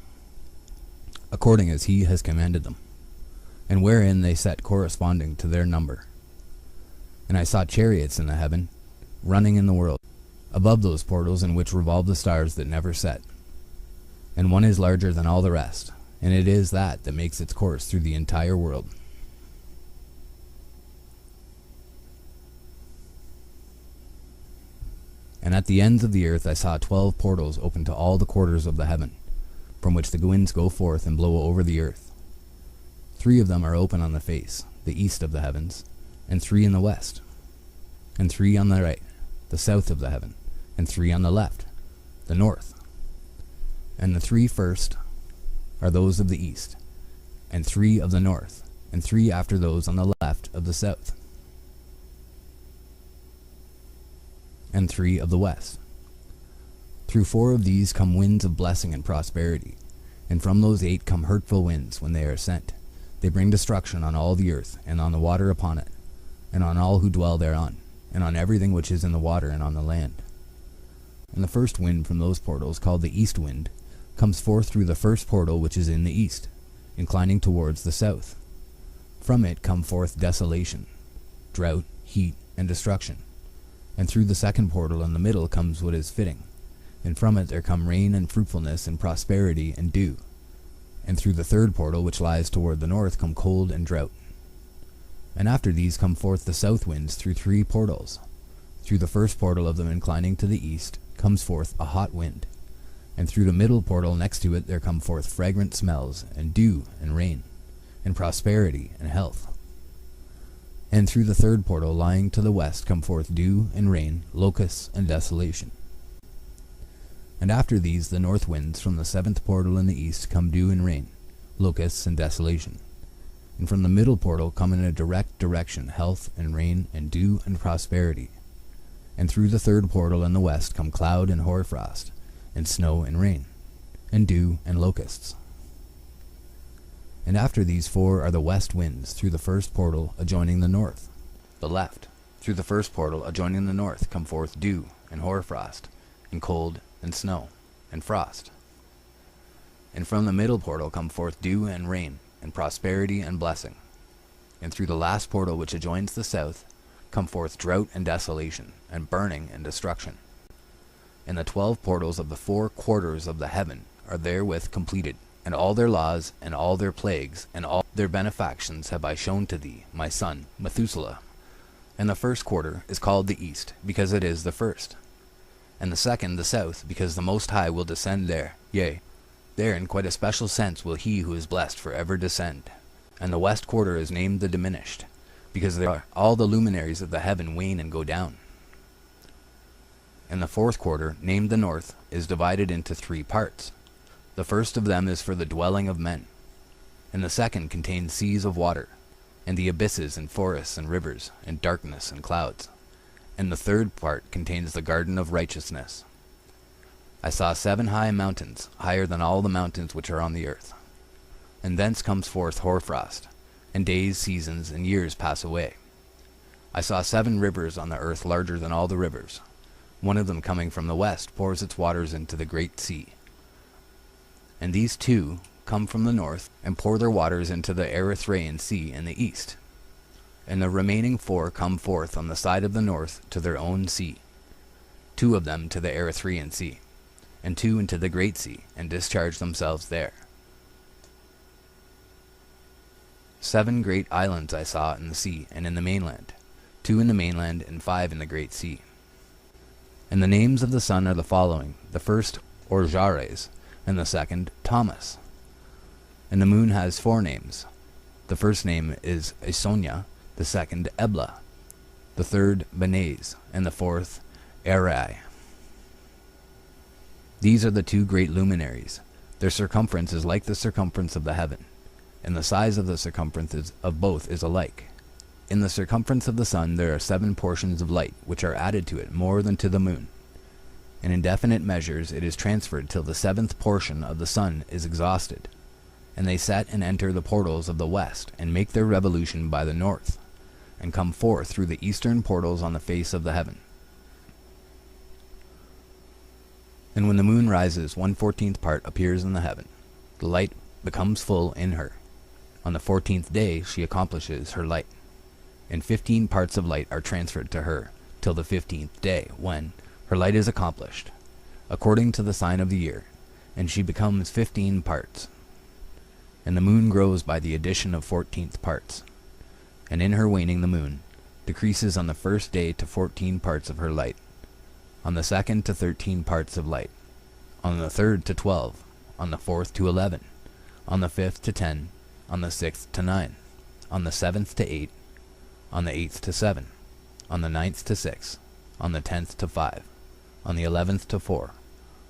according as he has commanded them, and wherein they set corresponding to their number. And I saw chariots in the heaven, running in the world, above those portals in which revolve the stars that never set. And one is larger than all the rest, and it is that makes its course through the entire world. And at the ends of the earth I saw 12 portals open to all the quarters of the heaven, from which the winds go forth and blow over the earth. 3 of them are open on the face, the east of the heavens, and 3 in the west, and 3 on the right, the south of the heaven, and 3 on the left, the north. And the 3 first are those of the east, and 3 of the north, and 3 after those on the left of the south, and 3 of the west. Through 4 of these come winds of blessing and prosperity, and from those 8 come hurtful winds when they are sent. They bring destruction on all the earth, and on the water upon it, and on all who dwell thereon, and on everything which is in the water and on the land. And the first wind from those portals, called the east wind, comes forth through the first portal which is in the east, inclining towards the south. From it come forth desolation, drought, heat, and destruction. And through the second portal in the middle comes what is fitting, and from it there come rain and fruitfulness and prosperity and dew. And through the third portal which lies toward the north come cold and drought. And after these come forth the south winds through 3 portals. Through the first portal of them inclining to the east comes forth a hot wind, and through the middle portal next to it there come forth fragrant smells, and dew and rain, and prosperity and health. And through the third portal lying to the west come forth dew and rain, locusts and desolation. And after these the north winds from the 7th portal in the east come dew and rain, locusts and desolation. And from the middle portal come in a direct direction health and rain and dew and prosperity. And through the third portal in the west come cloud and hoarfrost, and snow and rain, and dew and locusts. And after these 4 are the west winds through the first portal adjoining the north, the left. Through the first portal adjoining the north come forth dew and hoarfrost, and cold and snow and frost. And from the middle portal come forth dew and rain, and prosperity and blessing. And through the last portal which adjoins the south come forth drought and desolation, and burning and destruction. And the 12 portals of the 4 quarters of the heaven are therewith completed, and all their laws, and all their plagues, and all their benefactions have I shown to thee, my son, Methuselah. And the first quarter is called the east, because it is the first. and the second the south, because the Most High will descend there. Yea, there in quite a special sense will he who is blessed forever descend. And the west quarter is named the diminished, because there are all the luminaries of the heaven wane and go down. And the fourth quarter, named the north, is divided into 3 parts. The first of them is for the dwelling of men, and the second contains seas of water, and the abysses and forests and rivers, and darkness and clouds. And the third part contains the garden of righteousness. I saw 7 high mountains, higher than all the mountains which are on the earth. And thence comes forth hoarfrost, and days, seasons, and years pass away. I saw 7 rivers on the earth larger than all the rivers. One of them coming from the west pours its waters into the great sea. And these 2 come from the north, and pour their waters into the Erythraean Sea in the east. And the remaining 4 come forth on the side of the north to their own sea, 2 of them to the Erythraean Sea, and 2 into the great sea, and discharge themselves there. 7 great islands I saw in the sea and in the mainland, 2 in the mainland and 5 in the great sea. And the names of the sun are the following: the first Orjares, and the second Thomas. And the moon has 4 names. The first name is Esonia, the second Ebla, the third Benes, and the fourth Erai. These are the 2 great luminaries. Their circumference is like the circumference of the heaven, and the size of the circumferences of both is alike. In the circumference of the sun there are 7 portions of light, which are added to it more than to the moon. And in definite measures it is transferred till the 7th portion of the sun is exhausted. And they set and enter the portals of the west, and make their revolution by the north, and come forth through the eastern portals on the face of the heaven. And when the moon rises, 1/14th part appears in the heaven. The light becomes full in her. On the 14th day she accomplishes her light, and 15 parts of light are transferred to her, till the 15th day, when her light is accomplished, according to the sign of the year, and she becomes 15 parts. And the moon grows by the addition of 14th parts, and in her waning the moon decreases on the first day to 14 parts of her light, on the second to 13 parts of light, on the third to 12, on the fourth to 11, on the 5th to 10, on the 6th to 9, on the 7th to 8, on the 8th to 7, on the 9th to 6, on the 10th to 5, on the 11th to 4,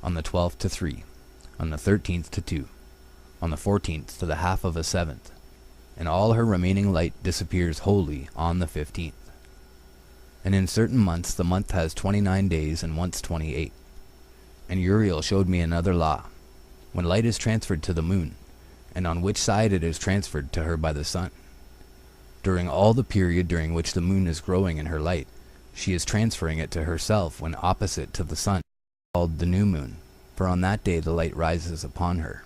on the 12th to 3, on the 13th to 2, on the 14th to the half of a 7th, and all her remaining light disappears wholly on the 15th. And in certain months the month has 29 days, and once 28. And Uriel showed me another law. When light is transferred to the moon, and on which side it is transferred to her by the sun, during all the period during which the moon is growing in her light, she is transferring it to herself when opposite to the sun, called the new moon, for on that day the light rises upon her.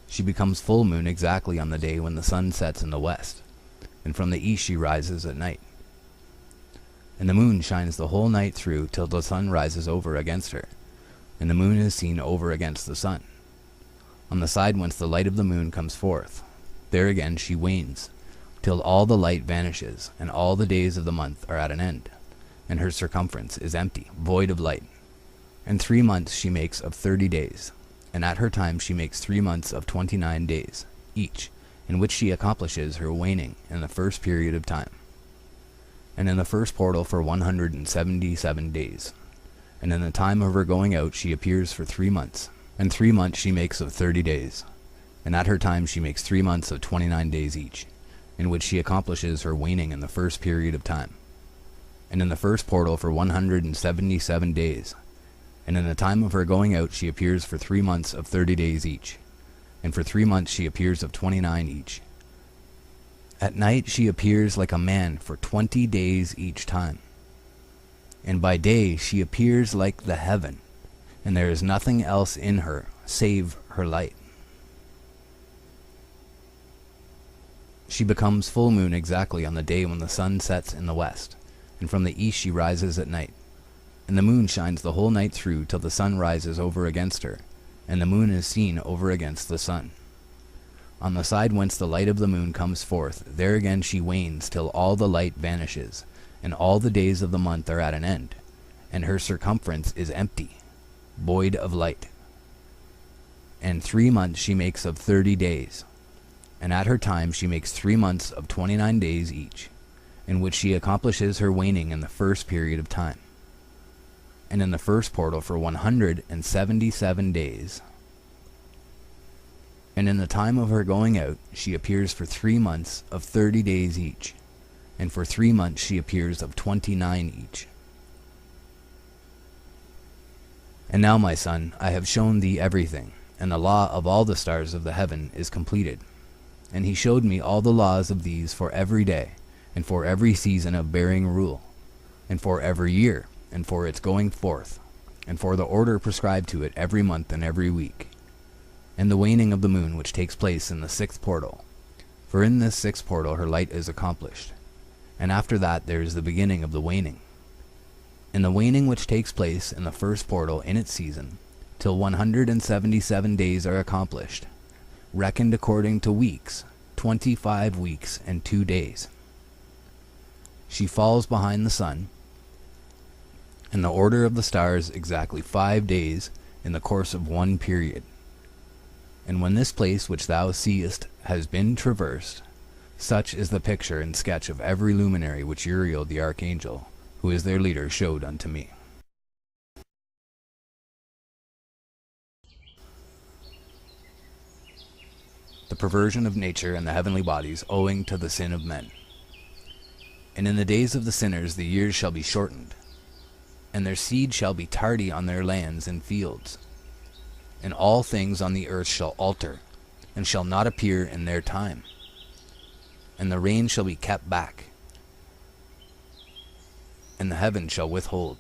She becomes full moon exactly on the day when the sun sets in the west, and from the east she rises at night. And the moon shines the whole night through till the sun rises over against her, and the moon is seen over against the sun. On the side whence the light of the moon comes forth, there again she wanes, till all the light vanishes, and all the days of the month are at an end, and her circumference is empty, void of light. And 3 months she makes of 30 days, and at her time she makes 3 months of 29 days, each, in which she accomplishes her waning in the first period of time, and in the first portal for 177 days. And in the time of her going out she appears for 3 months, and 3 months she makes of 30 days, and at her time she makes 3 months of 29 days each, in which she accomplishes her waning in the first period of time, and in the first portal for 177 days, and in the time of her going out she appears for 3 months of 30 days each, and for 3 months she appears of 29 each. At night she appears like a man for 20 days each time, and by day she appears like the heaven, and there is nothing else in her save her light. She becomes full moon exactly on the day when the sun sets in the west, and from the east she rises at night. And the moon shines the whole night through till the sun rises over against her, and the moon is seen over against the sun. On the side whence the light of the moon comes forth, there again she wanes till all the light vanishes, and all the days of the month are at an end, and her circumference is empty, void of light. And 3 months she makes of 30 days, and at her time she makes 3 months of 29 days each, in which she accomplishes her waning in the first period of time, and in the first portal for 177 days. And in the time of her going out she appears for 3 months of 30 days each, and for 3 months she appears of 29 each. And now, my son, I have shown thee everything, and the law of all the stars of the heaven is completed. And he showed me all the laws of these for every day, and for every season of bearing rule, and for every year, and for its going forth, and for the order prescribed to it every month and every week, and the waning of the moon which takes place in the 6th portal. For in this 6th portal her light is accomplished, and after that there is the beginning of the waning. And the waning which takes place in the 1st portal in its season, till 177 days are accomplished, reckoned according to weeks, 25 weeks and 2 days. She falls behind the sun, in the order of the stars exactly 5 days in the course of one period. And when this place which thou seest has been traversed, such is the picture and sketch of every luminary which Uriel the archangel, who is their leader, showed unto me. The perversion of nature and the heavenly bodies owing to the sin of men. And in the days of the sinners the years shall be shortened, and their seed shall be tardy on their lands and fields. And all things on the earth shall alter, and shall not appear in their time. And the rain shall be kept back, and the heaven shall withhold.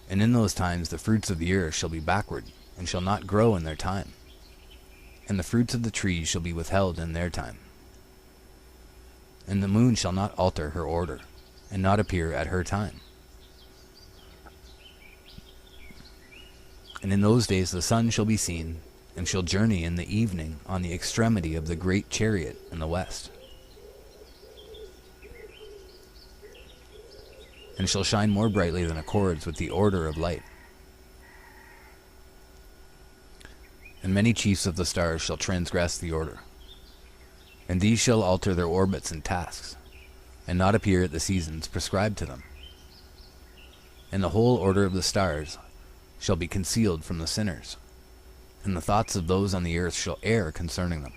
And in those times the fruits of the earth shall be backward, and shall not grow in their time. And the fruits of the trees shall be withheld in their time. And the moon shall not alter her order, and not appear at her time. And in those days the sun shall be seen, and shall journey in the evening on the extremity of the great chariot in the west, and shall shine more brightly than accords with the order of light. And many chiefs of the stars shall transgress the order, and these shall alter their orbits and tasks, and not appear at the seasons prescribed to them. And the whole order of the stars shall be concealed from the sinners, and the thoughts of those on the earth shall err concerning them,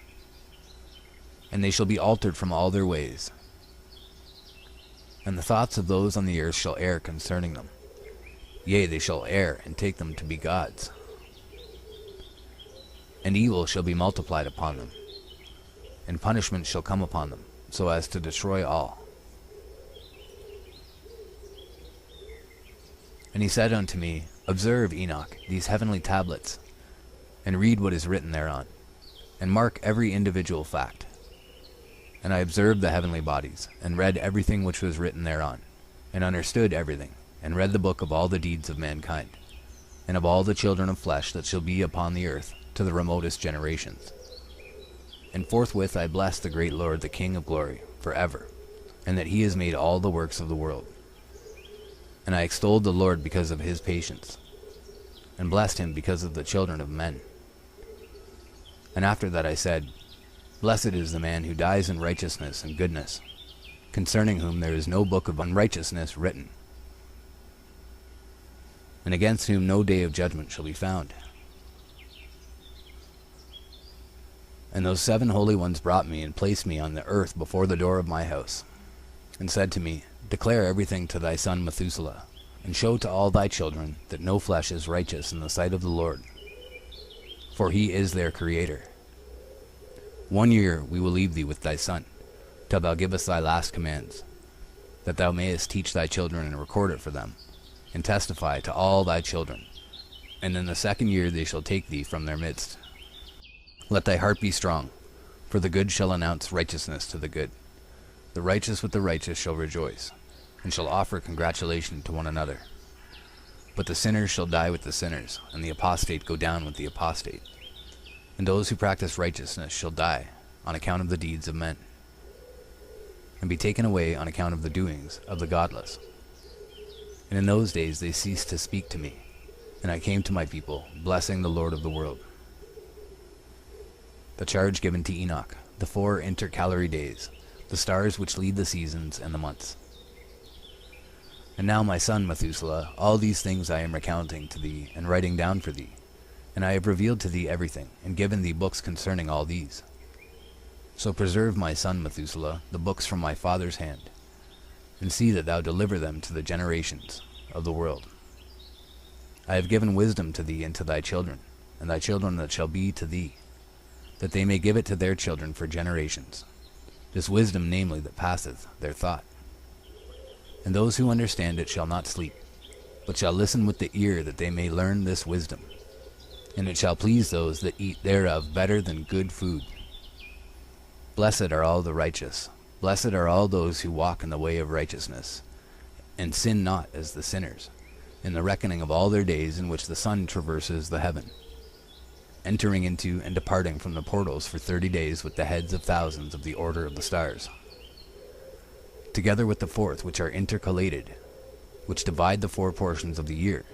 and they shall be altered from all their ways. And the thoughts of those on the earth shall err concerning them, yea, they shall err and take them to be gods. And evil shall be multiplied upon them, and punishment shall come upon them, so as to destroy all. And he said unto me, Observe, Enoch, these heavenly tablets, and read what is written thereon, and mark every individual fact. And I observed the heavenly bodies, and read everything which was written thereon, and understood everything, and read the book of all the deeds of mankind, and of all the children of flesh that shall be upon the earth, to the remotest generations. And forthwith I blessed the great Lord, the King of glory, forever, and that he has made all the works of the world. And I extolled the Lord because of his patience, and blessed him because of the children of men. And after that I said, Blessed is the man who dies in righteousness and goodness, concerning whom there is no book of unrighteousness written, and against whom no day of judgment shall be found. And those 7 holy ones brought me and placed me on the earth before the door of my house, and said to me, Declare everything to thy son Methuselah, and show to all thy children that no flesh is righteous in the sight of the Lord, for he is their creator. 1 year we will leave thee with thy son, till thou give us thy last commands, that thou mayest teach thy children and record it for them, and testify to all thy children. And in the 2nd year they shall take thee from their midst. Let thy heart be strong, for the good shall announce righteousness to the good. The righteous with the righteous shall rejoice, and shall offer congratulation to one another. But the sinners shall die with the sinners, and the apostate go down with the apostate. And those who practice righteousness shall die on account of the deeds of men, and be taken away on account of the doings of the godless. And And in those days they ceased to speak to me, and I came to my people, blessing the Lord of the world. The charge given to Enoch, the 4 intercalary days, the stars which lead the seasons and the months. And now, my son Methuselah, all these things I am recounting to thee, and writing down for thee. And I have revealed to thee everything, and given thee books concerning all these. So preserve, my son Methuselah, the books from my father's hand, and see that thou deliver them to the generations of the world. I have given wisdom to thee and to thy children, and thy children that shall be to thee, that they may give it to their children for generations, this wisdom namely that passeth their thought. And those who understand it shall not sleep, but shall listen with the ear, that they may learn this wisdom. And it shall please those that eat thereof better than good food. Blessed are all the righteous, blessed are all those who walk in the way of righteousness, and sin not as the sinners, in the reckoning of all their days in which the sun traverses the heaven, entering into and departing from the portals for 30 days with the heads of thousands of the order of the stars, together with the 4th, which are intercalated, which divide the 4 portions of the year,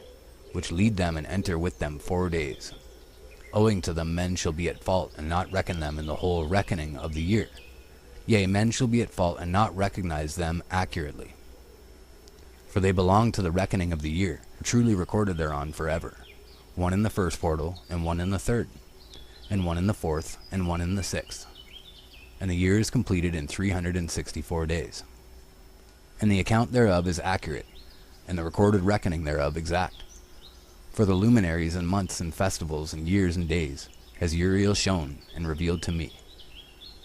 which lead them and enter with them 4 days. Owing to them men shall be at fault, and not reckon them in the whole reckoning of the year. Yea, men shall be at fault, and not recognize them accurately. For they belong to the reckoning of the year, truly recorded thereon forever, one in the 1st portal, and one in the 3rd, and one in the 4th, and one in the 6th. And the year is completed in 364 days. And the account thereof is accurate, and the recorded reckoning thereof exact. For the luminaries and months and festivals and years and days has Uriel shown and revealed to me,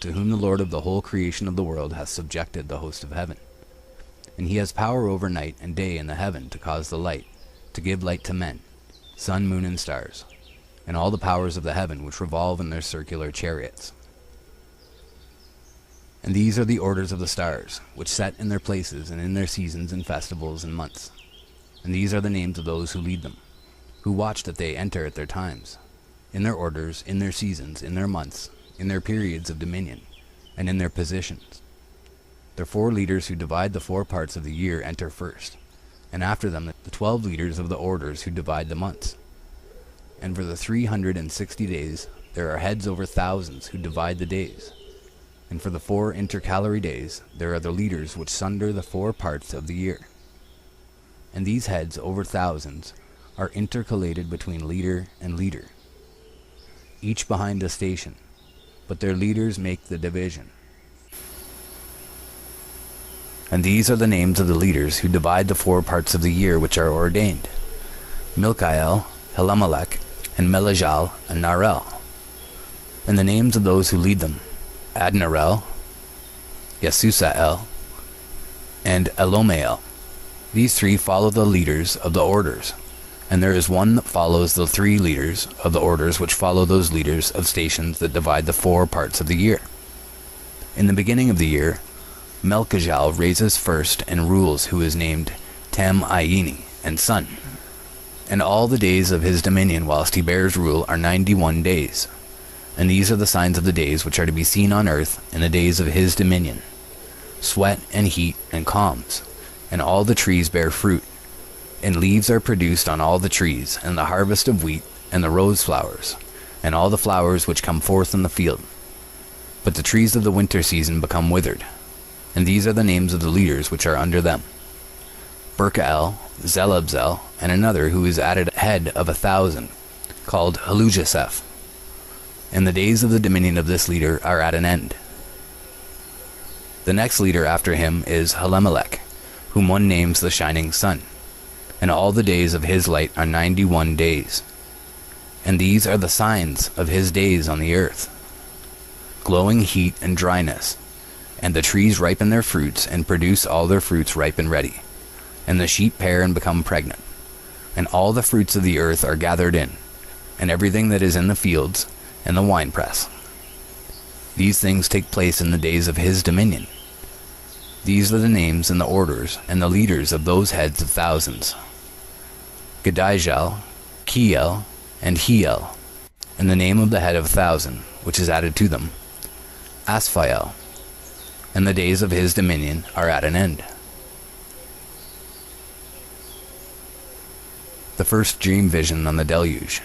to whom the Lord of the whole creation of the world hath subjected the host of heaven. And he has power over night and day in the heaven to cause the light, to give light to men, sun, moon, and stars, and all the powers of the heaven which revolve in their circular chariots. And these are the orders of the stars, which set in their places and in their seasons and festivals and months. And these are the names of those who lead them, who watch that they enter at their times, in their orders, in their seasons, in their months, in their periods of dominion, and in their positions. The 4 leaders who divide the 4 parts of the year enter first, and after them the 12 leaders of the orders who divide the months. And for the 360 days there are heads over thousands who divide the days. And for the 4 intercalary days there are the leaders which sunder the 4 parts of the year. And these heads over thousands are intercalated between leader and leader, each behind a station, but their leaders make the division. And these are the names of the leaders who divide the 4 parts of the year which are ordained: Milkael, Helamelech, and Melejal, and Narel. And the names of those who lead them: Adnarel, Yesusael, and Elomael. These 3 follow the leaders of the orders, and there is one that follows the 3 leaders of the orders which follow those leaders of stations that divide the 4 parts of the year. In the beginning of the year, Melchijal raises first and rules, who is named Tam-Ayini, and son. And all the days of his dominion whilst he bears rule are 91 days. And these are the signs of the days which are to be seen on earth in the days of his dominion: sweat and heat and calms, and all the trees bear fruit, and leaves are produced on all the trees, and the harvest of wheat, and the rose flowers, and all the flowers which come forth in the field. But the trees of the winter season become withered. And these are the names of the leaders which are under them: Berkael, Zelabzel, and another who is added head of 1,000, called Halujaseph. And the days of the dominion of this leader are at an end. The next leader after him is Helamelech, whom one names the shining sun, and all the days of his light are 91 days. And these are the signs of his days on the earth: glowing heat and dryness, and the trees ripen their fruits and produce all their fruits ripe and ready, and the sheep pair and become pregnant, and all the fruits of the earth are gathered in, and everything that is in the fields, and the winepress. These things take place in the days of his dominion. These are the names and the orders and the leaders of those heads of thousands: Gedijal, Kiel, and Hiel, and the name of the head of 1,000, which is added to them, Asphael. And the days of his dominion are at an end. The first dream vision on the deluge.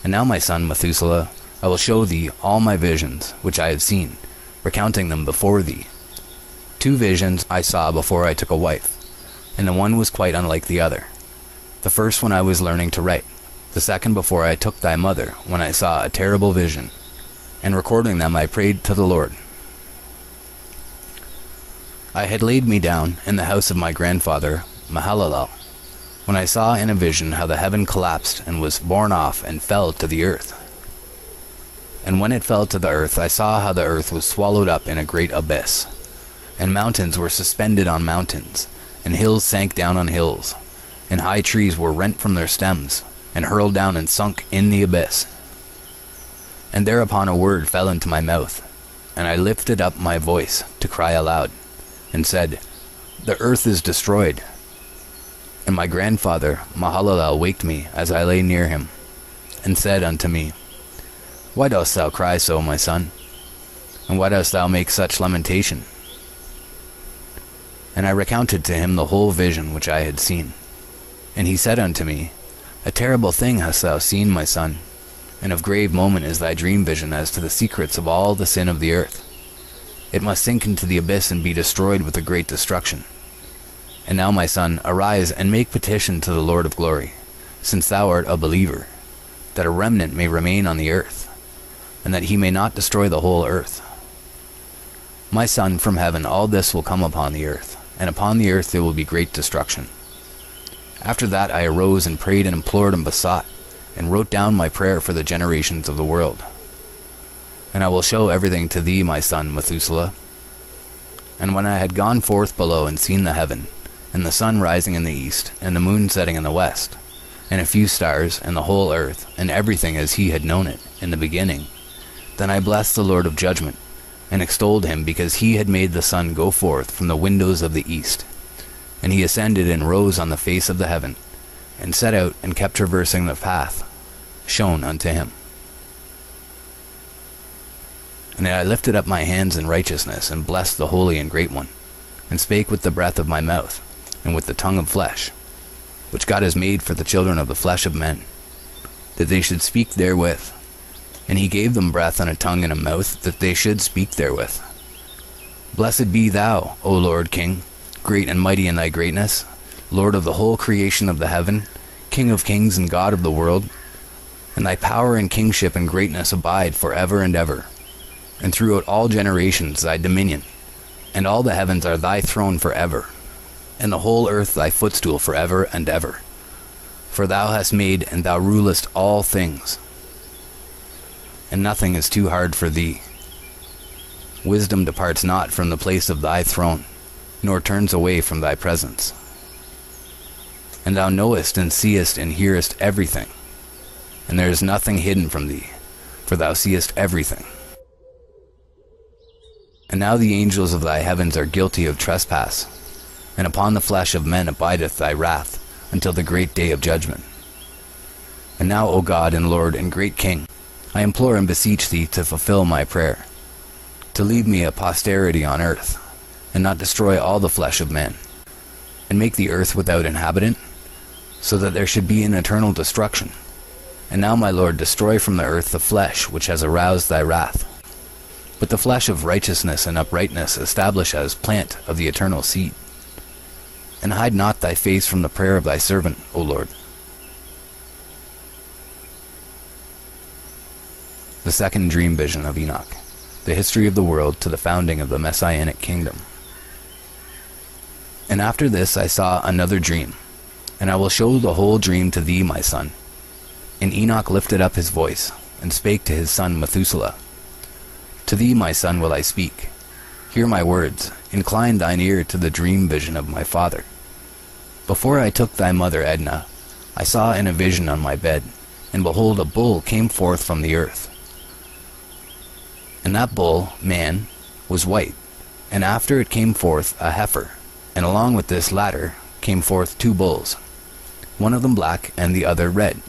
And now, my son Methuselah, I will show thee all my visions which I have seen, recounting them before thee. 2 visions I saw before I took a wife, and the one was quite unlike the other. The first when I was learning to write, the second before I took thy mother, when I saw a terrible vision, and recording them I prayed to the Lord. I had laid me down in the house of my grandfather Mahalalel, when I saw in a vision how the heaven collapsed and was borne off and fell to the earth. And when it fell to the earth, I saw how the earth was swallowed up in a great abyss, and mountains were suspended on mountains, and hills sank down on hills, and high trees were rent from their stems, and hurled down and sunk in the abyss. And thereupon a word fell into my mouth, and I lifted up my voice to cry aloud, and said, The earth is destroyed. And my grandfather Mahalalel waked me as I lay near him, and said unto me, Why dost thou cry so, my son? And why dost thou make such lamentation? And I recounted to him the whole vision which I had seen. And he said unto me, A terrible thing hast thou seen, my son, and of grave moment is thy dream vision as to the secrets of all the sin of the earth. It must sink into the abyss and be destroyed with a great destruction. And now, my son, arise and make petition to the Lord of glory, since thou art a believer, that a remnant may remain on the earth, and that he may not destroy the whole earth. My son, from heaven all this will come upon the earth, and upon the earth there will be great destruction. After that I arose and prayed and implored and besought, and wrote down my prayer for the generations of the world. And I will show everything to thee, my son Methuselah. And when I had gone forth below and seen the heaven, and the sun rising in the east, and the moon setting in the west, and a few stars, and the whole earth, and everything as he had known it in the beginning, then I blessed the Lord of judgment, and extolled him, because he had made the sun go forth from the windows of the east. And he ascended and rose on the face of the heaven, and set out and kept traversing the path shown unto him. And I lifted up my hands in righteousness, and blessed the Holy and Great One, and spake with the breath of my mouth, and with the tongue of flesh, which God has made for the children of the flesh of men, that they should speak therewith. And he gave them breath and a tongue and a mouth, that they should speak therewith. Blessed be thou, O Lord King, great and mighty in thy greatness, Lord of the whole creation of the heaven, King of kings and God of the world. And thy power and kingship and greatness abide for ever and ever. And throughout all generations thy dominion, and all the heavens are thy throne for ever, and the whole earth thy footstool for ever and ever. For thou hast made, and thou rulest all things, and nothing is too hard for thee. Wisdom departs not from the place of thy throne, nor turns away from thy presence. And thou knowest and seest and hearest everything, and there is nothing hidden from thee, for thou seest everything. And now the angels of thy heavens are guilty of trespass, and upon the flesh of men abideth thy wrath, until the great day of judgment. And now, O God and Lord and great King, I implore and beseech thee to fulfill my prayer, to leave me a posterity on earth, and not destroy all the flesh of men, and make the earth without inhabitant, so that there should be an eternal destruction. And now, my Lord, destroy from the earth the flesh which has aroused thy wrath, but the flesh of righteousness and uprightness establish as plant of the eternal seed. And hide not thy face from the prayer of thy servant, O Lord. The second dream vision of Enoch, the history of the world to the founding of the Messianic kingdom. And after this I saw another dream, and I will show the whole dream to thee, my son. And Enoch lifted up his voice, and spake to his son Methuselah. To thee, my son, will I speak. Hear my words, incline thine ear to the dream vision of my father. Before I took thy mother Edna, I saw in a vision on my bed, and behold, a bull came forth from the earth. And that bull, man, was white, and after it came forth a heifer, and along with this latter came forth 2 bulls, one of them black and the other red.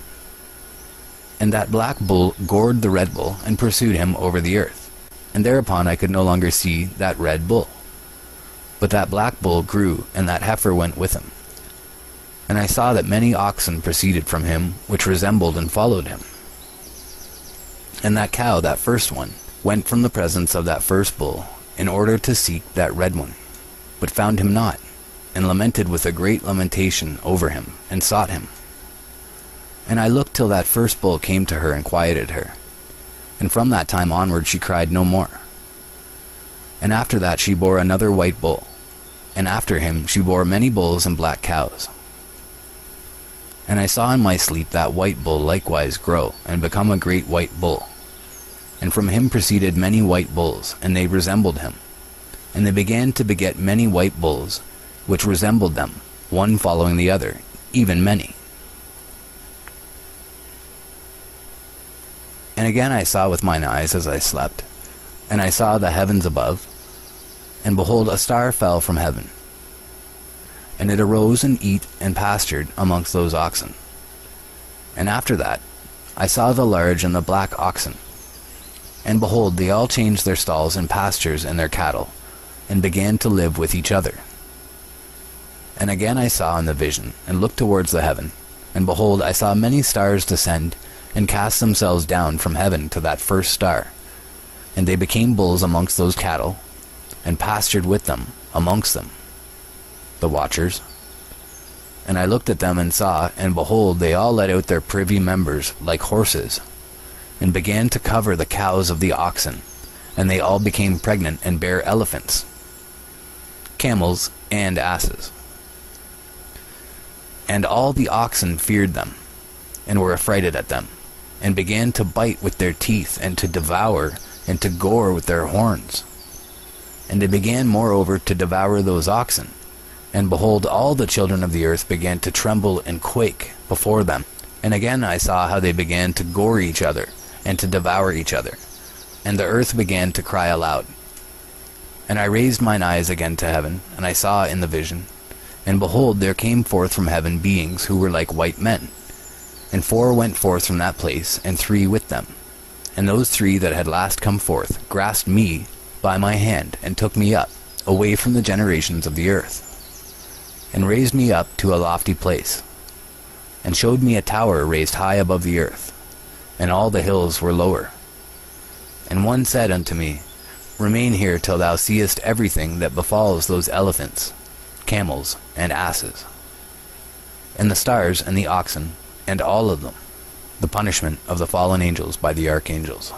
And that black bull gored the red bull, and pursued him over the earth. And thereupon I could no longer see that red bull. But that black bull grew, and that heifer went with him. And I saw that many oxen proceeded from him, which resembled and followed him. And that cow, that first one, went from the presence of that first bull, in order to seek that red one, but found him not, and lamented with a great lamentation over him, and sought him. And I looked till that first bull came to her and quieted her. And from that time onward she cried no more. And after that she bore another white bull, and after him she bore many bulls and black cows. And I saw in my sleep that white bull likewise grow, and become a great white bull. And from him proceeded many white bulls, and they resembled him. And they began to beget many white bulls, which resembled them, one following the other, even many. And again I saw with mine eyes as I slept, and I saw the heavens above, and behold, a star fell from heaven. And it arose and eat and pastured amongst those oxen. And after that I saw the large and the black oxen. And behold, they all changed their stalls and pastures and their cattle, and began to live with each other. And again I saw in the vision, and looked towards the heaven, and behold, I saw many stars descend, and cast themselves down from heaven to that first star. And they became bulls amongst those cattle, and pastured with them amongst them, the watchers. And I looked at them and saw, and behold, they all let out their privy members like horses, and began to cover the cows of the oxen, and they all became pregnant and bare elephants, camels, and asses. And all the oxen feared them, and were affrighted at them, and began to bite with their teeth, and to devour, and to gore with their horns. And they began moreover to devour those oxen. And behold, all the children of the earth began to tremble and quake before them. And again I saw how they began to gore each other, and to devour each other. And the earth began to cry aloud. And I raised mine eyes again to heaven, and I saw in the vision, and behold, there came forth from heaven beings who were like white men. And 4 went forth from that place, and 3 with them. And those 3 that had last come forth grasped me by my hand, and took me up, away from the generations of the earth, and raised me up to a lofty place, and showed me a tower raised high above the earth, and all the hills were lower. And one said unto me, Remain here till thou seest everything that befalls those elephants, camels, and asses, and the stars and the oxen, and all of them, the punishment of the fallen angels by the archangels.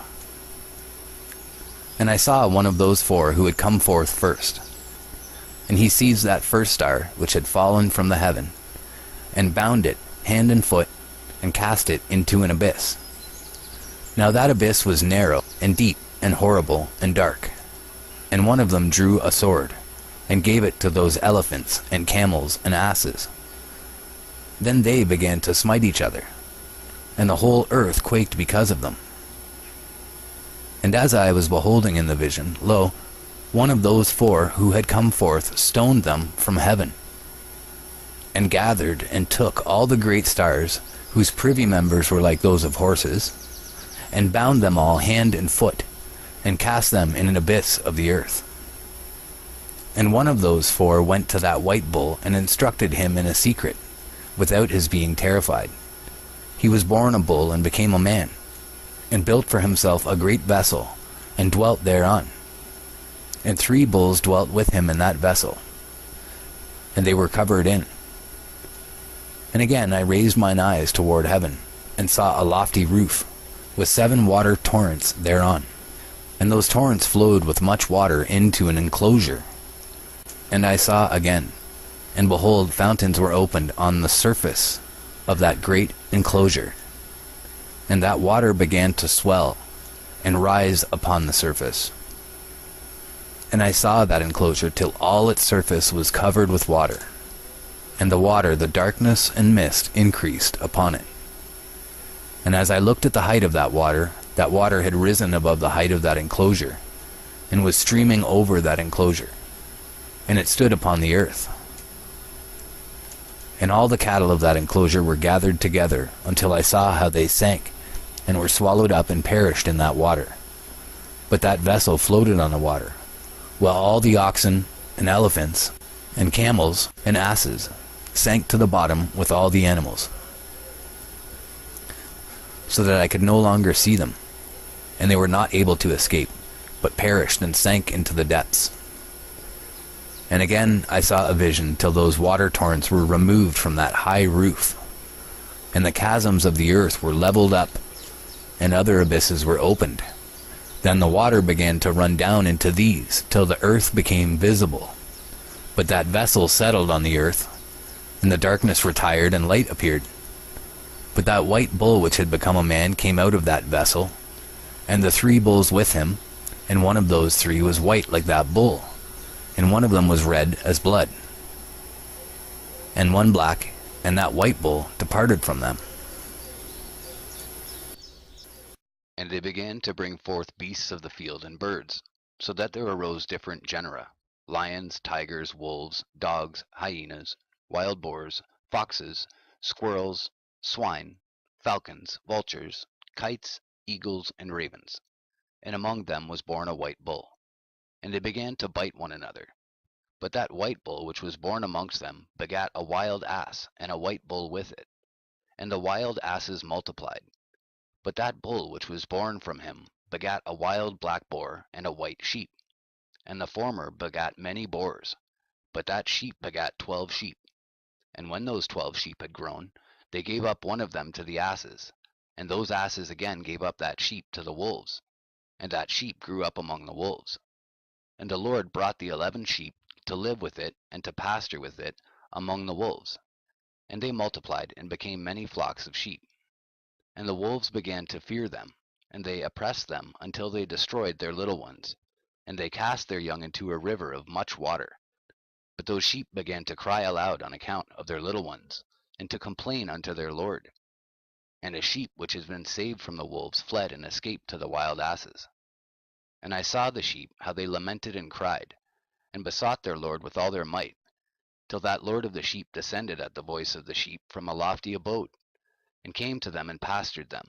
And I saw one of those 4 who had come forth first, and he seized that first star which had fallen from the heaven, and bound it hand and foot, and cast it into an abyss. Now that abyss was narrow, and deep, and horrible, and dark. And one of them drew a sword, and gave it to those elephants, and camels, and asses. Then they began to smite each other, and the whole earth quaked because of them. And as I was beholding in the vision, lo, one of those 4 who had come forth stoned them from heaven, and gathered and took all the great stars, whose privy members were like those of horses, and bound them all hand and foot, and cast them in an abyss of the earth. And one of those 4 went to that white bull, and instructed him in a secret, without his being terrified. He was born a bull, and became a man, and built for himself a great vessel, and dwelt thereon. And 3 bulls dwelt with him in that vessel, and they were covered in. And again I raised mine eyes toward heaven, and saw a lofty roof, with 7 water torrents thereon. And those torrents flowed with much water into an enclosure. And I saw again, and behold, fountains were opened on the surface of that great enclosure. And that water began to swell, and rise upon the surface. And I saw that enclosure till all its surface was covered with water. And the water, the darkness and mist, increased upon it. And as I looked at the height of that water had risen above the height of that enclosure, and was streaming over that enclosure, and it stood upon the earth. And all the cattle of that enclosure were gathered together, until I saw how they sank, and were swallowed up and perished in that water. But that vessel floated on the water, while all the oxen, and elephants, and camels, and asses, sank to the bottom with all the animals, so that I could no longer see them, and they were not able to escape, but perished and sank into the depths. And again I saw a vision till those water torrents were removed from that high roof, and the chasms of the earth were leveled up, and other abysses were opened. Then the water began to run down into these, till the earth became visible. But that vessel settled on the earth, and the darkness retired, and light appeared. But that white bull which had become a man came out of that vessel, and the 3 bulls with him, and one of those 3 was white like that bull, and one of them was red as blood, and one black, and that white bull departed from them. And they began to bring forth beasts of the field and birds, so that there arose different genera: lions, tigers, wolves, dogs, hyenas, wild boars, foxes, squirrels, swine, falcons, vultures, kites, eagles, and ravens. And among them was born a white bull. And they began to bite one another. But that white bull which was born amongst them begat a wild ass, and a white bull with it. And the wild asses multiplied. But that bull which was born from him begat a wild black boar, and a white sheep. And the former begat many boars, but that sheep begat 12 sheep. And when those 12 sheep had grown, they gave up one of them to the asses, and those asses again gave up that sheep to the wolves, and that sheep grew up among the wolves. And the Lord brought the 11 sheep to live with it, and to pasture with it among the wolves. And they multiplied, and became many flocks of sheep. And the wolves began to fear them, and they oppressed them until they destroyed their little ones. And they cast their young into a river of much water. But those sheep began to cry aloud on account of their little ones, and to complain unto their Lord. And a sheep which has been saved from the wolves fled and escaped to the wild asses. And I saw the sheep, how they lamented and cried, and besought their Lord with all their might, till that Lord of the sheep descended at the voice of the sheep from a lofty abode, and came to them and pastured them.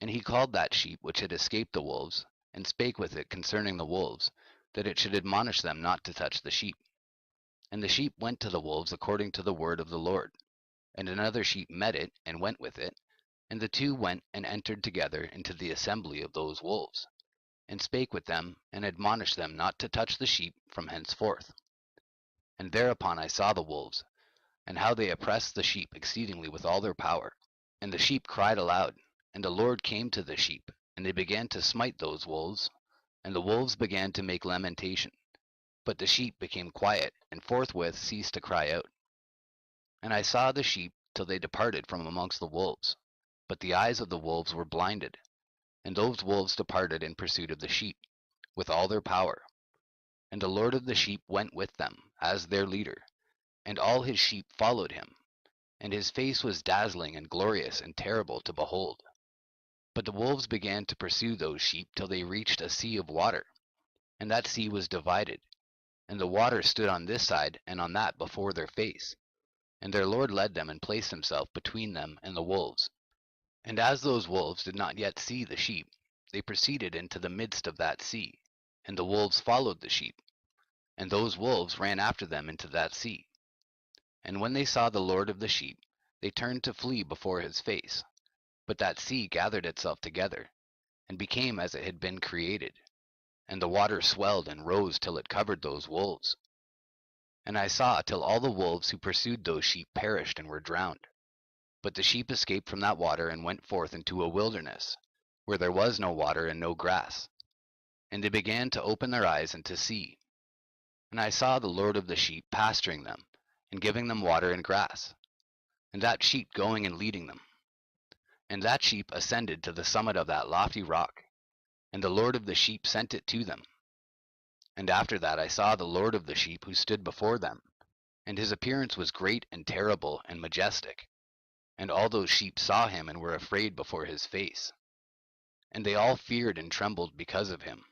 And he called that sheep which had escaped the wolves, and spake with it concerning the wolves, that it should admonish them not to touch the sheep. And the sheep went to the wolves according to the word of the Lord. And another sheep met it, and went with it, and the 2 went and entered together into the assembly of those wolves, and spake with them, and admonished them not to touch the sheep from henceforth. And thereupon I saw the wolves, and how they oppressed the sheep exceedingly with all their power. And the sheep cried aloud, and the Lord came to the sheep, and they began to smite those wolves, and the wolves began to make lamentation. But the sheep became quiet, and forthwith ceased to cry out. And I saw the sheep till they departed from amongst the wolves, but the eyes of the wolves were blinded. And those wolves departed in pursuit of the sheep, with all their power. And the Lord of the sheep went with them, as their leader, and all his sheep followed him, and his face was dazzling and glorious and terrible to behold. But the wolves began to pursue those sheep till they reached a sea of water, and that sea was divided, and the water stood on this side and on that before their face. And their Lord led them and placed himself between them and the wolves. And as those wolves did not yet see the sheep, they proceeded into the midst of that sea, and the wolves followed the sheep, and those wolves ran after them into that sea. And when they saw the Lord of the sheep, they turned to flee before his face. But that sea gathered itself together, and became as it had been created, and the water swelled and rose till it covered those wolves. And I saw till all the wolves who pursued those sheep perished and were drowned. But the sheep escaped from that water and went forth into a wilderness, where there was no water and no grass. And they began to open their eyes and to see. And I saw the Lord of the sheep pasturing them, and giving them water and grass, and that sheep going and leading them. And that sheep ascended to the summit of that lofty rock, and the Lord of the sheep sent it to them. And after that I saw the Lord of the sheep who stood before them, and his appearance was great and terrible and majestic. And all those sheep saw him and were afraid before his face. And they all feared and trembled because of him.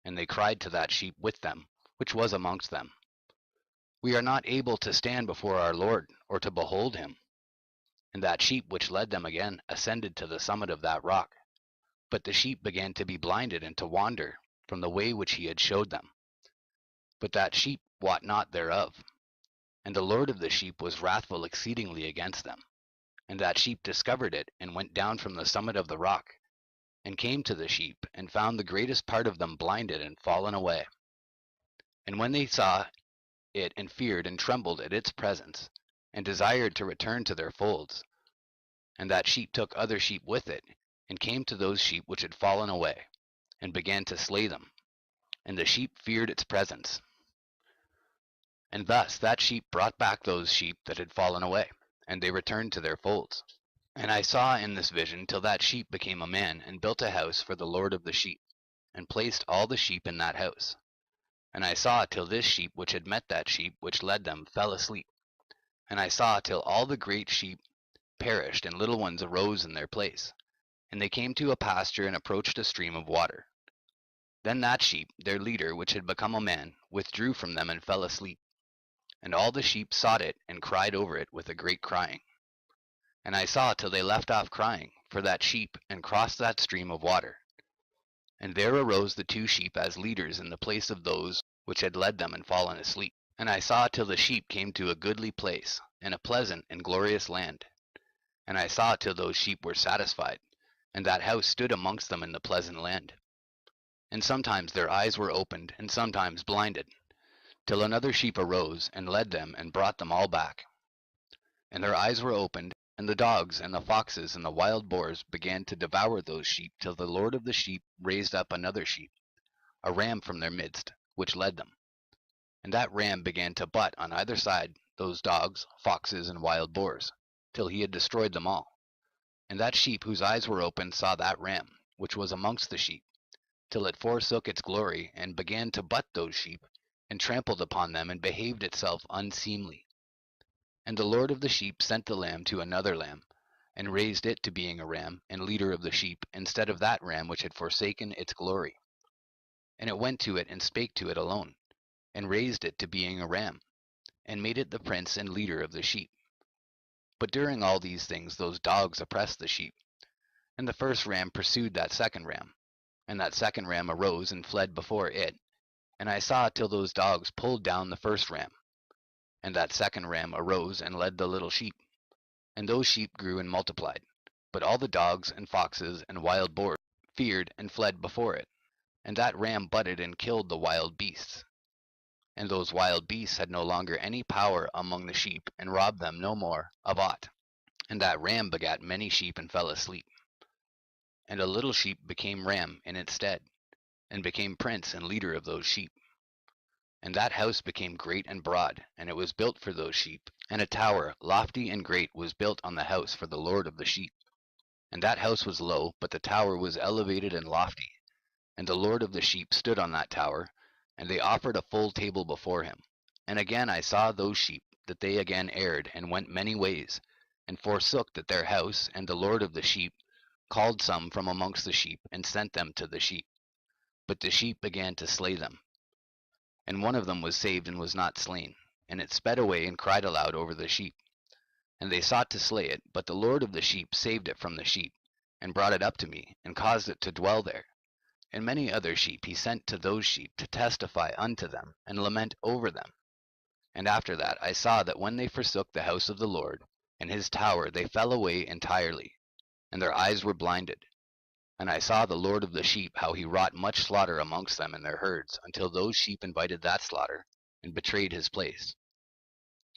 And they cried to that sheep with them, which was amongst them, We are not able to stand before our Lord, or to behold him. And that sheep which led them again ascended to the summit of that rock. But the sheep began to be blinded and to wander from the way which he had showed them. But that sheep wot not thereof. And the Lord of the sheep was wrathful exceedingly against them. And that sheep discovered it, and went down from the summit of the rock, and came to the sheep, and found the greatest part of them blinded and fallen away. And when they saw it, and feared and trembled at its presence, and desired to return to their folds, and that sheep took other sheep with it, and came to those sheep which had fallen away, and began to slay them. And the sheep feared its presence. And thus that sheep brought back those sheep that had fallen away, and they returned to their folds. And I saw in this vision till that sheep became a man, and built a house for the Lord of the sheep, and placed all the sheep in that house. And I saw till this sheep which had met that sheep which led them fell asleep. And I saw till all the great sheep perished, and little ones arose in their place. And they came to a pasture, and approached a stream of water. Then that sheep, their leader, which had become a man, withdrew from them and fell asleep. And all the sheep sought it, and cried over it with a great crying. And I saw till they left off crying for that sheep, and crossed that stream of water. And there arose the two sheep as leaders in the place of those which had led them and fallen asleep. And I saw till the sheep came to a goodly place, and a pleasant and glorious land. And I saw till those sheep were satisfied, and that house stood amongst them in the pleasant land. And sometimes their eyes were opened, and sometimes blinded, till another sheep arose, and led them, and brought them all back. And their eyes were opened, and the dogs, and the foxes, and the wild boars began to devour those sheep, till the Lord of the sheep raised up another sheep, a ram from their midst, which led them. And that ram began to butt on either side those dogs, foxes, and wild boars, till he had destroyed them all. And that sheep whose eyes were opened saw that ram, which was amongst the sheep, till it forsook its glory, and began to butt those sheep, and trampled upon them, and behaved itself unseemly. And the Lord of the sheep sent the lamb to another lamb, and raised it to being a ram, and leader of the sheep, instead of that ram which had forsaken its glory. And it went to it, and spake to it alone, and raised it to being a ram, and made it the prince and leader of the sheep. But during all these things those dogs oppressed the sheep. And the first ram pursued that second ram, and that second ram arose and fled before it. And I saw till those dogs pulled down the first ram. And that second ram arose and led the little sheep. And those sheep grew and multiplied. But all the dogs and foxes and wild boars feared and fled before it. And that ram butted and killed the wild beasts. And those wild beasts had no longer any power among the sheep, and robbed them no more of aught. And that ram begat many sheep and fell asleep. And a little sheep became ram in its stead, and became prince and leader of those sheep. And that house became great and broad, and it was built for those sheep. And a tower, lofty and great, was built on the house for the Lord of the sheep. And that house was low, but the tower was elevated and lofty. And the Lord of the sheep stood on that tower, and they offered a full table before him. And again I saw those sheep, that they again erred, and went many ways, and forsook that their house. And the Lord of the sheep called some from amongst the sheep, and sent them to the sheep. But the sheep began to slay them. And one of them was saved and was not slain, and it sped away and cried aloud over the sheep. And they sought to slay it, but the Lord of the sheep saved it from the sheep, and brought it up to me, and caused it to dwell there. And many other sheep he sent to those sheep, to testify unto them, and lament over them. And after that I saw that when they forsook the house of the Lord, and his tower, they fell away entirely, and their eyes were blinded. And I saw the Lord of the sheep, how he wrought much slaughter amongst them in their herds, until those sheep invited that slaughter, and betrayed his place.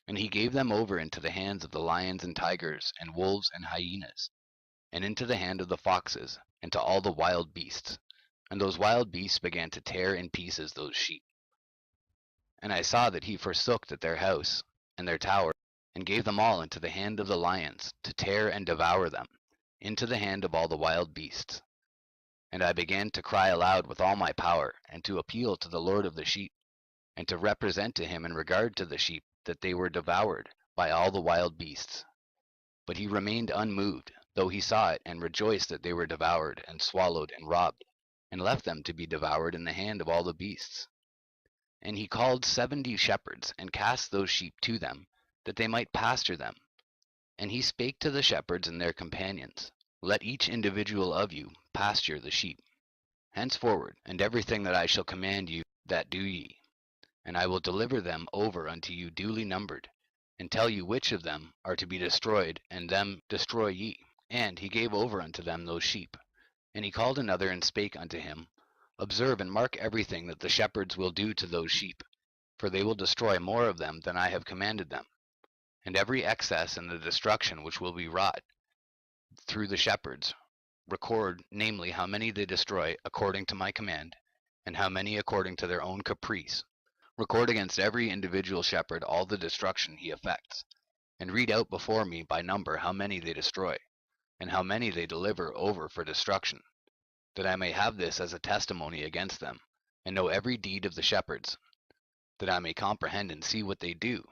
And he gave them over into the hands of the lions and tigers, and wolves and hyenas, and into the hand of the foxes, and to all the wild beasts. And those wild beasts began to tear in pieces those sheep. And I saw that he forsook that their house, and their tower, and gave them all into the hand of the lions, to tear and devour them, into the hand of all the wild beasts. And I began to cry aloud with all my power, and to appeal to the Lord of the sheep, and to represent to him in regard to the sheep, that they were devoured by all the wild beasts. But he remained unmoved, though he saw it, and rejoiced that they were devoured, and swallowed, and robbed, and left them to be devoured in the hand of all the beasts. And he called 70 shepherds, and cast those sheep to them, that they might pasture them. And he spake to the shepherds and their companions, Let each individual of you pasture the sheep henceforward, and everything that I shall command you, that do ye. And I will deliver them over unto you duly numbered, and tell you which of them are to be destroyed, and them destroy ye. And he gave over unto them those sheep. And he called another and spake unto him, Observe and mark everything that the shepherds will do to those sheep, for they will destroy more of them than I have commanded them. And every excess in the destruction which will be wrought through the shepherds, record, namely, how many they destroy according to my command, and how many according to their own caprice. Record against every individual shepherd all the destruction he effects, and read out before me by number how many they destroy, and how many they deliver over for destruction, that I may have this as a testimony against them, and know every deed of the shepherds, that I may comprehend and see what they do,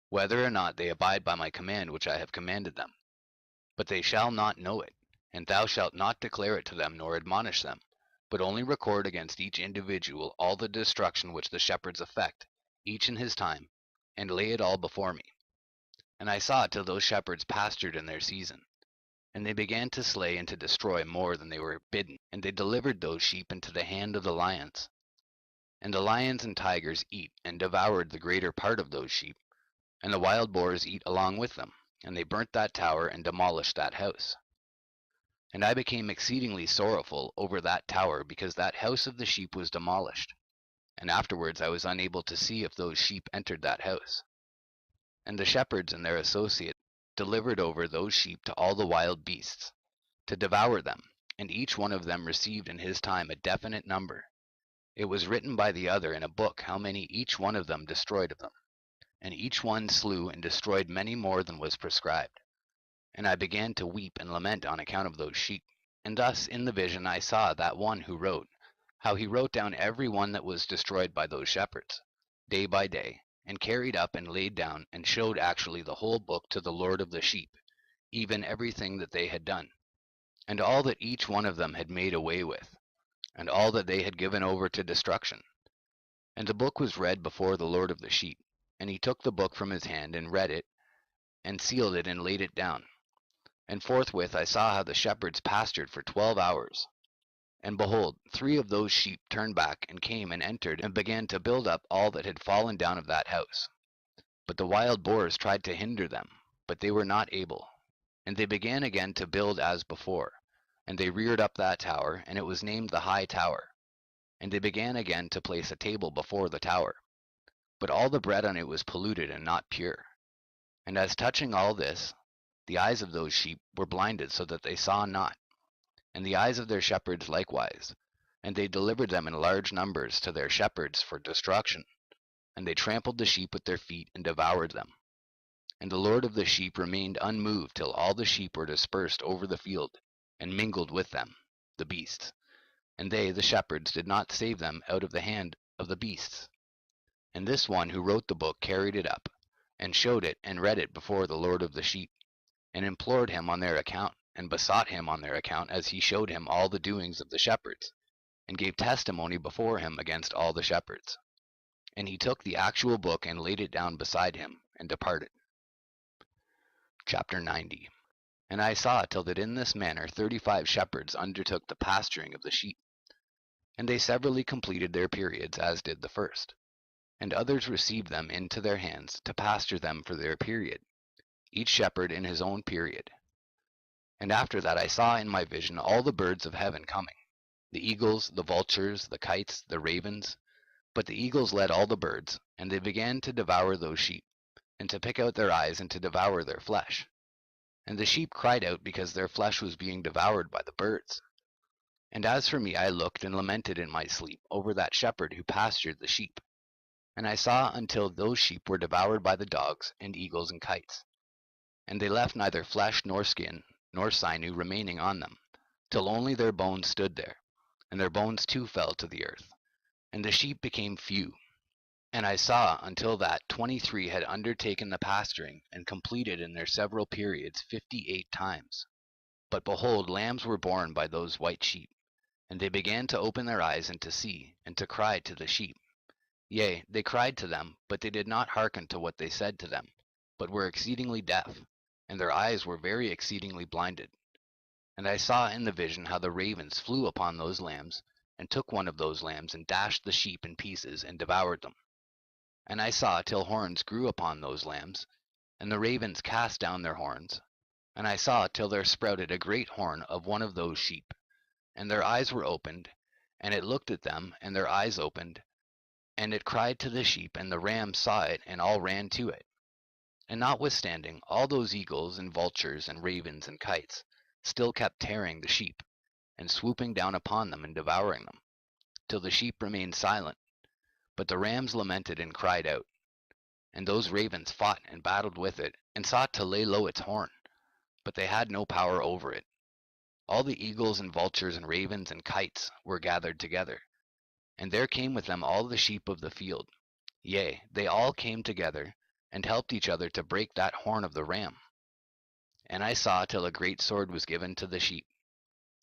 whether or not they abide by my command which I have commanded them. But they shall not know it, and thou shalt not declare it to them nor admonish them, but only record against each individual all the destruction which the shepherds effect, each in his time, and lay it all before me. And I saw till those shepherds pastured in their season, and they began to slay and to destroy more than they were bidden, and they delivered those sheep into the hand of the lions. And the lions and tigers eat and devoured the greater part of those sheep, and the wild boars eat along with them, and they burnt that tower and demolished that house. And I became exceedingly sorrowful over that tower, because that house of the sheep was demolished. And afterwards I was unable to see if those sheep entered that house. And the shepherds and their associates delivered over those sheep to all the wild beasts, to devour them, and each one of them received in his time a definite number. It was written by the other in a book how many each one of them destroyed of them. And each one slew and destroyed many more than was prescribed. And I began to weep and lament on account of those sheep. And thus in the vision I saw that one who wrote, how he wrote down every one that was destroyed by those shepherds, day by day, and carried up and laid down and showed actually the whole book to the Lord of the sheep, even everything that they had done, and all that each one of them had made away with, and all that they had given over to destruction. And the book was read before the Lord of the sheep, and he took the book from his hand and read it, and sealed it and laid it down. And forthwith I saw how the shepherds pastured for 12 hours. And behold, 3 of those sheep turned back and came and entered and began to build up all that had fallen down of that house. But the wild boars tried to hinder them, but they were not able. And they began again to build as before, and they reared up that tower, and it was named the High Tower. And they began again to place a table before the tower. But all the bread on it was polluted and not pure. And as touching all this, the eyes of those sheep were blinded so that they saw not, and the eyes of their shepherds likewise, and they delivered them in large numbers to their shepherds for destruction, and they trampled the sheep with their feet and devoured them. And the Lord of the sheep remained unmoved till all the sheep were dispersed over the field, and mingled with them, the beasts. And they, the shepherds, did not save them out of the hand of the beasts. And this one who wrote the book carried it up, and showed it and read it before the Lord of the sheep, and implored him on their account, and besought him on their account, as he showed him all the doings of the shepherds, and gave testimony before him against all the shepherds. And he took the actual book and laid it down beside him, and departed. Chapter 90. And I saw till that in this manner 35 shepherds undertook the pasturing of the sheep. And they severally completed their periods, as did the first. And others received them into their hands to pasture them for their period, each shepherd in his own period. And after that I saw in my vision all the birds of heaven coming, the eagles, the vultures, the kites, the ravens. But the eagles led all the birds, and they began to devour those sheep, and to pick out their eyes, and to devour their flesh. And the sheep cried out because their flesh was being devoured by the birds. And as for me, I looked and lamented in my sleep over that shepherd who pastured the sheep. And I saw until those sheep were devoured by the dogs, and eagles, and kites. And they left neither flesh nor skin, nor sinew remaining on them, till only their bones stood there, and their bones too fell to the earth. And the sheep became few. And I saw until that 23 had undertaken the pasturing, and completed in their several periods 58 times. But behold, lambs were born by those white sheep, and they began to open their eyes and to see, and to cry to the sheep. Yea, they cried to them, but they did not hearken to what they said to them, but were exceedingly deaf, and their eyes were very exceedingly blinded. And I saw in the vision how the ravens flew upon those lambs, and took one of those lambs, and dashed the sheep in pieces, and devoured them. And I saw till horns grew upon those lambs, And the ravens cast down their horns. And I saw till there sprouted a great horn of one of those sheep. And their eyes were opened, and it looked at them, and their eyes opened. And it cried to the sheep, and the rams saw it, and all ran to it. And notwithstanding, all those eagles and vultures and ravens and kites still kept tearing the sheep, and swooping down upon them and devouring them, till the sheep remained silent. But the rams lamented and cried out. And those ravens fought and battled with it, and sought to lay low its horn, but they had no power over it. All the eagles and vultures and ravens and kites were gathered together, and there came with them all the sheep of the field. Yea, they all came together, and helped each other to break that horn of the ram. And I saw till a great sword was given to the sheep,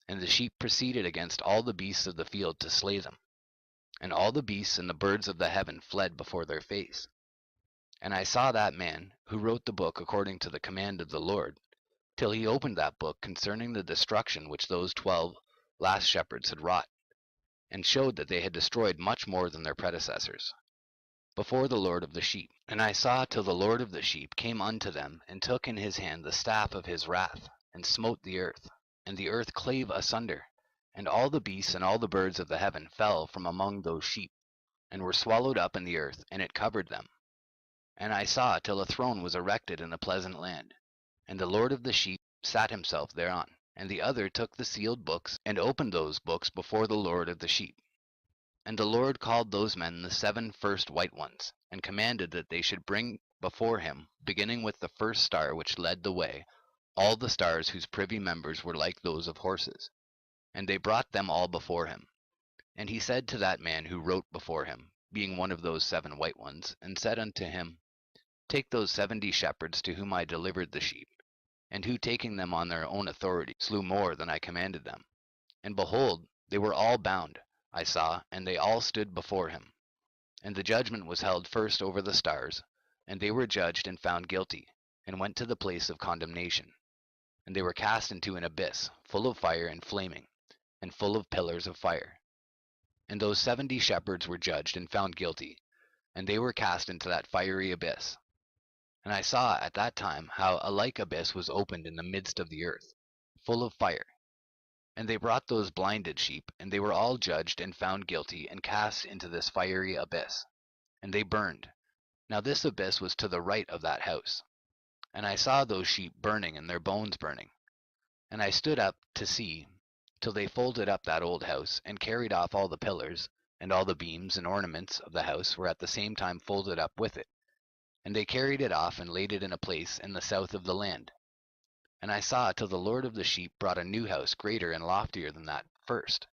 and the sheep proceeded against all the beasts of the field to slay them. And all the beasts and the birds of the heaven fled before their face. And I saw that man who wrote the book according to the command of the Lord, till he opened that book concerning the destruction which those 12 last shepherds had wrought, and showed that they had destroyed much more than their predecessors, before the Lord of the sheep. And I saw till the Lord of the sheep came unto them, and took in his hand the staff of his wrath, and smote the earth, and the earth clave asunder, and all the beasts and all the birds of the heaven fell from among those sheep, and were swallowed up in the earth, and it covered them. And I saw till a throne was erected in the pleasant land, and the Lord of the sheep sat himself thereon. And the other took the sealed books, and opened those books before the Lord of the sheep. And the Lord called those men the 7 first white ones, and commanded that they should bring before him, beginning with the first star which led the way, all the stars whose privy members were like those of horses. And they brought them all before him. And he said to that man who wrote before him, being one of those 7 white ones, and said unto him, Take those 70 shepherds to whom I delivered the sheep, and who taking them on their own authority slew more than I commanded them. And behold, they were all bound, I saw, and they all stood before him. And the judgment was held first over the stars, and they were judged and found guilty, and went to the place of condemnation. And they were cast into an abyss, full of fire and flaming, and full of pillars of fire. And those 70 shepherds were judged and found guilty, and they were cast into that fiery abyss. And I saw at that time how a like abyss was opened in the midst of the earth, full of fire. And they brought those blinded sheep, and they were all judged and found guilty, and cast into this fiery abyss. And they burned. Now this abyss was to the right of that house. And I saw those sheep burning, and their bones burning. And I stood up to see, till they folded up that old house, and carried off all the pillars, and all the beams and ornaments of the house were at the same time folded up with it. And they carried it off, and laid it in a place in the south of the land. And I saw till the Lord of the sheep brought a new house greater and loftier than that first,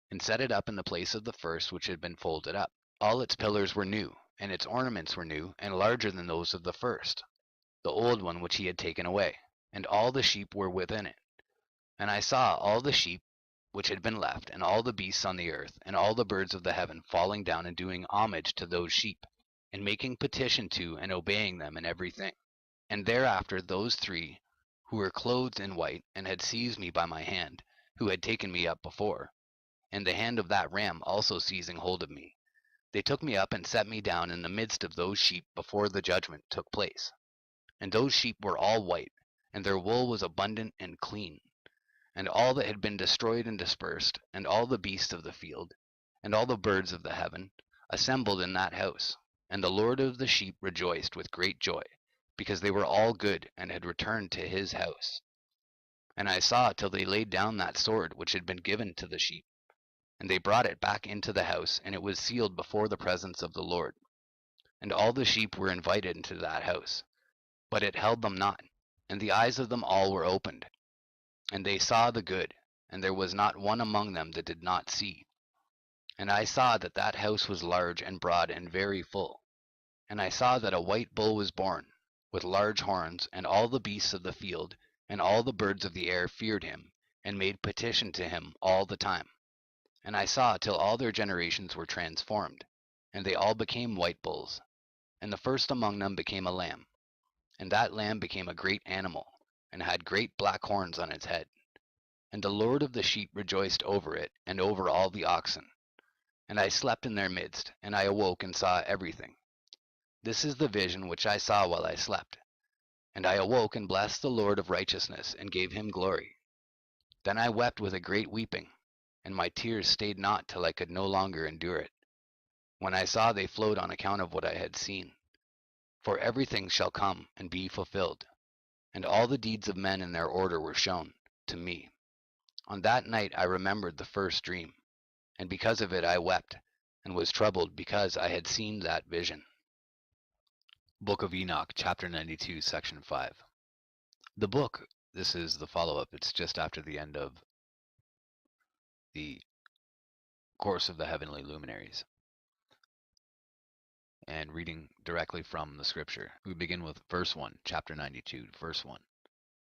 and set it up in the place of the first which had been folded up. All its pillars were new, and its ornaments were new, and larger than those of the first, the old one which he had taken away, and all the sheep were within it. And I saw all the sheep which had been left, and all the beasts on the earth, and all the birds of the heaven falling down and doing homage to those sheep, and making petition to and obeying them in everything. And thereafter those 3 who were clothed in white, and had seized me by my hand, who had taken me up before, and the hand of that ram also seizing hold of me, they took me up and set me down in the midst of those sheep before the judgment took place. And those sheep were all white, and their wool was abundant and clean. And all that had been destroyed and dispersed, and all the beasts of the field, and all the birds of the heaven, assembled in that house. And the Lord of the sheep rejoiced with great joy, because they were all good, and had returned to his house. And I saw till they laid down that sword which had been given to the sheep, and they brought it back into the house, and it was sealed before the presence of the Lord. And all the sheep were invited into that house, but it held them not. And the eyes of them all were opened, and they saw the good, and there was not one among them that did not see. And I saw that that house was large and broad and very full. And I saw that a white bull was born, with large horns, and all the beasts of the field, and all the birds of the air feared him, and made petition to him all the time. And I saw till all their generations were transformed, and they all became white bulls. And the first among them became a lamb. And that lamb became a great animal, and had great black horns on its head. And the Lord of the sheep rejoiced over it, and over all the oxen. And I slept in their midst, and I awoke and saw everything. This is the vision which I saw while I slept. And I awoke and blessed the Lord of righteousness, and gave him glory. Then I wept with a great weeping, and my tears stayed not till I could no longer endure it, when I saw they flowed on account of what I had seen. For everything shall come and be fulfilled, and all the deeds of men in their order were shown to me. On that night I remembered the first dream, and because of it I wept, and was troubled because I had seen that vision. Book of Enoch, chapter 92, section 5. The book, this is the follow-up. It's just after the end of the course of the heavenly luminaries. And reading directly from the scripture, we begin with verse 1, chapter 92, verse 1.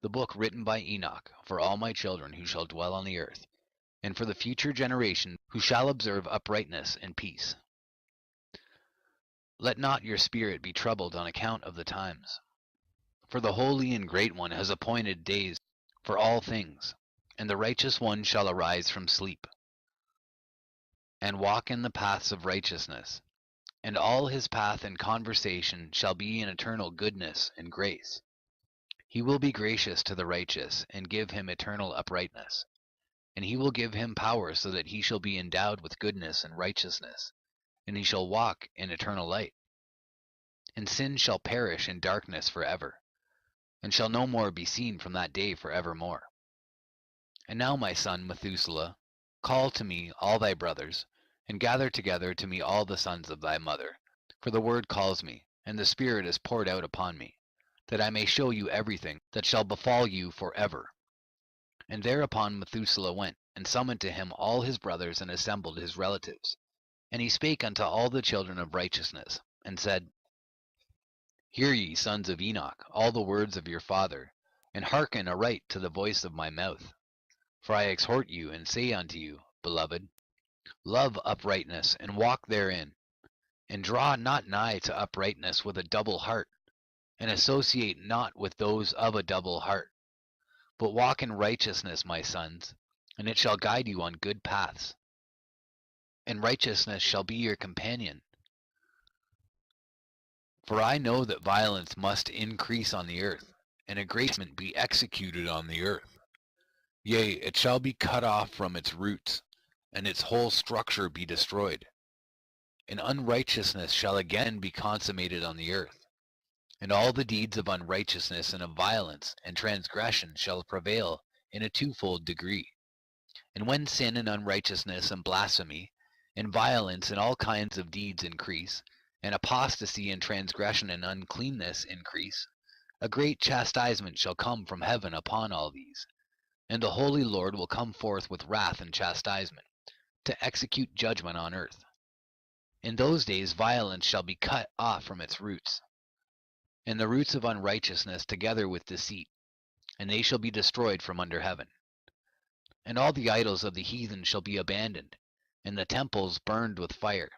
The book written by Enoch, for all my children who shall dwell on the earth, and for the future generation who shall observe uprightness and peace. Let not your spirit be troubled on account of the times. For the Holy and Great One has appointed days for all things, and the righteous one shall arise from sleep, and walk in the paths of righteousness, and all his path and conversation shall be in eternal goodness and grace. He will be gracious to the righteous, and give him eternal uprightness, and he will give him power so that he shall be endowed with goodness and righteousness, and he shall walk in eternal light. And sin shall perish in darkness forever, and shall no more be seen from that day forevermore. And now, my son Methuselah, call to me all thy brothers, and gather together to me all the sons of thy mother, for the word calls me, and the Spirit is poured out upon me, that I may show you everything that shall befall you forever. And thereupon Methuselah went, and summoned to him all his brothers, and assembled his relatives. And he spake unto all the children of righteousness, and said, Hear ye, sons of Enoch, all the words of your father, and hearken aright to the voice of my mouth. For I exhort you, and say unto you, beloved, love uprightness, and walk therein, and draw not nigh to uprightness with a double heart, and associate not with those of a double heart. But walk in righteousness, my sons, and it shall guide you on good paths. And righteousness shall be your companion. For I know that violence must increase on the earth, and aggrandizement be executed on the earth. Yea, it shall be cut off from its roots, and its whole structure be destroyed. And unrighteousness shall again be consummated on the earth, and all the deeds of unrighteousness and of violence and transgression shall prevail in a twofold degree. And when sin and unrighteousness and blasphemy and violence and all kinds of deeds increase, and apostasy and transgression and uncleanness increase, a great chastisement shall come from heaven upon all these. And the Holy Lord will come forth with wrath and chastisement, to execute judgment on earth. In those days violence shall be cut off from its roots, and the roots of unrighteousness together with deceit, and they shall be destroyed from under heaven. And all the idols of the heathen shall be abandoned, and the temples burned with fire,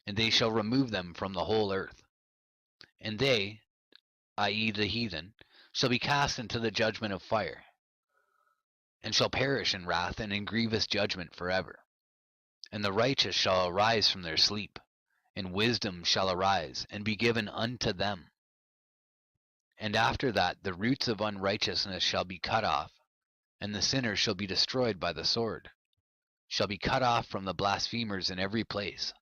and they shall remove them from the whole earth. And they, i.e. the heathen, shall be cast into the judgment of fire, and shall perish in wrath and in grievous judgment forever. And the righteous shall arise from their sleep, and wisdom shall arise, and be given unto them. And after that the roots of unrighteousness shall be cut off, and the sinners shall be destroyed by the sword, shall be cut off from the blasphemers in every place.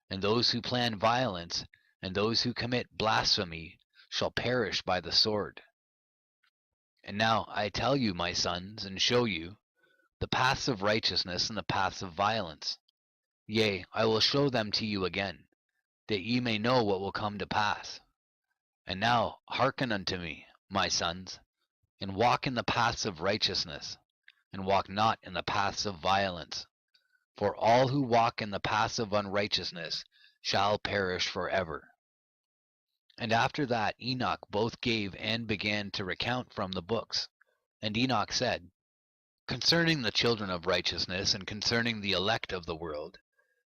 And those who plan violence, and those who commit blasphemy, shall perish by the sword. And now I tell you, my sons, and show you the paths of righteousness and the paths of violence. Yea, I will show them to you again, that ye may know what will come to pass. And now hearken unto me, my sons, and walk in the paths of righteousness, and walk not in the paths of violence. For all who walk in the paths of unrighteousness shall perish forever. And after that Enoch both gave and began to recount from the books. And Enoch said, Concerning the children of righteousness, and concerning the elect of the world,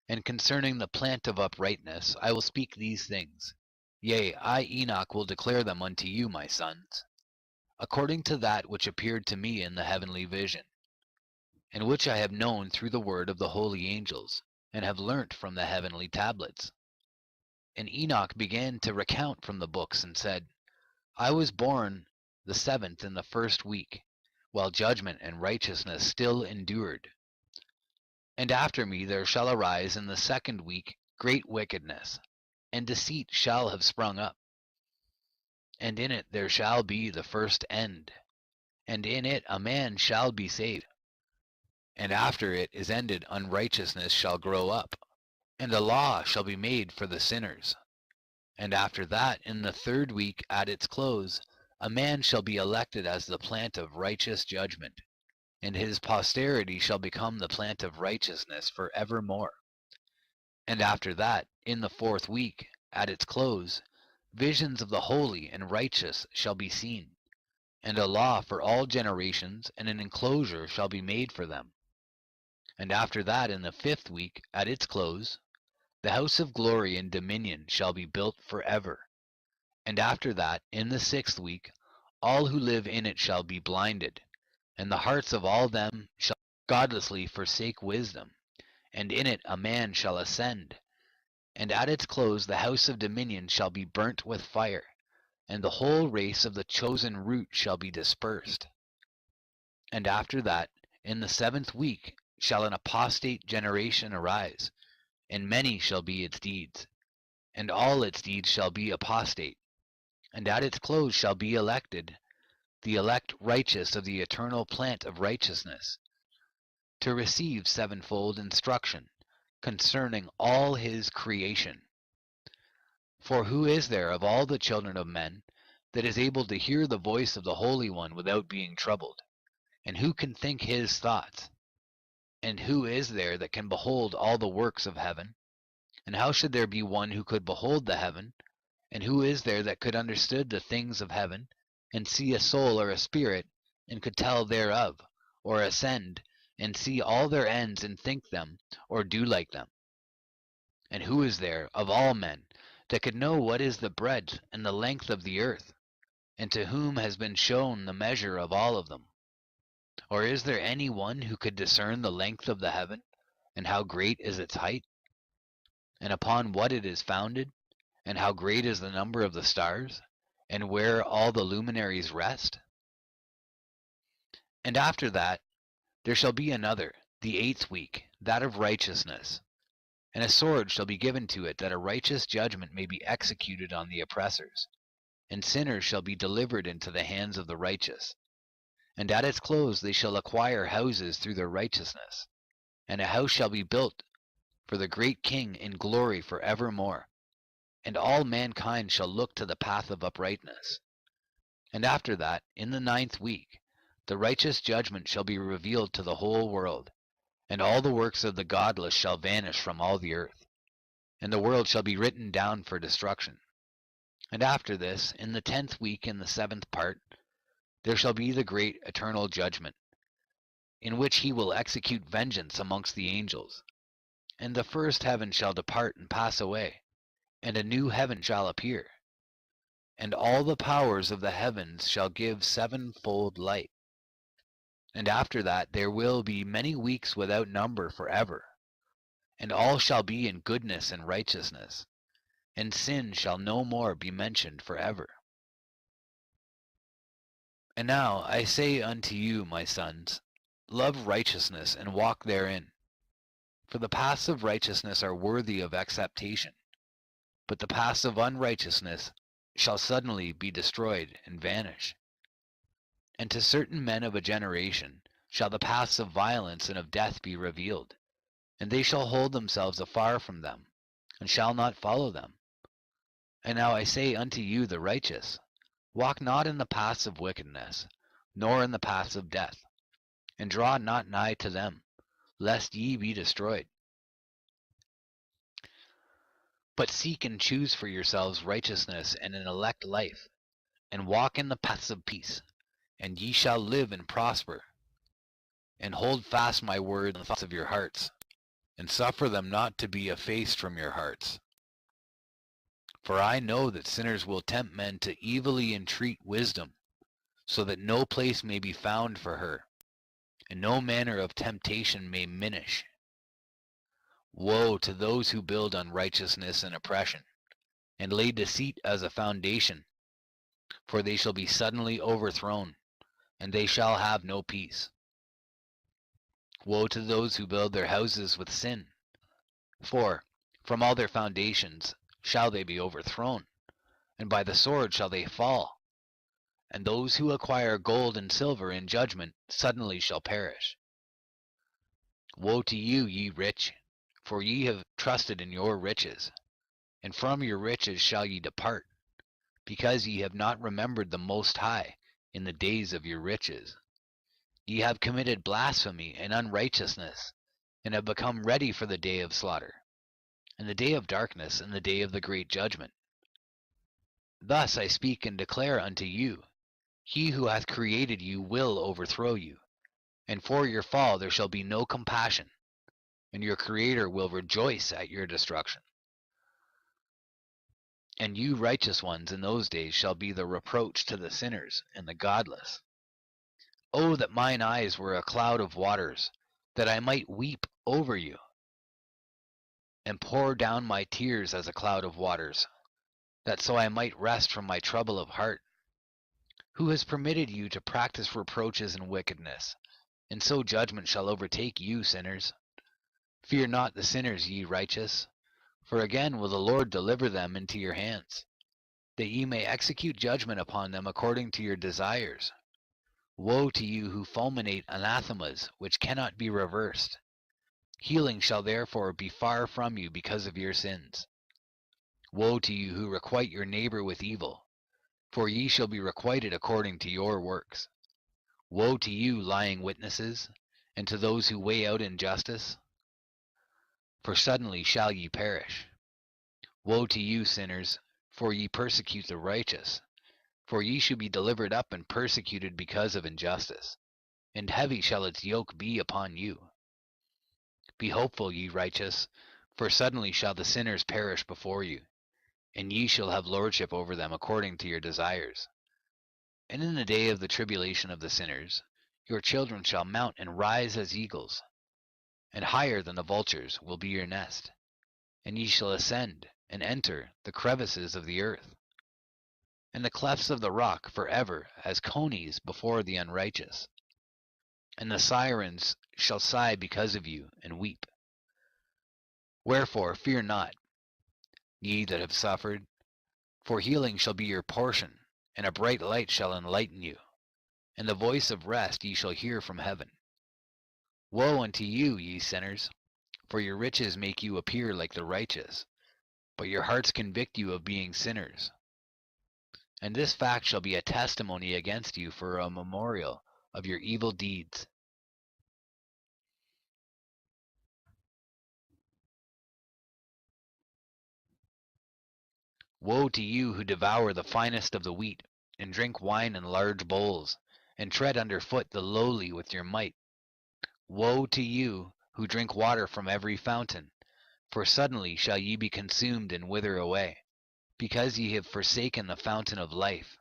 and concerning the plant of uprightness, I will speak these things. Yea, I Enoch will declare them unto you, my sons, according to that which appeared to me in the heavenly vision, and which I have known through the word of the holy angels, and have learnt from the heavenly tablets. And Enoch began to recount from the books, and said, I was born the 7th in the 1st week, while judgment and righteousness still endured. And after me there shall arise in the 2nd week great wickedness, and deceit shall have sprung up. And in it there shall be the first end, and in it a man shall be saved. And after it is ended unrighteousness shall grow up, and a law shall be made for the sinners. And after that, in the 3rd week at its close, a man shall be elected as the plant of righteous judgment, and his posterity shall become the plant of righteousness for evermore. And after that, in the 4th week, at its close, visions of the holy and righteous shall be seen, and a law for all generations, and an enclosure shall be made for them. And after that, in the 5th week, at its close, the house of glory and dominion shall be built forever. And after that, in the 6th week, all who live in it shall be blinded, and the hearts of all them shall godlessly forsake wisdom, and in it a man shall ascend. And at its close the house of dominion shall be burnt with fire, and the whole race of the chosen root shall be dispersed. And after that, in the 7th week, shall an apostate generation arise, and many shall be its deeds, and all its deeds shall be apostate. And at its close shall be elected the elect righteous of the eternal plant of righteousness, to receive sevenfold instruction concerning all his creation. For who is there of all the children of men that is able to hear the voice of the Holy One without being troubled? And who can think his thoughts? And who is there that can behold all the works of heaven? And how should there be one who could behold the heaven? And who is there that could understand the things of heaven, and see a soul or a spirit, and could tell thereof, or ascend, and see all their ends, and think them, or do like them? And who is there, of all men, that could know what is the breadth and the length of the earth, and to whom has been shown the measure of all of them? Or is there any one who could discern the length of the heaven, and how great is its height, and upon what it is founded, and how great is the number of the stars, and where all the luminaries rest? And after that there shall be another, the 8th week, that of righteousness. And a sword shall be given to it, that a righteous judgment may be executed on the oppressors, and sinners shall be delivered into the hands of the righteous. And at its close they shall acquire houses through their righteousness, and a house shall be built for the great King in glory for evermore. And all mankind shall look to the path of uprightness. And after that, in the 9th week, the righteous judgment shall be revealed to the whole world, and all the works of the godless shall vanish from all the earth, and the world shall be written down for destruction. And after this, in the 10th week, in the 7th part, there shall be the great eternal judgment, in which he will execute vengeance amongst the angels. And the first heaven shall depart and pass away, and a new heaven shall appear. And all the powers of the heavens shall give sevenfold light. And after that there will be many weeks without number forever. And all shall be in goodness and righteousness, and sin shall no more be mentioned forever. And now I say unto you, my sons, love righteousness and walk therein. For the paths of righteousness are worthy of acceptation, but the paths of unrighteousness shall suddenly be destroyed and vanish. And to certain men of a generation shall the paths of violence and of death be revealed, and they shall hold themselves afar from them, and shall not follow them. And now I say unto you the righteous, walk not in the paths of wickedness, nor in the paths of death, and draw not nigh to them, lest ye be destroyed. But seek and choose for yourselves righteousness and an elect life, and walk in the paths of peace, and ye shall live and prosper. And hold fast my word in the thoughts of your hearts, and suffer them not to be effaced from your hearts. For I know that sinners will tempt men to evilly entreat wisdom, so that no place may be found for her, and no manner of temptation may minish. Woe to those who build unrighteousness and oppression, and lay deceit as a foundation. for they shall be suddenly overthrown, and they shall have no peace. Woe to those who build their houses with sin, for from all their foundations shall they be overthrown, and by the sword shall they fall. And those who acquire gold and silver in judgment suddenly shall perish. Woe to you, ye rich, for ye have trusted in your riches, and from your riches shall ye depart, because ye have not remembered the Most High in the days of your riches. Ye have committed blasphemy and unrighteousness, and have become ready for the day of slaughter, and the day of darkness, and the day of the great judgment. Thus I speak and declare unto you, he who hath created you will overthrow you, and for your fall there shall be no compassion, and your Creator will rejoice at your destruction. And you righteous ones in those days shall be the reproach to the sinners and the godless. Oh, that mine eyes were a cloud of waters, that I might weep over you, and pour down my tears as a cloud of waters, that so I might rest from my trouble of heart. Who has permitted you to practice reproaches and wickedness, and so judgment shall overtake you, sinners? Fear not the sinners, ye righteous, for again will the Lord deliver them into your hands, that ye may execute judgment upon them according to your desires. Woe to you who fulminate anathemas which cannot be reversed. Healing shall therefore be far from you because of your sins. Woe to you who requite your neighbor with evil, for ye shall be requited according to your works. Woe to you, lying witnesses, and to those who weigh out injustice, for suddenly shall ye perish. Woe to you, sinners, for ye persecute the righteous, for ye shall be delivered up and persecuted because of injustice, and heavy shall its yoke be upon you. Be hopeful, ye righteous, for suddenly shall the sinners perish before you, and ye shall have lordship over them according to your desires. And in the day of the tribulation of the sinners, your children shall mount and rise as eagles, and higher than the vultures will be your nest, and ye shall ascend and enter the crevices of the earth, and the clefts of the rock forever as conies before the unrighteous. And the sirens shall sigh because of you, and weep. Wherefore fear not, ye that have suffered, for healing shall be your portion, and a bright light shall enlighten you, and the voice of rest ye shall hear from heaven. Woe unto you, ye sinners, for your riches make you appear like the righteous, but your hearts convict you of being sinners. And this fact shall be a testimony against you for a memorial of your evil deeds. Woe to you who devour the finest of the wheat, and drink wine in large bowls, and tread under foot the lowly with your might. Woe to you who drink water from every fountain, for suddenly shall ye be consumed and wither away, because ye have forsaken the fountain of life.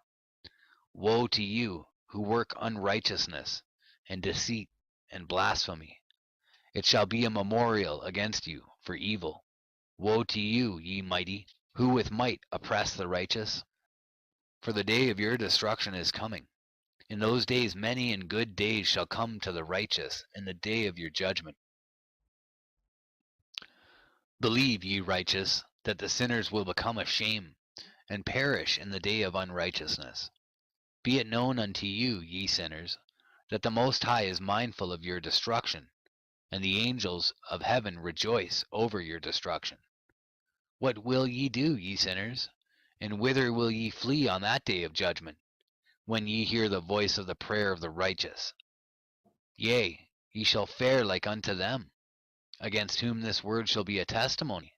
Woe to you who work unrighteousness, and deceit, and blasphemy. It shall be a memorial against you for evil. Woe to you, ye mighty, who with might oppress the righteous. For the day of your destruction is coming. In those days many and good days shall come to the righteous in the day of your judgment. Believe, ye righteous, that the sinners will become a shame, and perish in the day of unrighteousness. Be it known unto you, ye sinners, that the Most High is mindful of your destruction, and the angels of heaven rejoice over your destruction. What will ye do, ye sinners? And whither will ye flee on that day of judgment, when ye hear the voice of the prayer of the righteous? Yea, ye shall fare like unto them, against whom this word shall be a testimony.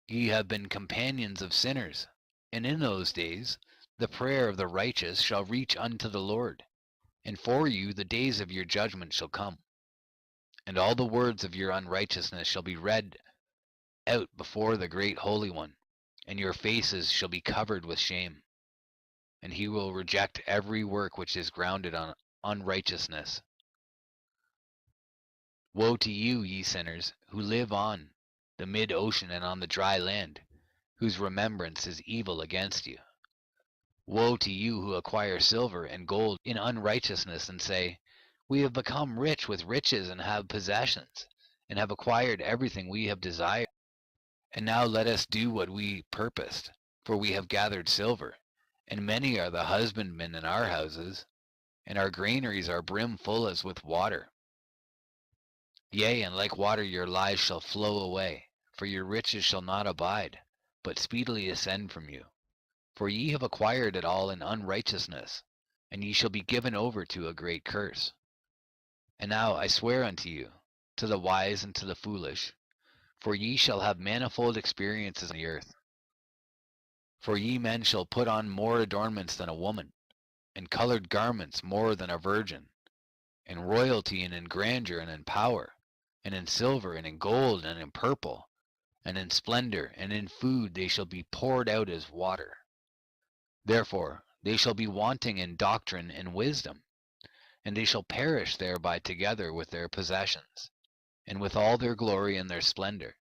Ye have been companions of sinners, and in those days the prayer of the righteous shall reach unto the Lord, and for you the days of your judgment shall come, and all the words of your unrighteousness shall be read out before the great Holy One, and your faces shall be covered with shame, and he will reject every work which is grounded on unrighteousness. Woe to you, ye sinners, who live on the mid-ocean and on the dry land, whose remembrance is evil against you. Woe to you who acquire silver and gold in unrighteousness, and say, We have become rich with riches and have possessions, and have acquired everything we have desired. And now let us do what we purposed, for we have gathered silver, and many are the husbandmen in our houses, and our granaries are brimful as with water. Yea, and like water your lies shall flow away, for your riches shall not abide, but speedily ascend from you. For ye have acquired it all in unrighteousness, and ye shall be given over to a great curse. And now I swear unto you, to the wise and to the foolish, for ye shall have manifold experiences on the earth. For ye men shall put on more adornments than a woman, and colored garments more than a virgin, in royalty and in grandeur and in power, and in silver and in gold and in purple, and in splendor and in food they shall be poured out as water. Therefore they shall be wanting in doctrine and wisdom, and they shall perish thereby together with their possessions, and with all their glory and their splendor,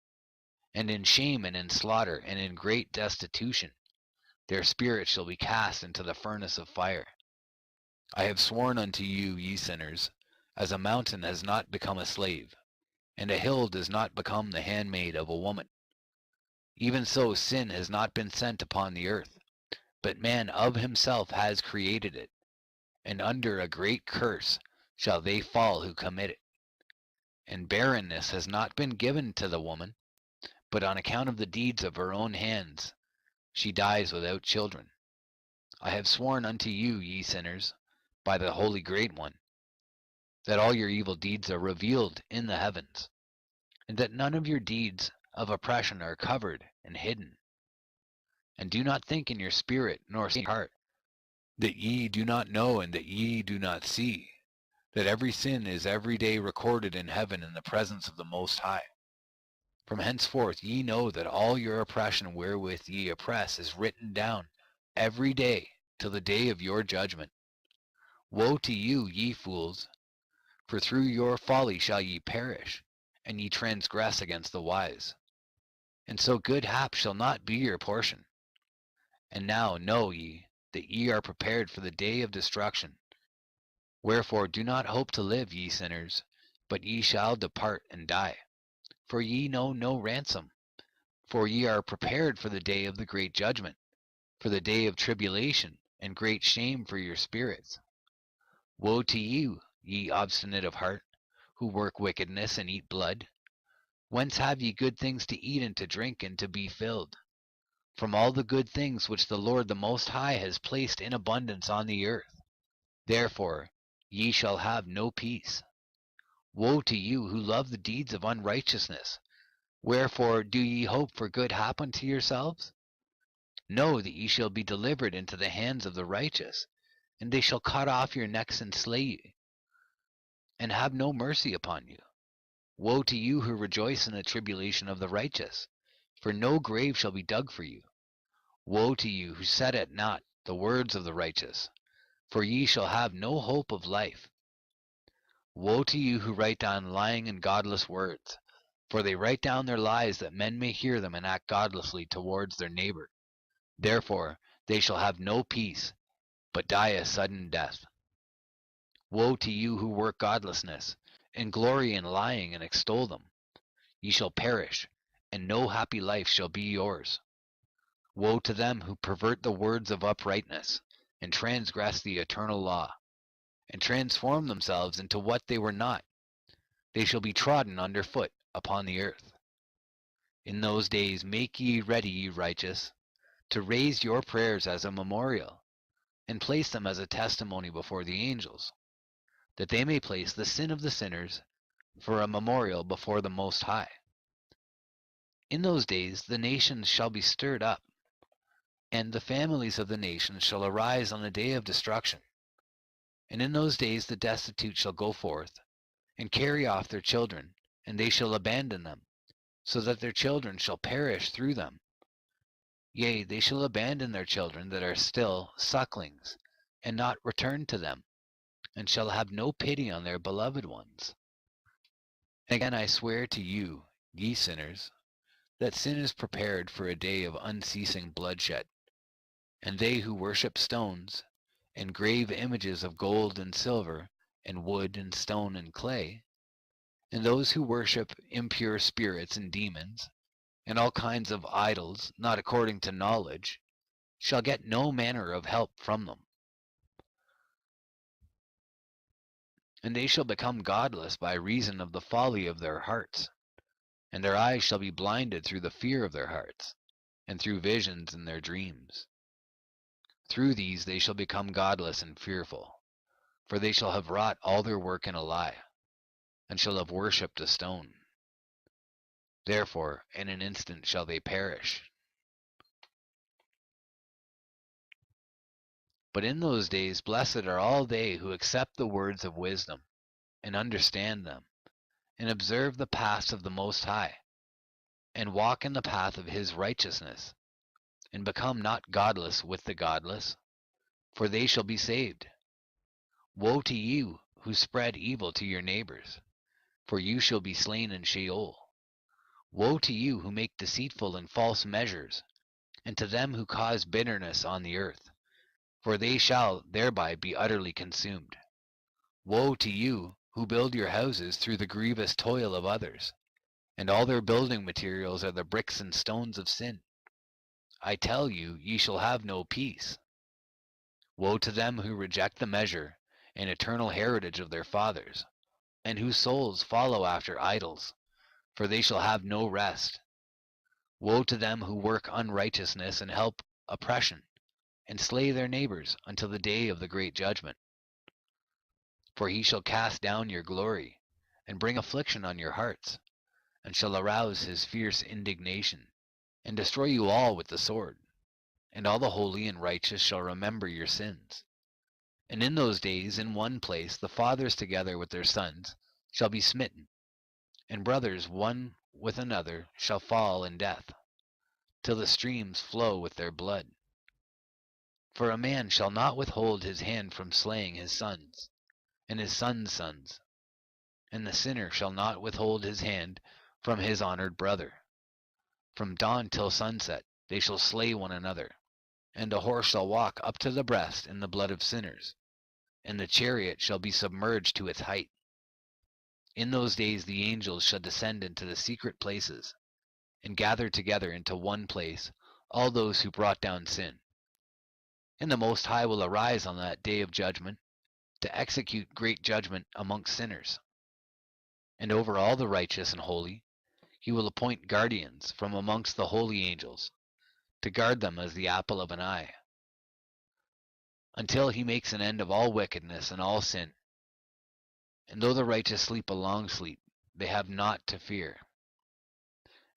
and in shame and in slaughter and in great destitution. Their spirits shall be cast into the furnace of fire. I have sworn unto you, ye sinners, as a mountain has not become a slave, and a hill does not become the handmaid of a woman. Even so sin has not been sent upon the earth, but man of himself has created it, and under a great curse shall they fall who commit it. And barrenness has not been given to the woman, but on account of the deeds of her own hands she dies without children. I have sworn unto you, ye sinners, by the Holy Great One, that all your evil deeds are revealed in the heavens, and that none of your deeds of oppression are covered and hidden. And do not think in your spirit nor in your heart, that ye do not know and that ye do not see, that every sin is every day recorded in heaven in the presence of the Most High. From henceforth ye know that all your oppression wherewith ye oppress is written down every day till the day of your judgment. Woe to you, ye fools, for through your folly shall ye perish, and ye transgress against the wise. And so good hap shall not be your portion. And now know ye that ye are prepared for the day of destruction. Wherefore do not hope to live, ye sinners, but ye shall depart and die. For ye know no ransom, for ye are prepared for the day of the great judgment, for the day of tribulation and great shame for your spirits. Woe to you, ye obstinate of heart, who work wickedness and eat blood. Whence have ye good things to eat and to drink and to be filled? From all the good things which the Lord the Most High has placed in abundance on the earth. Therefore ye shall have no peace. Woe to you who love the deeds of unrighteousness. Wherefore do ye hope for good hap unto yourselves? Know that ye shall be delivered into the hands of the righteous, and they shall cut off your necks and slay you, and have no mercy upon you. Woe to you who rejoice in the tribulation of the righteous, for no grave shall be dug for you. Woe to you who set at naught the words of the righteous, for ye shall have no hope of life. Woe to you who write down lying and godless words, for they write down their lies that men may hear them and act godlessly towards their neighbor. Therefore they shall have no peace, but die a sudden death. Woe to you who work godlessness, and glory in lying and extol them. Ye shall perish, and no happy life shall be yours. Woe to them who pervert the words of uprightness, and transgress the eternal law, and transform themselves into what they were not. They shall be trodden under foot upon the earth. In those days make ye ready, ye righteous, to raise your prayers as a memorial, and place them as a testimony before the angels, that they may place the sin of the sinners for a memorial before the Most High. In those days the nations shall be stirred up, and the families of the nations shall arise on the day of destruction. And in those days the destitute shall go forth, and carry off their children, and they shall abandon them, so that their children shall perish through them. Yea, they shall abandon their children that are still sucklings, and not return to them, and shall have no pity on their beloved ones. Again I swear to you, ye sinners, that sin is prepared for a day of unceasing bloodshed, and they who worship stones, and grave images of gold and silver, and wood and stone and clay, and those who worship impure spirits and demons, and all kinds of idols not according to knowledge, shall get no manner of help from them. And they shall become godless by reason of the folly of their hearts, and their eyes shall be blinded through the fear of their hearts, and through visions in their dreams. Through these they shall become godless and fearful, for they shall have wrought all their work in a lie, and shall have worshipped a stone. Therefore in an instant shall they perish. But in those days blessed are all they who accept the words of wisdom, and understand them, and observe the paths of the Most High, and walk in the path of his righteousness, and become not godless with the godless, for they shall be saved. Woe to you who spread evil to your neighbors, for you shall be slain in Sheol. Woe to you who make deceitful and false measures, and to them who cause bitterness on the earth, for they shall thereby be utterly consumed. Woe to you who build your houses through the grievous toil of others, and all their building materials are the bricks and stones of sin. I tell you, ye shall have no peace. Woe to them who reject the measure and eternal heritage of their fathers, and whose souls follow after idols, for they shall have no rest. Woe to them who work unrighteousness and help oppression, and slay their neighbors until the day of the great judgment. For he shall cast down your glory, and bring affliction on your hearts, and shall arouse his fierce indignation, and destroy you all with the sword. And all the holy and righteous shall remember your sins. And in those days in one place the fathers together with their sons shall be smitten, and brothers one with another shall fall in death, till the streams flow with their blood. For a man shall not withhold his hand from slaying his sons, and his sons' sons, and the sinner shall not withhold his hand from his honored brother. From dawn till sunset they shall slay one another, and a horse shall walk up to the breast in the blood of sinners, and the chariot shall be submerged to its height. In those days the angels shall descend into the secret places, and gather together into one place all those who brought down sin. And the Most High will arise on that day of judgment, to execute great judgment amongst sinners. And over all the righteous and holy he will appoint guardians from amongst the holy angels, to guard them as the apple of an eye, until he makes an end of all wickedness and all sin. And though the righteous sleep a long sleep, they have naught to fear.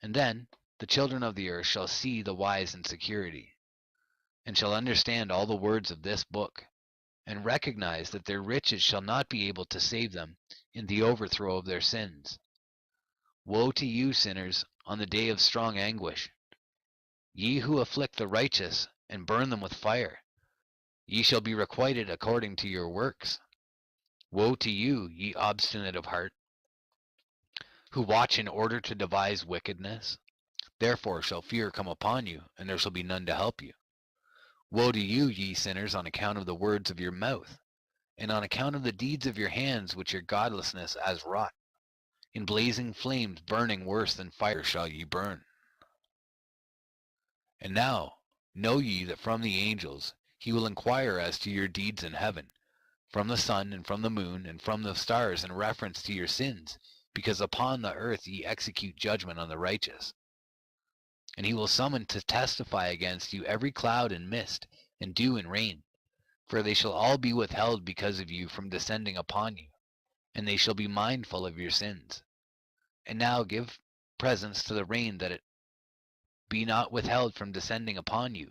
And then the children of the earth shall see the wise in security, and shall understand all the words of this book, and recognize that their riches shall not be able to save them in the overthrow of their sins. Woe to you, sinners, on the day of strong anguish! Ye who afflict the righteous, and burn them with fire, ye shall be requited according to your works. Woe to you, ye obstinate of heart, who watch in order to devise wickedness! Therefore shall fear come upon you, and there shall be none to help you. Woe to you, ye sinners, on account of the words of your mouth, and on account of the deeds of your hands which your godlessness has wrought. In blazing flames burning worse than fire shall ye burn. And now know ye that from the angels he will inquire as to your deeds in heaven, from the sun and from the moon and from the stars, in reference to your sins, because upon the earth ye execute judgment on the righteous. And he will summon to testify against you every cloud and mist, and dew and rain, for they shall all be withheld because of you from descending upon you, and they shall be mindful of your sins. And now give presents to the rain, that it be not withheld from descending upon you,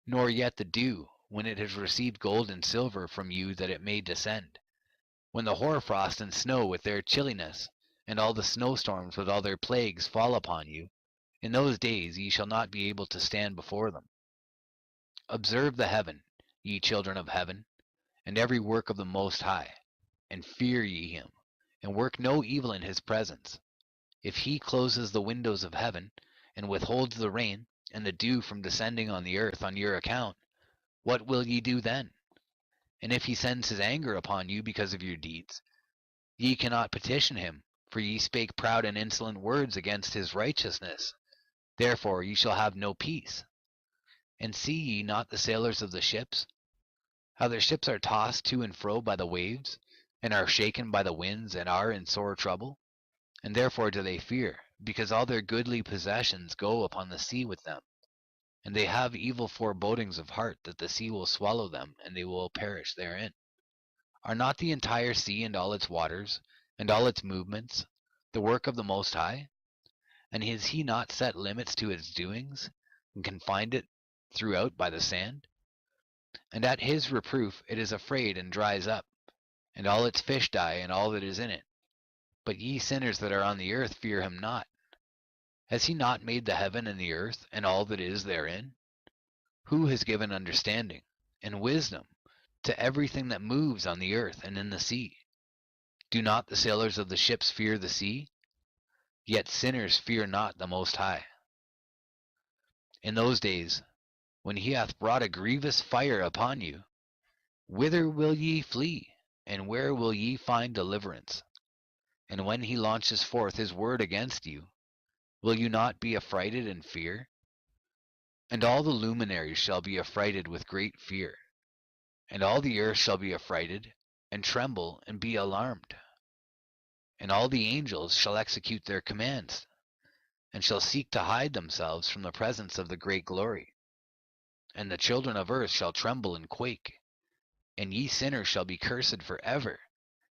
nor yet the dew, when it has received gold and silver from you, that it may descend. When the hoarfrost and snow with their chilliness, and all the snowstorms with all their plagues fall upon you, in those days ye shall not be able to stand before them. Observe the heaven, ye children of heaven, and every work of the Most High, and fear ye him, and work no evil in his presence. If he closes the windows of heaven, and withholds the rain and the dew from descending on the earth on your account, what will ye do then? And if he sends his anger upon you because of your deeds, ye cannot petition him, for ye spake proud and insolent words against his righteousness. Therefore ye shall have no peace. And see ye not the sailors of the ships, how their ships are tossed to and fro by the waves, and are shaken by the winds, and are in sore trouble? And therefore do they fear, because all their goodly possessions go upon the sea with them. And they have evil forebodings of heart that the sea will swallow them, and they will perish therein. Are not the entire sea and all its waters, and all its movements, the work of the Most High? And has he not set limits to its doings, and confined it throughout by the sand? And at his reproof it is afraid and dries up, and all its fish die, and all that is in it. But ye sinners that are on the earth fear him not. Has he not made the heaven and the earth, and all that is therein? Who has given understanding and wisdom to everything that moves on the earth and in the sea? Do not the sailors of the ships fear the sea? Yet sinners fear not the Most High. In those days, when he hath brought a grievous fire upon you, whither will ye flee, and where will ye find deliverance? And when he launches forth his word against you, will you not be affrighted and fear? And all the luminaries shall be affrighted with great fear, and all the earth shall be affrighted, and tremble, and be alarmed. And all the angels shall execute their commands, and shall seek to hide themselves from the presence of the great glory. And the children of earth shall tremble and quake, and ye sinners shall be cursed for ever,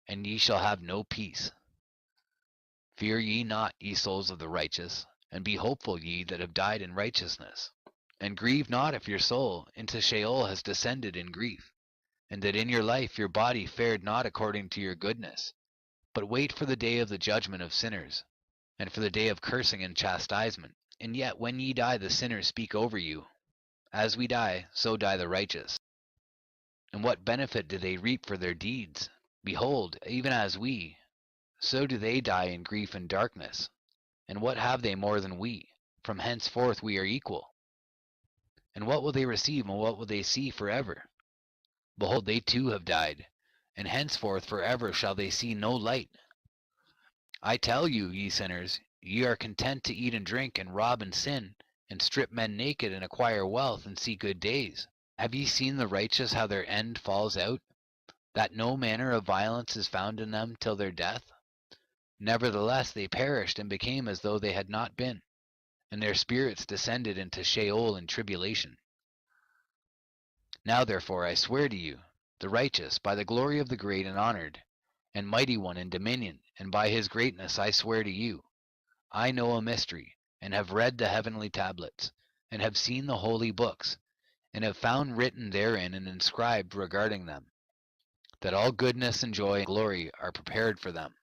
and ye shall have no peace. Fear ye not, ye souls of the righteous, and be hopeful, ye that have died in righteousness. And grieve not if your soul into Sheol has descended in grief, and that in your life your body fared not according to your goodness. But wait for the day of the judgment of sinners, and for the day of cursing and chastisement. And yet when ye die, the sinners speak over you. As we die, so die the righteous. And what benefit do they reap for their deeds? Behold, even as we, so do they die in grief and darkness. And what have they more than we? From henceforth we are equal. And what will they receive, and what will they see forever? Behold, they too have died, and henceforth forever shall they see no light. I tell you, ye sinners, ye are content to eat and drink, and rob and sin, and strip men naked, and acquire wealth, and see good days. Have ye seen the righteous, how their end falls out, that no manner of violence is found in them till their death? Nevertheless they perished, and became as though they had not been, and their spirits descended into Sheol in tribulation. Now therefore I swear to you, the righteous, by the glory of the great and honored, and mighty one in dominion, and by his greatness I swear to you, I know a mystery, and have read the heavenly tablets, and have seen the holy books, and have found written therein and inscribed regarding them, that all goodness and joy and glory are prepared for them,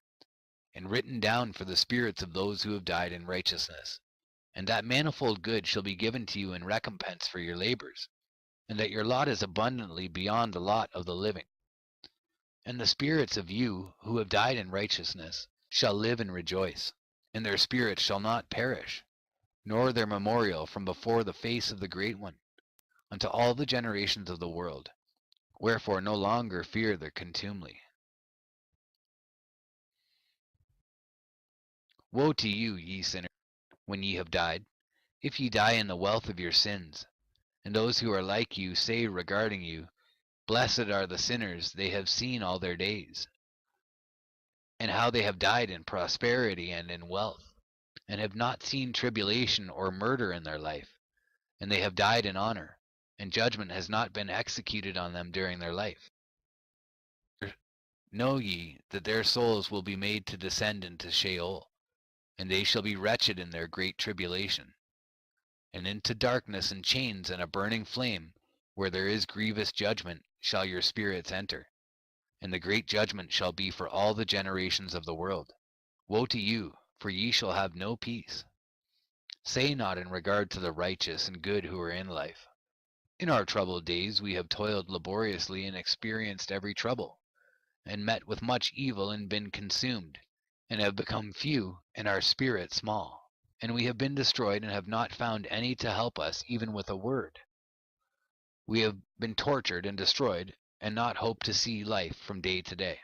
and written down for the spirits of those who have died in righteousness, and that manifold good shall be given to you in recompense for your labors, and that your lot is abundantly beyond the lot of the living. And the spirits of you who have died in righteousness shall live and rejoice, and their spirits shall not perish, nor their memorial from before the face of the Great One, unto all the generations of the world. Wherefore no longer fear their contumely. Woe to you, ye sinners, when ye have died, if ye die in the wealth of your sins. And those who are like you say regarding you, Blessed are the sinners, they have seen all their days. And how they have died in prosperity and in wealth, and have not seen tribulation or murder in their life. And they have died in honor, and judgment has not been executed on them during their life. Know ye that their souls will be made to descend into Sheol, and they shall be wretched in their great tribulation, and into darkness and chains and a burning flame, where there is grievous judgment, shall your spirits enter. And the great judgment shall be for all the generations of the world. Woe to you, for ye shall have no peace. Say not in regard to the righteous and good who are in life, In our troubled days we have toiled laboriously and experienced every trouble, and met with much evil and been consumed, and have become few, and our spirit small. And we have been destroyed and have not found any to help us even with a word. We have been tortured and destroyed, and not hope to see life from day to day.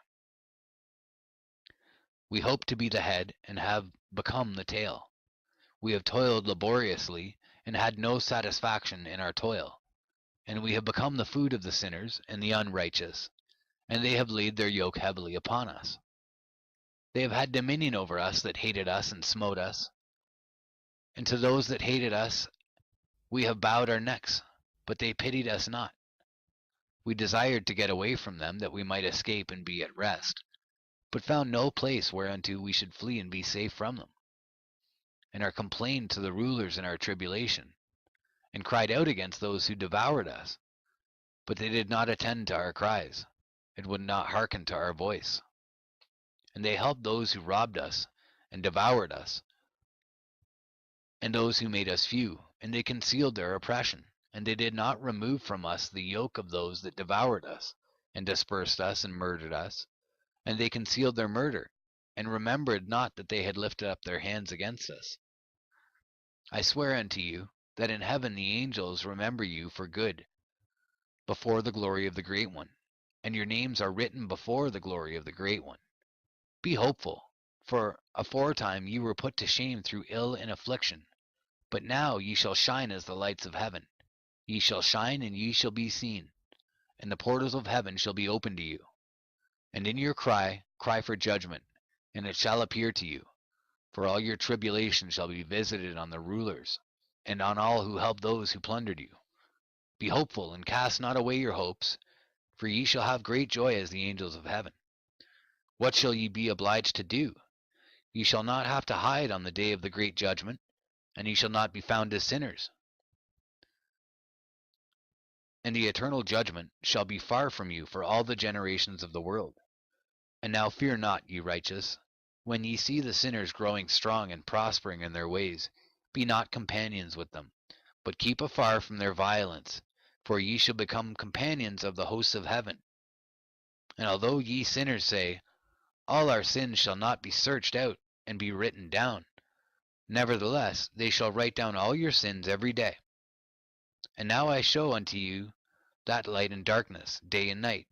We hope to be the head, and have become the tail. We have toiled laboriously, and had no satisfaction in our toil. And we have become the food of the sinners and the unrighteous, and they have laid their yoke heavily upon us. They have had dominion over us that hated us and smote us. And to those that hated us we have bowed our necks, but they pitied us not. We desired to get away from them, that we might escape and be at rest, but found no place whereunto we should flee and be safe from them. And are complained to the rulers in our tribulation, and cried out against those who devoured us. But they did not attend to our cries, and would not hearken to our voice. And they helped those who robbed us, and devoured us, and those who made us few, and they concealed their oppression. And they did not remove from us the yoke of those that devoured us, and dispersed us, and murdered us. And they concealed their murder, and remembered not that they had lifted up their hands against us. I swear unto you, that in heaven the angels remember you for good, before the glory of the Great One, and your names are written before the glory of the Great One. Be hopeful, for aforetime ye were put to shame through ill and affliction, but now ye shall shine as the lights of heaven. Ye shall shine, and ye shall be seen, and the portals of heaven shall be opened to you. And in your cry for judgment, and it shall appear to you, for all your tribulation shall be visited on the rulers, and on all who help those who plundered you. Be hopeful, and cast not away your hopes, for ye shall have great joy as the angels of heaven. What shall ye be obliged to do? Ye shall not have to hide on the day of the great judgment, and ye shall not be found as sinners. And the eternal judgment shall be far from you for all the generations of the world. And now fear not, ye righteous, when ye see the sinners growing strong and prospering in their ways. Be not companions with them, but keep afar from their violence, for ye shall become companions of the hosts of heaven. And although ye sinners say, all our sins shall not be searched out and be written down, nevertheless they shall write down all your sins every day. And now I show unto you that light and darkness, day and night.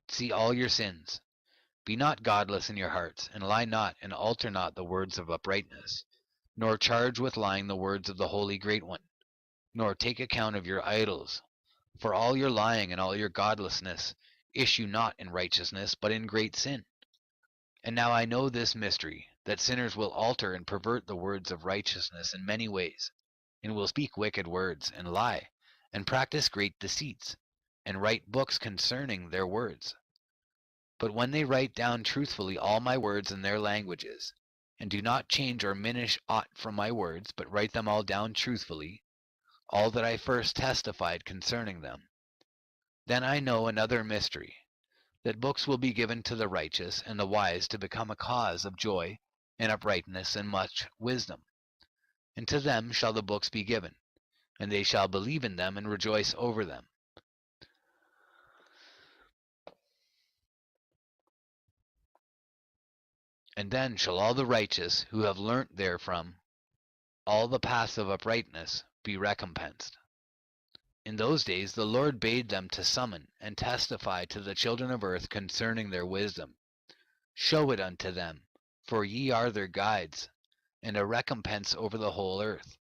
See all your sins. Be not godless in your hearts, and lie not, and alter not the words of uprightness, nor charge with lying the words of the Holy Great One, nor take account of your idols. For all your lying and all your godlessness issue not in righteousness, but in great sin. And now I know this mystery, that sinners will alter and pervert the words of righteousness in many ways, and will speak wicked words, and lie, and practice great deceits, and write books concerning their words. But when they write down truthfully all my words in their languages, and do not change or diminish aught from my words, but write them all down truthfully, all that I first testified concerning them, then I know another mystery, that books will be given to the righteous and the wise to become a cause of joy and uprightness and much wisdom. And to them shall the books be given, and they shall believe in them and rejoice over them. And then shall all the righteous who have learnt therefrom all the paths of uprightness be recompensed. In those days the Lord bade them to summon and testify to the children of earth concerning their wisdom. Show it unto them, for ye are their guides, and a recompense over the whole earth.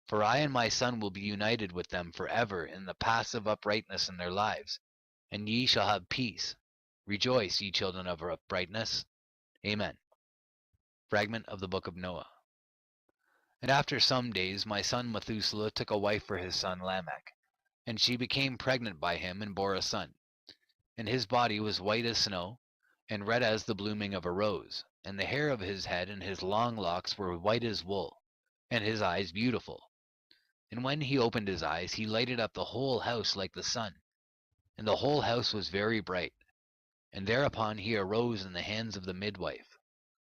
For I and my Son will be united with them forever in the paths of uprightness in their lives, and ye shall have peace. Rejoice, ye children of uprightness. Amen. Fragment of the Book of Noah. And after some days my son Methuselah took a wife for his son Lamech, and she became pregnant by him and bore a son. And his body was white as snow, and red as the blooming of a rose, and the hair of his head and his long locks were white as wool, and his eyes beautiful. And when he opened his eyes, he lighted up the whole house like the sun, and the whole house was very bright. And thereupon he arose in the hands of the midwife,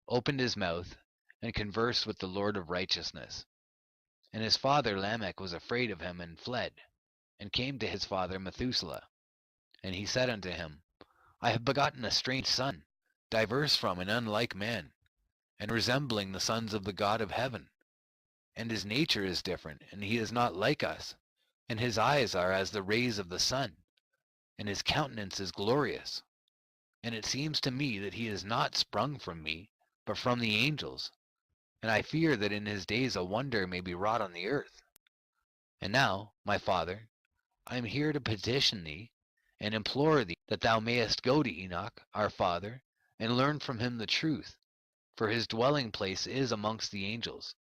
opened his mouth, and conversed with the Lord of righteousness. And his father Lamech was afraid of him, and fled, and came to his father Methuselah. And he said unto him, I have begotten a strange son, diverse from and unlike man, and resembling the sons of the God of heaven. And his nature is different, and he is not like us, and his eyes are as the rays of the sun, and his countenance is glorious. And it seems to me that he is not sprung from me, but from the angels, and I fear that in his days a wonder may be wrought on the earth. And now, my father, I am here to petition thee, and implore thee that thou mayest go to Enoch, our father, and learn from him the truth, for his dwelling place is amongst the angels.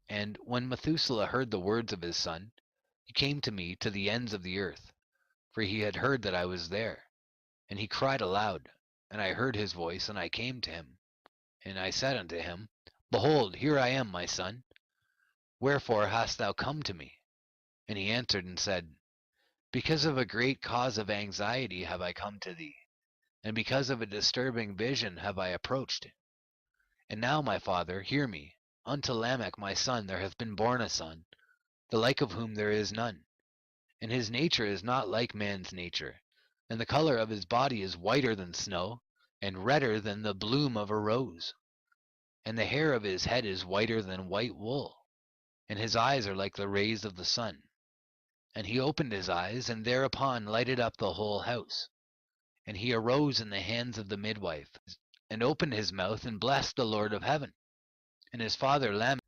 And when Methuselah heard the words of his son, he came to me to the ends of the earth, for he had heard that I was there. And he cried aloud, and I heard his voice, and I came to him. And I said unto him, Behold, here I am, my son. Wherefore hast thou come to me? And he answered and said, Because of a great cause of anxiety have I come to thee, and because of a disturbing vision have I approached. And now, my father, hear me. Unto Lamech my son there hath been born a son, the like of whom there is none. And his nature is not like man's nature, and the color of his body is whiter than snow, and redder than the bloom of a rose. And the hair of his head is whiter than white wool, and his eyes are like the rays of the sun. And he opened his eyes, and thereupon lighted up the whole house. And he arose in the hands of the midwife, and opened his mouth, and blessed the Lord of heaven. And his father Lamech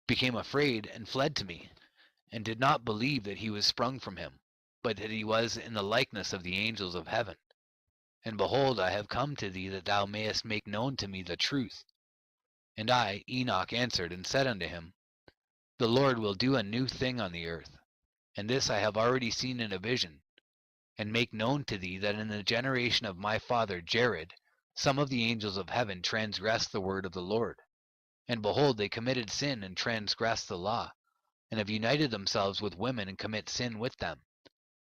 became afraid, and fled to me, and did not believe that he was sprung from him, but that he was in the likeness of the angels of heaven. And behold, I have come to thee that thou mayest make known to me the truth. And I, Enoch, answered and said unto him, The Lord will do a new thing on the earth, and this I have already seen in a vision, and make known to thee that in the generation of my father Jared some of the angels of heaven transgressed the word of the Lord. And behold, they committed sin and transgressed the law, and have united themselves with women and commit sin with them,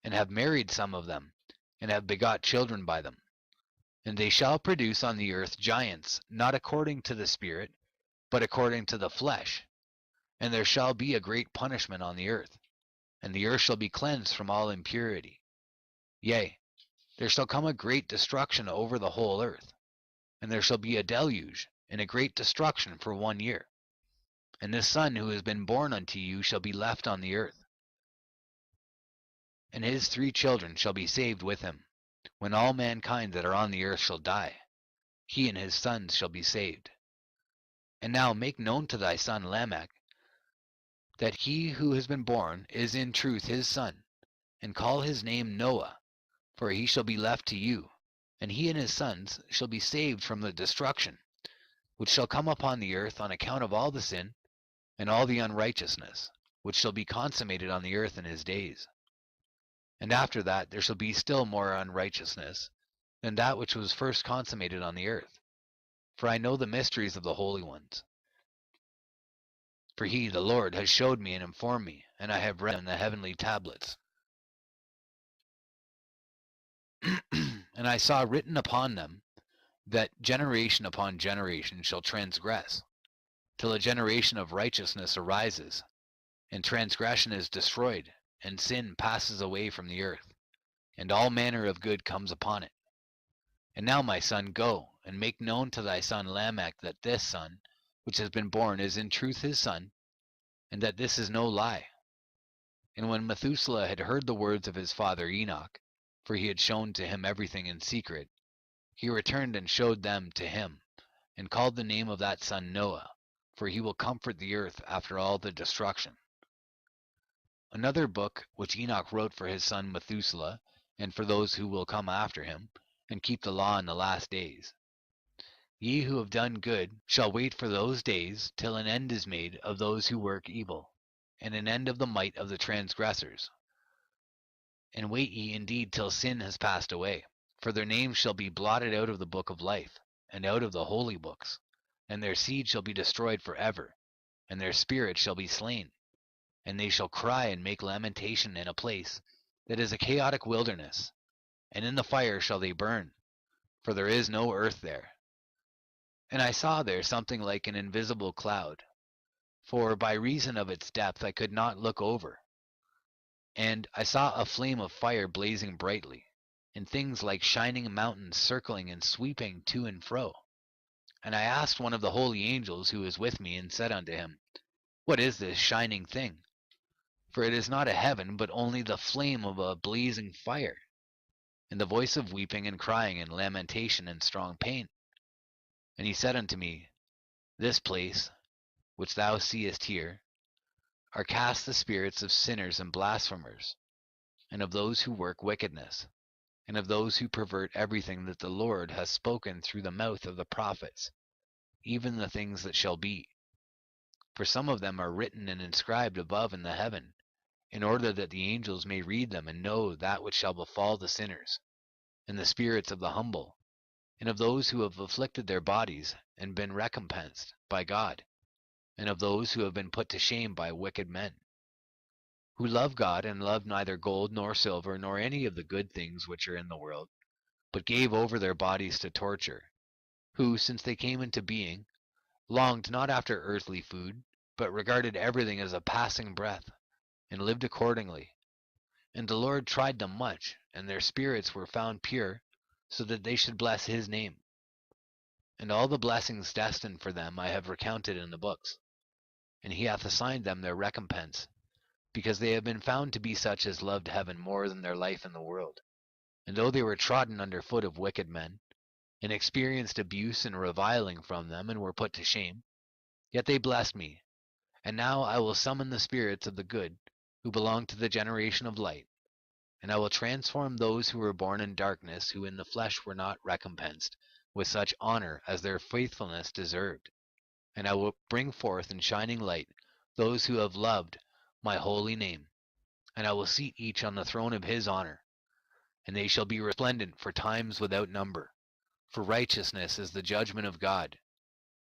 and have married some of them, and have begot children by them. And they shall produce on the earth giants, not according to the Spirit, but according to the flesh. And there shall be a great punishment on the earth, and the earth shall be cleansed from all impurity. Yea, there shall come a great destruction over the whole earth, and there shall be a deluge, and a great destruction for 1 year. And this son who has been born unto you shall be left on the earth, and his 3 children shall be saved with him. When all mankind that are on the earth shall die, he and his sons shall be saved. And now make known to thy son Lamech that he who has been born is in truth his son, and call his name Noah, for he shall be left to you, and he and his sons shall be saved from the destruction, which shall come upon the earth on account of all the sin and all the unrighteousness, which shall be consummated on the earth in his days. And after that there shall be still more unrighteousness than that which was first consummated on the earth. For I know the mysteries of the holy ones. For he, the Lord, has showed me and informed me, and I have read in the heavenly tablets. And I saw written upon them that generation upon generation shall transgress, till a generation of righteousness arises, and transgression is destroyed, and sin passes away from the earth, and all manner of good comes upon it. And now, my son, go, and make known to thy son Lamech that this son, which has been born, is in truth his son, and that this is no lie. And when Methuselah had heard the words of his father Enoch, for he had shown to him everything in secret, he returned and showed them to him, and called the name of that son Noah, for he will comfort the earth after all the destruction. Another book which Enoch wrote for his son Methuselah, and for those who will come after him, and keep the law in the last days. Ye who have done good shall wait for those days till an end is made of those who work evil, and an end of the might of the transgressors. And wait ye indeed till sin has passed away, for their names shall be blotted out of the book of life, and out of the holy books, and their seed shall be destroyed forever, and their spirit shall be slain. And they shall cry and make lamentation in a place that is a chaotic wilderness, and in the fire shall they burn, for there is no earth there. And I saw there something like an invisible cloud, for by reason of its depth I could not look over. And I saw a flame of fire blazing brightly, and things like shining mountains circling and sweeping to and fro. And I asked one of the holy angels who was with me, and said unto him, What is this shining thing? For it is not a heaven, but only the flame of a blazing fire, and the voice of weeping and crying and lamentation and strong pain. And he said unto me, This place, which thou seest here, are cast the spirits of sinners and blasphemers, and of those who work wickedness, and of those who pervert everything that the Lord has spoken through the mouth of the prophets, even the things that shall be. For some of them are written and inscribed above in the heaven, in order that the angels may read them and know that which shall befall the sinners, and the spirits of the humble, and of those who have afflicted their bodies and been recompensed by God, and of those who have been put to shame by wicked men, who love God and love neither gold nor silver nor any of the good things which are in the world, but gave over their bodies to torture, who, since they came into being, longed not after earthly food, but regarded everything as a passing breath, and lived accordingly. And the Lord tried them much, and their spirits were found pure, so that they should bless his name. And all the blessings destined for them I have recounted in the books, and he hath assigned them their recompense, because they have been found to be such as loved heaven more than their life in the world. And though they were trodden under foot of wicked men, and experienced abuse and reviling from them, and were put to shame, yet they blessed me. And now I will summon the spirits of the good, who belong to the generation of light, and I will transform those who were born in darkness, who in the flesh were not recompensed with such honor as their faithfulness deserved. And I will bring forth in shining light those who have loved my holy name, and I will seat each on the throne of his honor. And they shall be resplendent for times without number, for righteousness is the judgment of God.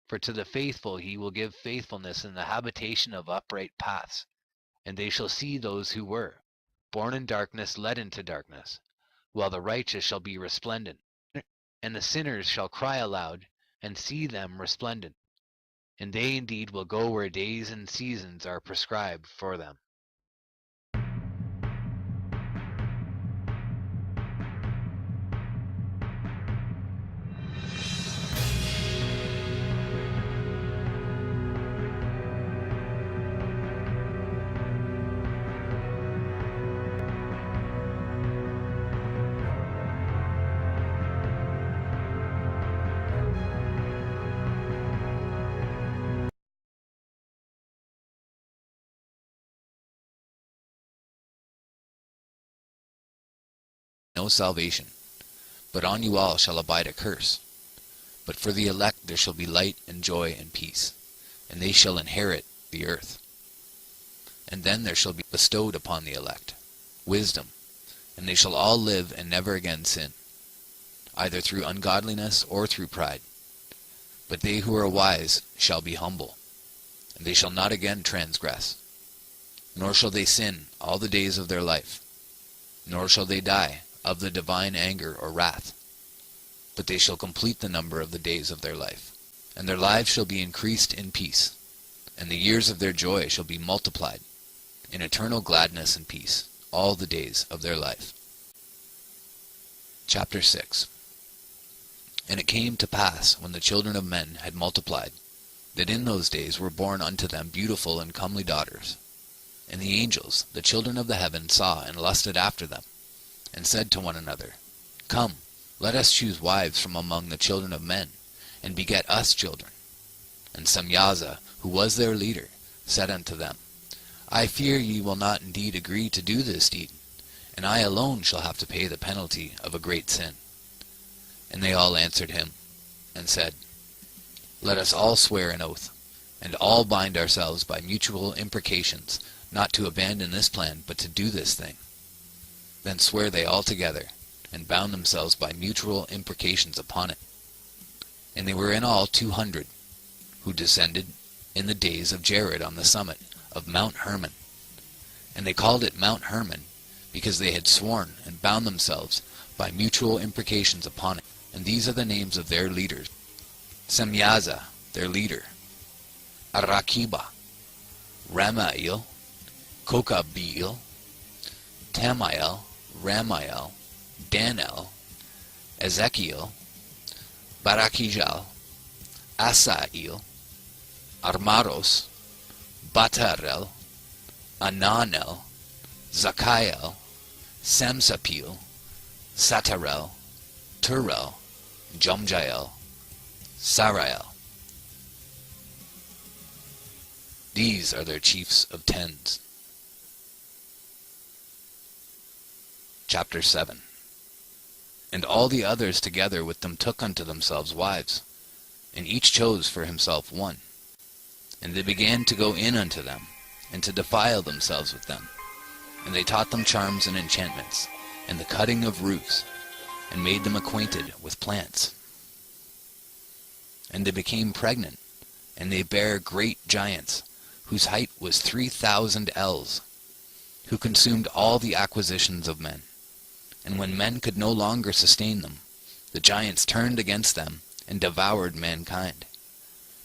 For to the faithful he will give faithfulness in the habitation of upright paths, and they shall see those who were born in darkness led into darkness, while the righteous shall be resplendent, and the sinners shall cry aloud and see them resplendent. And they indeed will go where days and seasons are prescribed for them. No salvation, but on you all shall abide a curse. But for the elect there shall be light and joy and peace, and they shall inherit the earth. And then there shall be bestowed upon the elect wisdom, and they shall all live and never again sin, either through ungodliness or through pride. But they who are wise shall be humble, and they shall not again transgress, nor shall they sin all the days of their life, nor shall they die of the divine anger or wrath, but they shall complete the number of the days of their life, and their lives shall be increased in peace, and the years of their joy shall be multiplied in eternal gladness and peace all the days of their life. Chapter 6. And it came to pass, when the children of men had multiplied, that in those days were born unto them beautiful and comely daughters. And the angels, the children of the heaven, saw and lusted after them, and said to one another, Come, let us choose wives from among the children of men, and beget us children. And Semyaza, who was their leader, said unto them, I fear ye will not indeed agree to do this deed, and I alone shall have to pay the penalty of a great sin. And they all answered him, and said, Let us all swear an oath, and all bind ourselves by mutual imprecations, not to abandon this plan, but to do this thing. Then sware they all together, and bound themselves by mutual imprecations upon it. And they were in all 200, who descended in the days of Jared on the summit of Mount Hermon. And they called it Mount Hermon, because they had sworn and bound themselves by mutual imprecations upon it. And these are the names of their leaders: Semyaza, their leader; Arakiba, Ramael, Kokabeel, Tamael, Ramael, Danel, Ezekiel, Barakijal, Asael, Armaros, Batarel, Ananel, Zakael, Samsapil, Satarel, Turel, Jomjael, Sarael. These are their chiefs of tens. Chapter 7. And all the others together with them took unto themselves wives, and each chose for himself one. And they began to go in unto them, and to defile themselves with them. And they taught them charms and enchantments, and the cutting of roots, and made them acquainted with plants. And they became pregnant, and they bare great giants, whose height was 3,000 ells, who consumed all the acquisitions of men. And when men could no longer sustain them, the giants turned against them, and devoured mankind.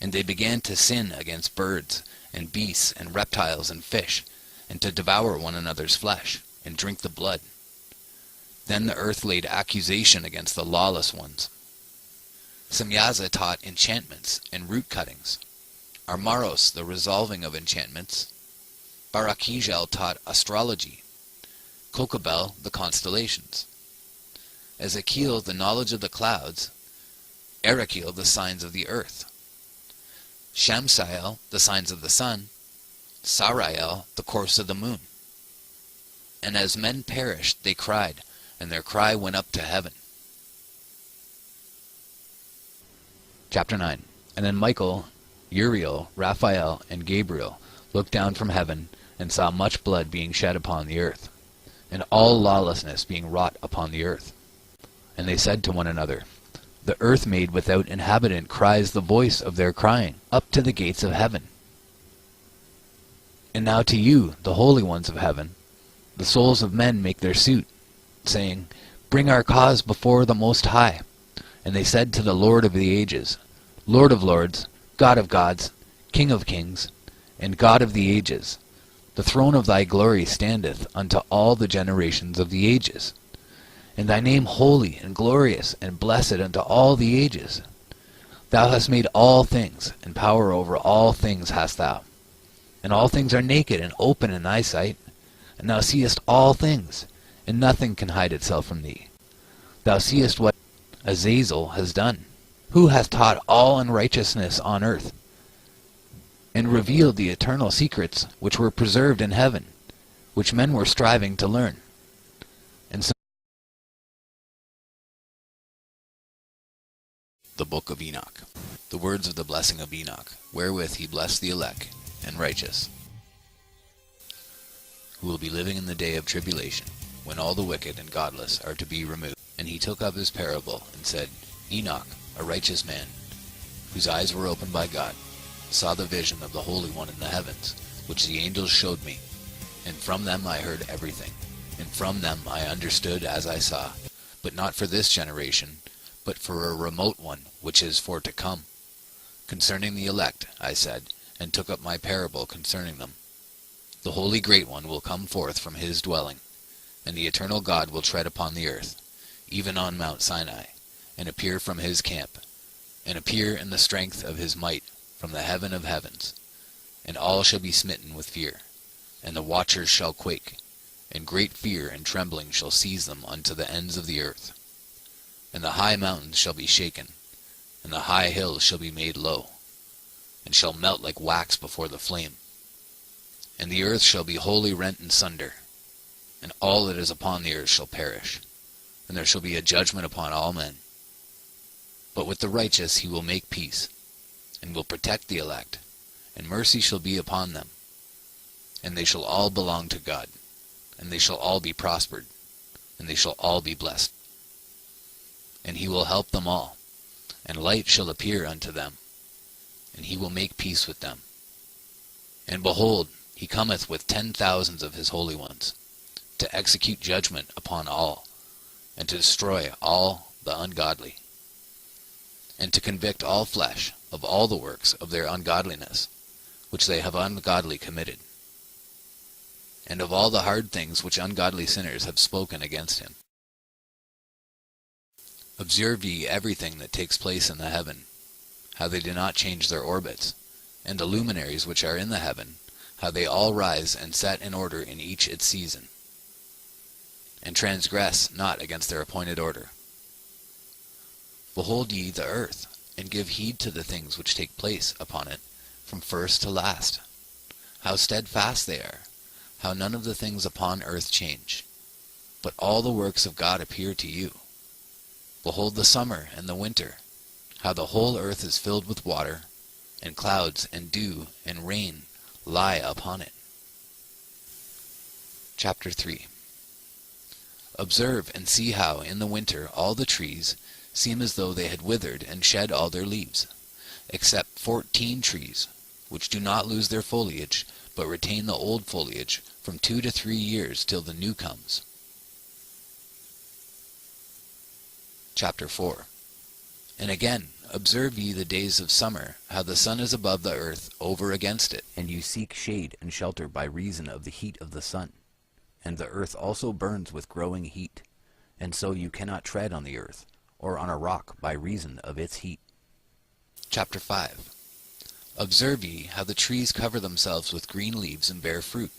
And they began to sin against birds, and beasts, and reptiles, and fish, and to devour one another's flesh, and drink the blood. Then the earth laid accusation against the lawless ones. Semyaza taught enchantments and root cuttings. Armaros the resolving of enchantments. Barakijel taught astrology. Kokabel the constellations. Ezekiel the knowledge of the clouds. Erakiel the signs of the earth. Shamsiel the signs of the sun. Sarael the course of the moon. And as men perished they cried, and their cry went up to heaven. Chapter 9. And then Michael, Uriel, Raphael, and Gabriel looked down from heaven, and saw much blood being shed upon the earth, and all lawlessness being wrought upon the earth. And they said to one another, The earth made without inhabitant cries the voice of their crying up to the gates of heaven. And now to you, the holy ones of heaven, the souls of men make their suit, saying, Bring our cause before the Most High. And they said to the Lord of the ages, Lord of lords, God of gods, King of kings, and God of the ages, the throne of thy glory standeth unto all the generations of the ages, and thy name holy and glorious and blessed unto all the ages. Thou hast made all things, and power over all things hast thou. And all things are naked and open in thy sight, and thou seest all things, and nothing can hide itself from thee. Thou seest what Azazel has done, who hath taught all unrighteousness on earth, and revealed the eternal secrets which were preserved in heaven, which men were striving to learn. And so the book of Enoch. The words of the blessing of Enoch, wherewith he blessed the elect and righteous, who will be living in the day of tribulation, when all the wicked and godless are to be removed. And he took up his parable, and said, Enoch, a righteous man, whose eyes were opened by God, saw the vision of the Holy One in the heavens, which the angels showed me. And from them I heard everything, and from them I understood as I saw, but not for this generation, but for a remote one, which is for to come. Concerning the elect, I said, and took up my parable concerning them. The Holy Great One will come forth from his dwelling, and the eternal God will tread upon the earth, even on Mount Sinai, and appear from his camp, and appear in the strength of his might from the heaven of heavens. And all shall be smitten with fear, and the watchers shall quake, and great fear and trembling shall seize them unto the ends of the earth. And the high mountains shall be shaken, and the high hills shall be made low, and shall melt like wax before the flame. And the earth shall be wholly rent in sunder, and all that is upon the earth shall perish, and there shall be a judgment upon all men. But with the righteous he will make peace, and will protect the elect, and mercy shall be upon them. And they shall all belong to God, and they shall all be prospered, and they shall all be blessed. And he will help them all, and light shall appear unto them, and he will make peace with them. And behold, he cometh with 10,000s of his holy ones, to execute judgment upon all, and to destroy all the ungodly, and to convict all flesh of all the works of their ungodliness, which they have ungodly committed, and of all the hard things which ungodly sinners have spoken against him. Observe ye everything that takes place in the heaven, how they do not change their orbits, and the luminaries which are in the heaven, how they all rise and set in order in each its season, and transgress not against their appointed order. Behold ye the earth, and give heed to the things which take place upon it, from first to last. How steadfast they are, how none of the things upon earth change. But all the works of God appear to you. Behold the summer and the winter, how the whole earth is filled with water, and clouds and dew and rain lie upon it. Chapter 3. Observe and see how in the winter all the trees seem as though they had withered and shed all their leaves, except 14 trees, which do not lose their foliage, but retain the old foliage from 2 to 3 years till the new comes. Chapter 4. And again, observe ye the days of summer, how the sun is above the earth over against it, and you seek shade and shelter by reason of the heat of the sun. And the earth also burns with growing heat, and so you cannot tread on the earth, or on a rock by reason of its heat. Chapter 5. Observe ye how the trees cover themselves with green leaves and bear fruit.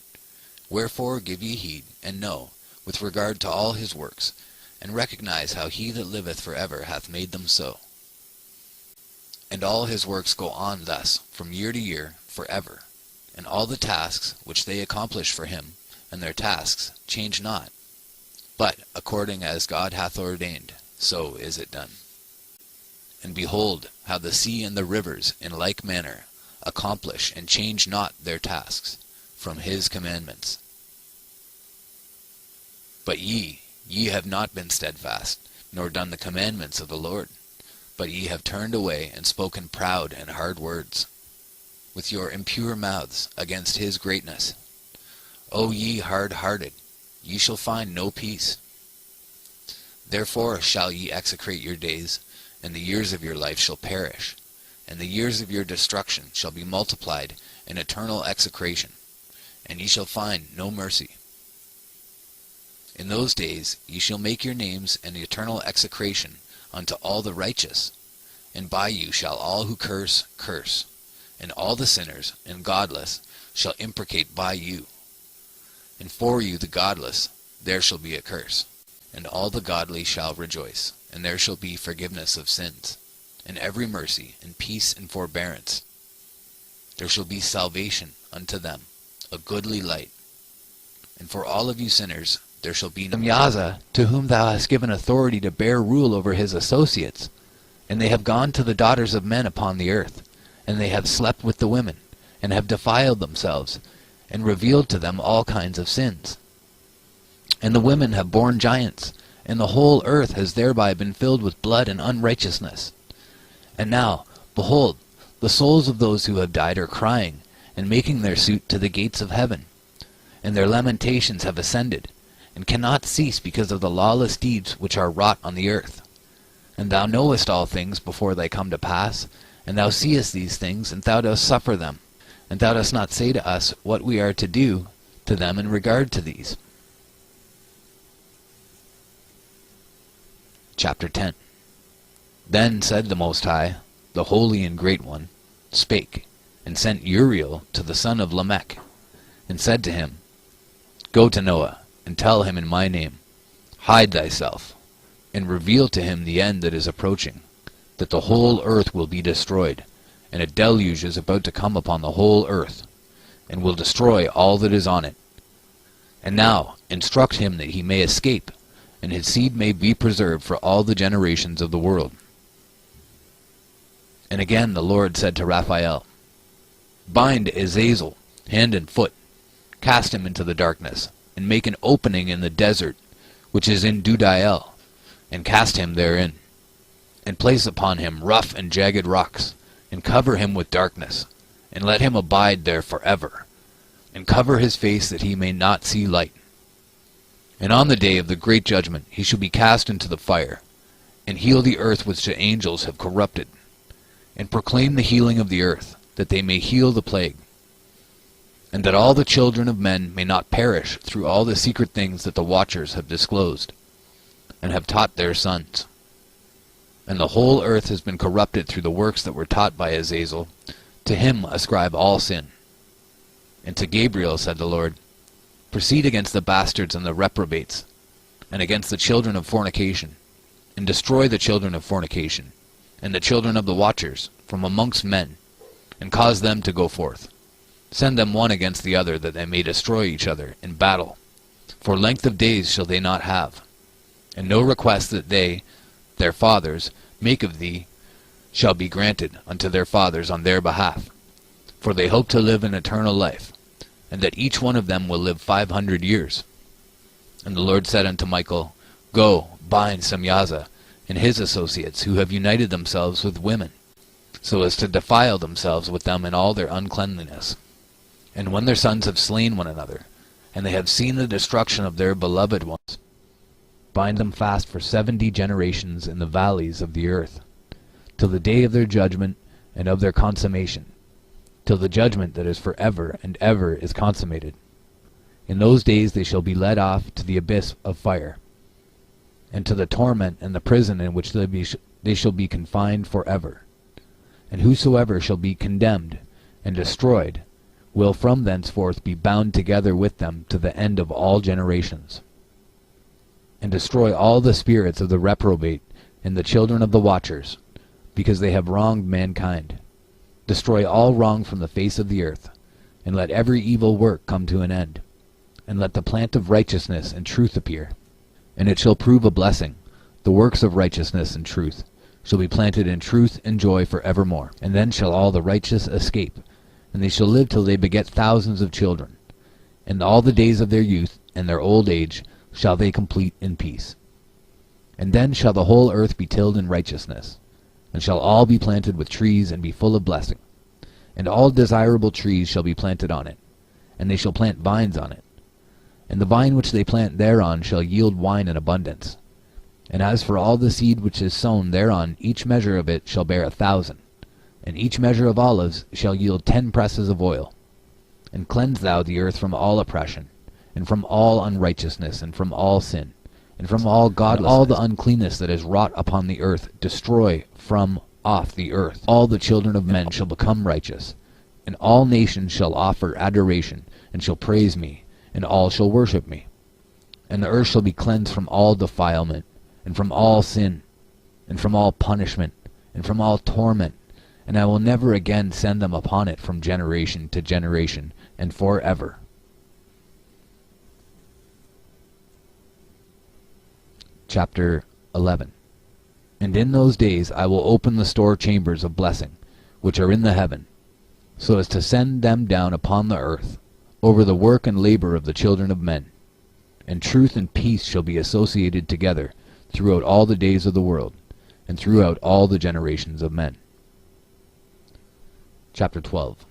Wherefore give ye heed, and know, with regard to all his works, and recognize how he that liveth for ever hath made them so. And all his works go on thus, from year to year, for ever. And all the tasks which they accomplish for him, and their tasks, change not. But according as God hath ordained, so is it done. And behold, how the sea and the rivers, in like manner, accomplish and change not their tasks, from his commandments. But ye have not been steadfast, nor done the commandments of the Lord, but ye have turned away and spoken proud and hard words, with your impure mouths against his greatness. O ye hard-hearted, ye shall find no peace. Therefore shall ye execrate your days, and the years of your life shall perish, and the years of your destruction shall be multiplied in eternal execration, and ye shall find no mercy. In those days ye shall make your names an eternal execration unto all the righteous, and by you shall all who curse, curse, and all the sinners and godless shall imprecate by you. And for you the godless there shall be a curse, and all the godly shall rejoice, and there shall be forgiveness of sins, and every mercy, and peace and forbearance. There shall be salvation unto them, a goodly light. And for all of you sinners there shall be no Yaza, to whom thou hast given authority to bear rule over his associates. And they have gone to the daughters of men upon the earth, and they have slept with the women, and have defiled themselves, and revealed to them all kinds of sins. And the women have borne giants, and the whole earth has thereby been filled with blood and unrighteousness. And now, behold, the souls of those who have died are crying, and making their suit to the gates of heaven. And their lamentations have ascended, and cannot cease because of the lawless deeds which are wrought on the earth. And thou knowest all things before they come to pass, and thou seest these things, and thou dost suffer them. And thou dost not say to us what we are to do to them in regard to these. Chapter 10. Then said the Most High, the Holy and Great One, spake, and sent Uriel to the son of Lamech, and said to him, Go to Noah, and tell him in my name, Hide thyself, and reveal to him the end that is approaching, that the whole earth will be destroyed, and a deluge is about to come upon the whole earth, and will destroy all that is on it. And now instruct him that he may escape, and his seed may be preserved for all the generations of the world. And again the Lord said to Raphael, Bind Azazel, hand and foot, cast him into the darkness, and make an opening in the desert, which is in Dudael, and cast him therein, and place upon him rough and jagged rocks, and cover him with darkness, and let him abide there forever, and cover his face that he may not see light. And on the day of the great judgment he shall be cast into the fire, and heal the earth which the angels have corrupted, and proclaim the healing of the earth, that they may heal the plague, and that all the children of men may not perish through all the secret things that the watchers have disclosed, and have taught their sons. And the whole earth has been corrupted through the works that were taught by Azazel. To him ascribe all sin. And to Gabriel said the Lord, Proceed against the bastards and the reprobates, and against the children of fornication, and destroy the children of fornication, and the children of the watchers, from amongst men, and cause them to go forth. Send them one against the other, that they may destroy each other in battle. For length of days shall they not have. And no request that they, their fathers, make of thee, shall be granted unto their fathers on their behalf. For they hope to live an eternal life, and that each one of them will live 500 years. And the Lord said unto Michael, Go, bind Semyaza and his associates, who have united themselves with women, so as to defile themselves with them in all their uncleanliness. And when their sons have slain one another, and they have seen the destruction of their beloved ones, bind them fast for 70 generations in the valleys of the earth, till the day of their judgment and of their consummation, till the judgment that is for ever and ever is consummated. In those days they shall be led off to the abyss of fire, and to the torment and the prison in which they shall be confined for ever. And whosoever shall be condemned and destroyed will from thenceforth be bound together with them to the end of all generations. And destroy all the spirits of the reprobate and the children of the watchers, because they have wronged mankind. Destroy all wrong from the face of the earth, and let every evil work come to an end, and let the plant of righteousness and truth appear. And it shall prove a blessing. The works of righteousness and truth shall be planted in truth and joy for evermore. And then shall all the righteous escape, and they shall live till they beget thousands of children. And all the days of their youth and their old age shall they complete in peace. And then shall the whole earth be tilled in righteousness, and shall all be planted with trees and be full of blessing. And all desirable trees shall be planted on it, and they shall plant vines on it. And the vine which they plant thereon shall yield wine in abundance. And as for all the seed which is sown thereon, each measure of it shall bear 1,000, and each measure of olives shall yield 10 presses of oil. And cleanse thou the earth from all oppression, and from all unrighteousness, and from all sin, and from all godlessness, and all the uncleanness that is wrought upon the earth, destroy from off the earth. All the children of men shall become righteous, and all nations shall offer adoration, and shall praise me, and all shall worship me. And the earth shall be cleansed from all defilement, and from all sin, and from all punishment, and from all torment, and I will never again send them upon it from generation to generation, and forever. Chapter 11. And in those days I will open the store chambers of blessing, which are in the heaven, so as to send them down upon the earth, over the work and labor of the children of men. And truth and peace shall be associated together throughout all the days of the world, and throughout all the generations of men. Chapter 12.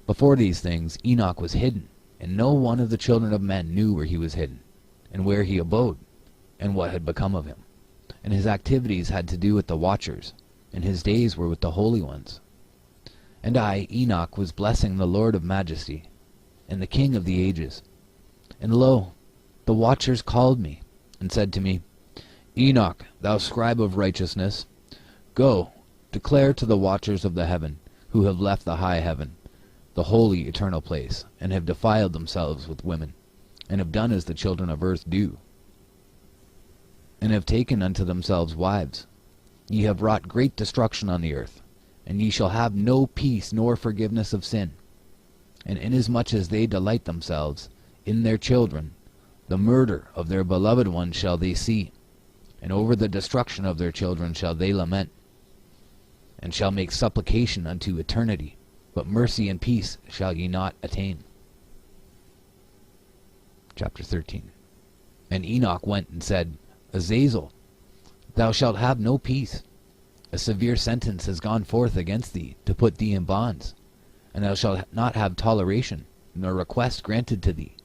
Before these things Enoch was hidden, and no one of the children of men knew where he was hidden, and where he abode, and what had become of him. And his activities had to do with the watchers, and his days were with the holy ones. And I, Enoch, was blessing the Lord of majesty, and the King of the ages. And lo, the watchers called me, and said to me, Enoch, thou scribe of righteousness, go, declare to the watchers of the heaven, who have left the high heaven, the holy eternal place, and have defiled themselves with women, and have done as the children of earth do, and have taken unto themselves wives. Ye have wrought great destruction on the earth, and ye shall have no peace nor forgiveness of sin. And inasmuch as they delight themselves in their children, the murder of their beloved ones shall they see, and over the destruction of their children shall they lament, and shall make supplication unto eternity, but mercy and peace shall ye not attain. Chapter 13. And Enoch went and said, Azazel, thou shalt have no peace. A severe sentence has gone forth against thee, to put thee in bonds, and thou shalt not have toleration, nor request granted to thee,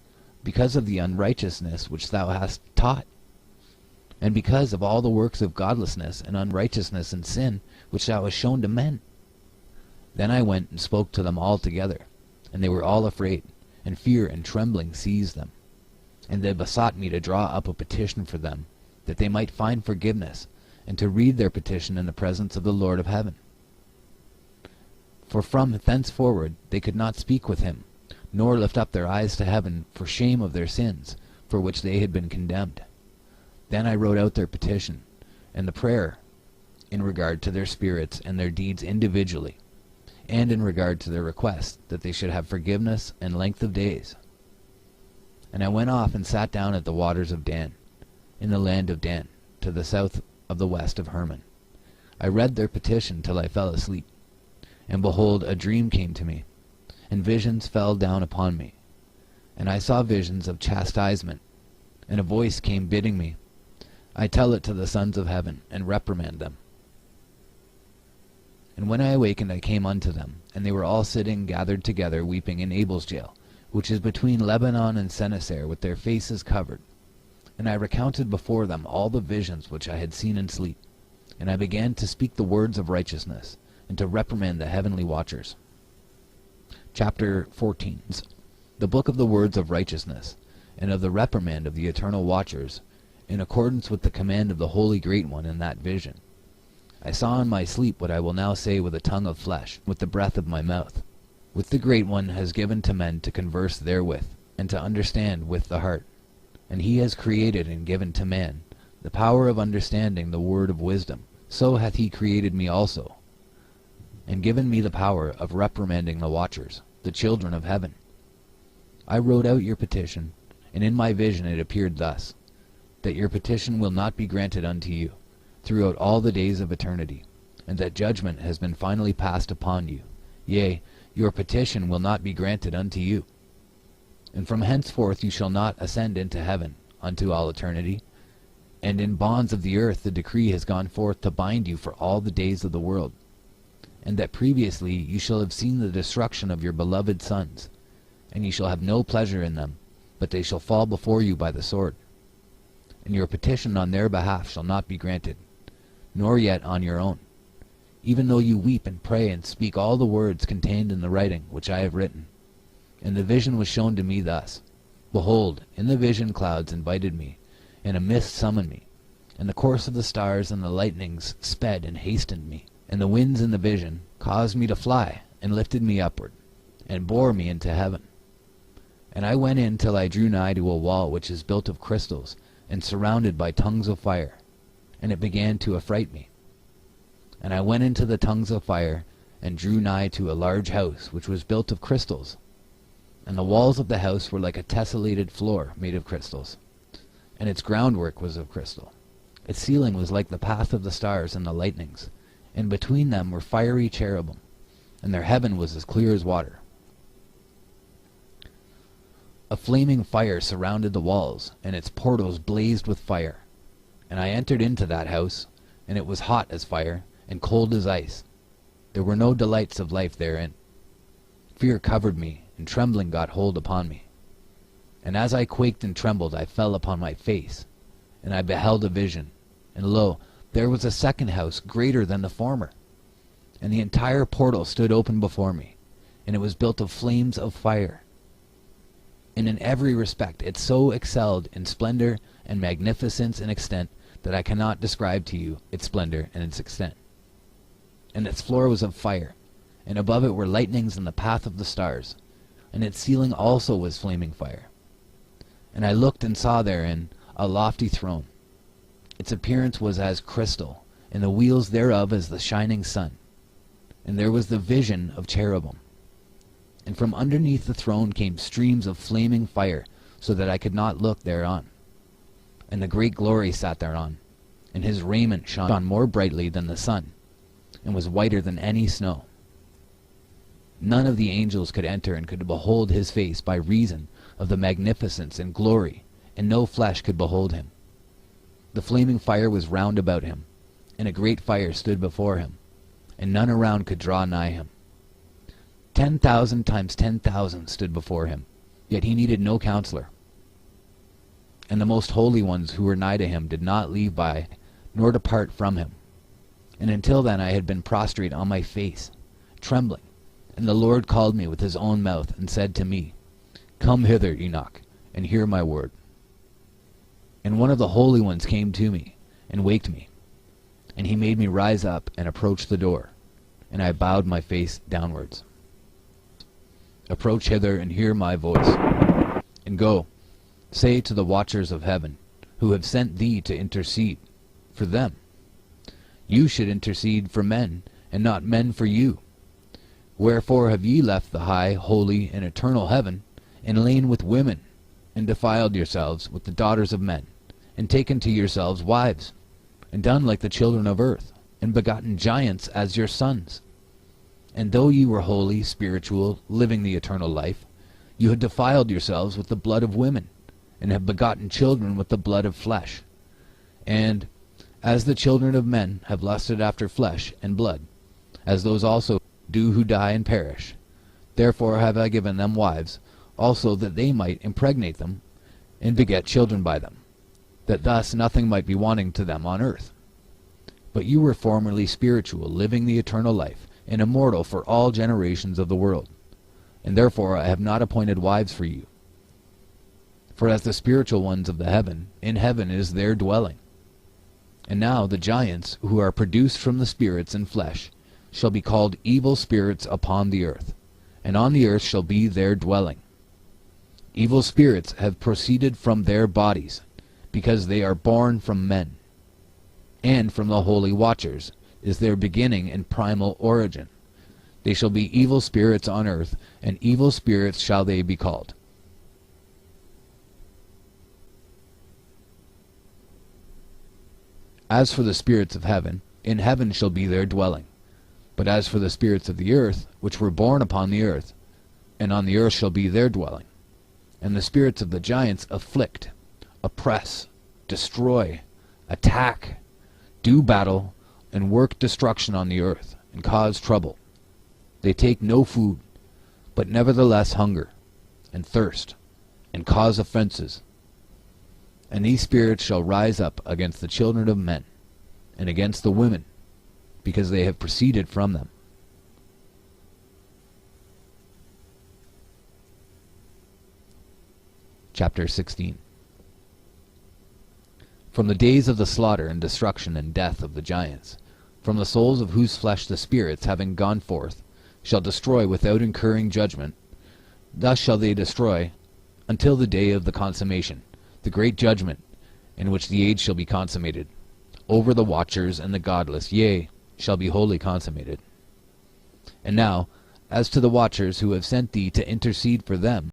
because of the unrighteousness which thou hast taught, and because of all the works of godlessness and unrighteousness and sin which thou hast shown to men. Then I went and spoke to them all together, and they were all afraid, and fear and trembling seized them. And they besought me to draw up a petition for them, that they might find forgiveness, and to read their petition in the presence of the Lord of heaven. For from thenceforward they could not speak with him, nor lift up their eyes to heaven for shame of their sins, for which they had been condemned. Then I wrote out their petition, and the prayer, in regard to their spirits and their deeds individually, and in regard to their request that they should have forgiveness and length of days. And I went off and sat down at the waters of Dan, in the land of Dan, to the south of the west of Hermon. I read their petition till I fell asleep. And behold, a dream came to me, and visions fell down upon me. And I saw visions of chastisement, and a voice came bidding me, I tell it to the sons of heaven, and reprimand them. And when I awakened, I came unto them, and they were all sitting gathered together, weeping in Abel's jail, which is between Lebanon and Sennacer, with their faces covered. And I recounted before them all the visions which I had seen in sleep. And I began to speak the words of righteousness, and to reprimand the heavenly watchers. Chapter 14. The book of the words of righteousness, and of the reprimand of the eternal watchers, in accordance with the command of the Holy Great One in that vision. I saw in my sleep what I will now say with a tongue of flesh, with the breath of my mouth, which the Great One has given to men to converse therewith, and to understand with the heart. And he has created and given to man the power of understanding the word of wisdom. So hath he created me also, and given me the power of reprimanding the watchers, the children of heaven. I wrote out your petition, and in my vision it appeared thus, that your petition will not be granted unto you throughout all the days of eternity, and that judgment has been finally passed upon you. Yea, your petition will not be granted unto you. And from henceforth you shall not ascend into heaven unto all eternity, and in bonds of the earth the decree has gone forth to bind you for all the days of the world. And that previously you shall have seen the destruction of your beloved sons, and ye shall have no pleasure in them, but they shall fall before you by the sword. And your petition on their behalf shall not be granted, nor yet on your own, even though you weep and pray and speak all the words contained in the writing which I have written. And the vision was shown to me thus. Behold, in the vision clouds invited me, and a mist summoned me, and the course of the stars and the lightnings sped and hastened me. And the winds in the vision caused me to fly, and lifted me upward, and bore me into heaven. And I went in till I drew nigh to a wall which is built of crystals, and surrounded by tongues of fire, and it began to affright me. And I went into the tongues of fire, and drew nigh to a large house which was built of crystals. And the walls of the house were like a tessellated floor made of crystals, and its groundwork was of crystal. Its ceiling was like the path of the stars and the lightnings, and between them were fiery cherubim, and their heaven was as clear as water. A flaming fire surrounded the walls, and its portals blazed with fire. And I entered into that house, and it was hot as fire, and cold as ice. There were no delights of life therein. Fear covered me, and trembling got hold upon me. And as I quaked and trembled, I fell upon my face, and I beheld a vision. And lo, there was a second house greater than the former, and the entire portal stood open before me, and it was built of flames of fire. And in every respect it so excelled in splendor and magnificence and extent that I cannot describe to you its splendor and its extent. And its floor was of fire, and above it were lightnings in the path of the stars, and its ceiling also was flaming fire. And I looked and saw therein a lofty throne. Its appearance was as crystal, and the wheels thereof as the shining sun. And there was the vision of cherubim. And from underneath the throne came streams of flaming fire, so that I could not look thereon. And the great glory sat thereon, and his raiment shone more brightly than the sun, and was whiter than any snow. None of the angels could enter and could behold his face by reason of the magnificence and glory, and no flesh could behold him. The flaming fire was round about him, and a great fire stood before him, and none around could draw nigh him. 10,000 times 10,000 stood before him, yet he needed no counselor. And the most holy ones who were nigh to him did not leave by, nor depart from him. And until then I had been prostrate on my face, trembling. And the Lord called me with his own mouth, and said to me, Come hither, Enoch, and hear my word. And one of the holy ones came to me, and waked me. And he made me rise up and approach the door, and I bowed my face downwards. Approach hither and hear my voice. And go, say to the watchers of heaven, who have sent thee to intercede for them. You should intercede for men, and not men for you. Wherefore have ye left the high, holy, and eternal heaven, and lain with women, and defiled yourselves with the daughters of men, and taken to yourselves wives, and done like the children of earth, and begotten giants as your sons? And though ye were holy, spiritual, living the eternal life, you had defiled yourselves with the blood of women, and have begotten children with the blood of flesh. And as the children of men have lusted after flesh and blood, as those also do who die and perish, therefore have I given them wives, also that they might impregnate them, and beget children by them, that thus nothing might be wanting to them on earth. But you were formerly spiritual, living the eternal life, and immortal for all generations of the world. And therefore I have not appointed wives for you. For as the spiritual ones of the heaven, in heaven is their dwelling. And now the giants, who are produced from the spirits and flesh, shall be called evil spirits upon the earth, and on the earth shall be their dwelling. Evil spirits have proceeded from their bodies, because they are born from men. And from the holy watchers is their beginning and primal origin. They shall be evil spirits on earth, and evil spirits shall they be called. As for the spirits of heaven, in heaven shall be their dwelling. But as for the spirits of the earth, which were born upon the earth, and on the earth shall be their dwelling. And the spirits of the giants afflict, oppress, destroy, attack, do battle, and work destruction on the earth, and cause trouble. They take no food, but nevertheless hunger, and thirst, and cause offenses. And these spirits shall rise up against the children of men, and against the women, because they have proceeded from them. Chapter 16. From the days of the slaughter and destruction and death of the giants, from the souls of whose flesh the spirits, having gone forth, shall destroy without incurring judgment, thus shall they destroy until the day of the consummation, the great judgment, in which the age shall be consummated, over the watchers and the godless, yea, shall be wholly consummated. And now, as to the watchers who have sent thee to intercede for them,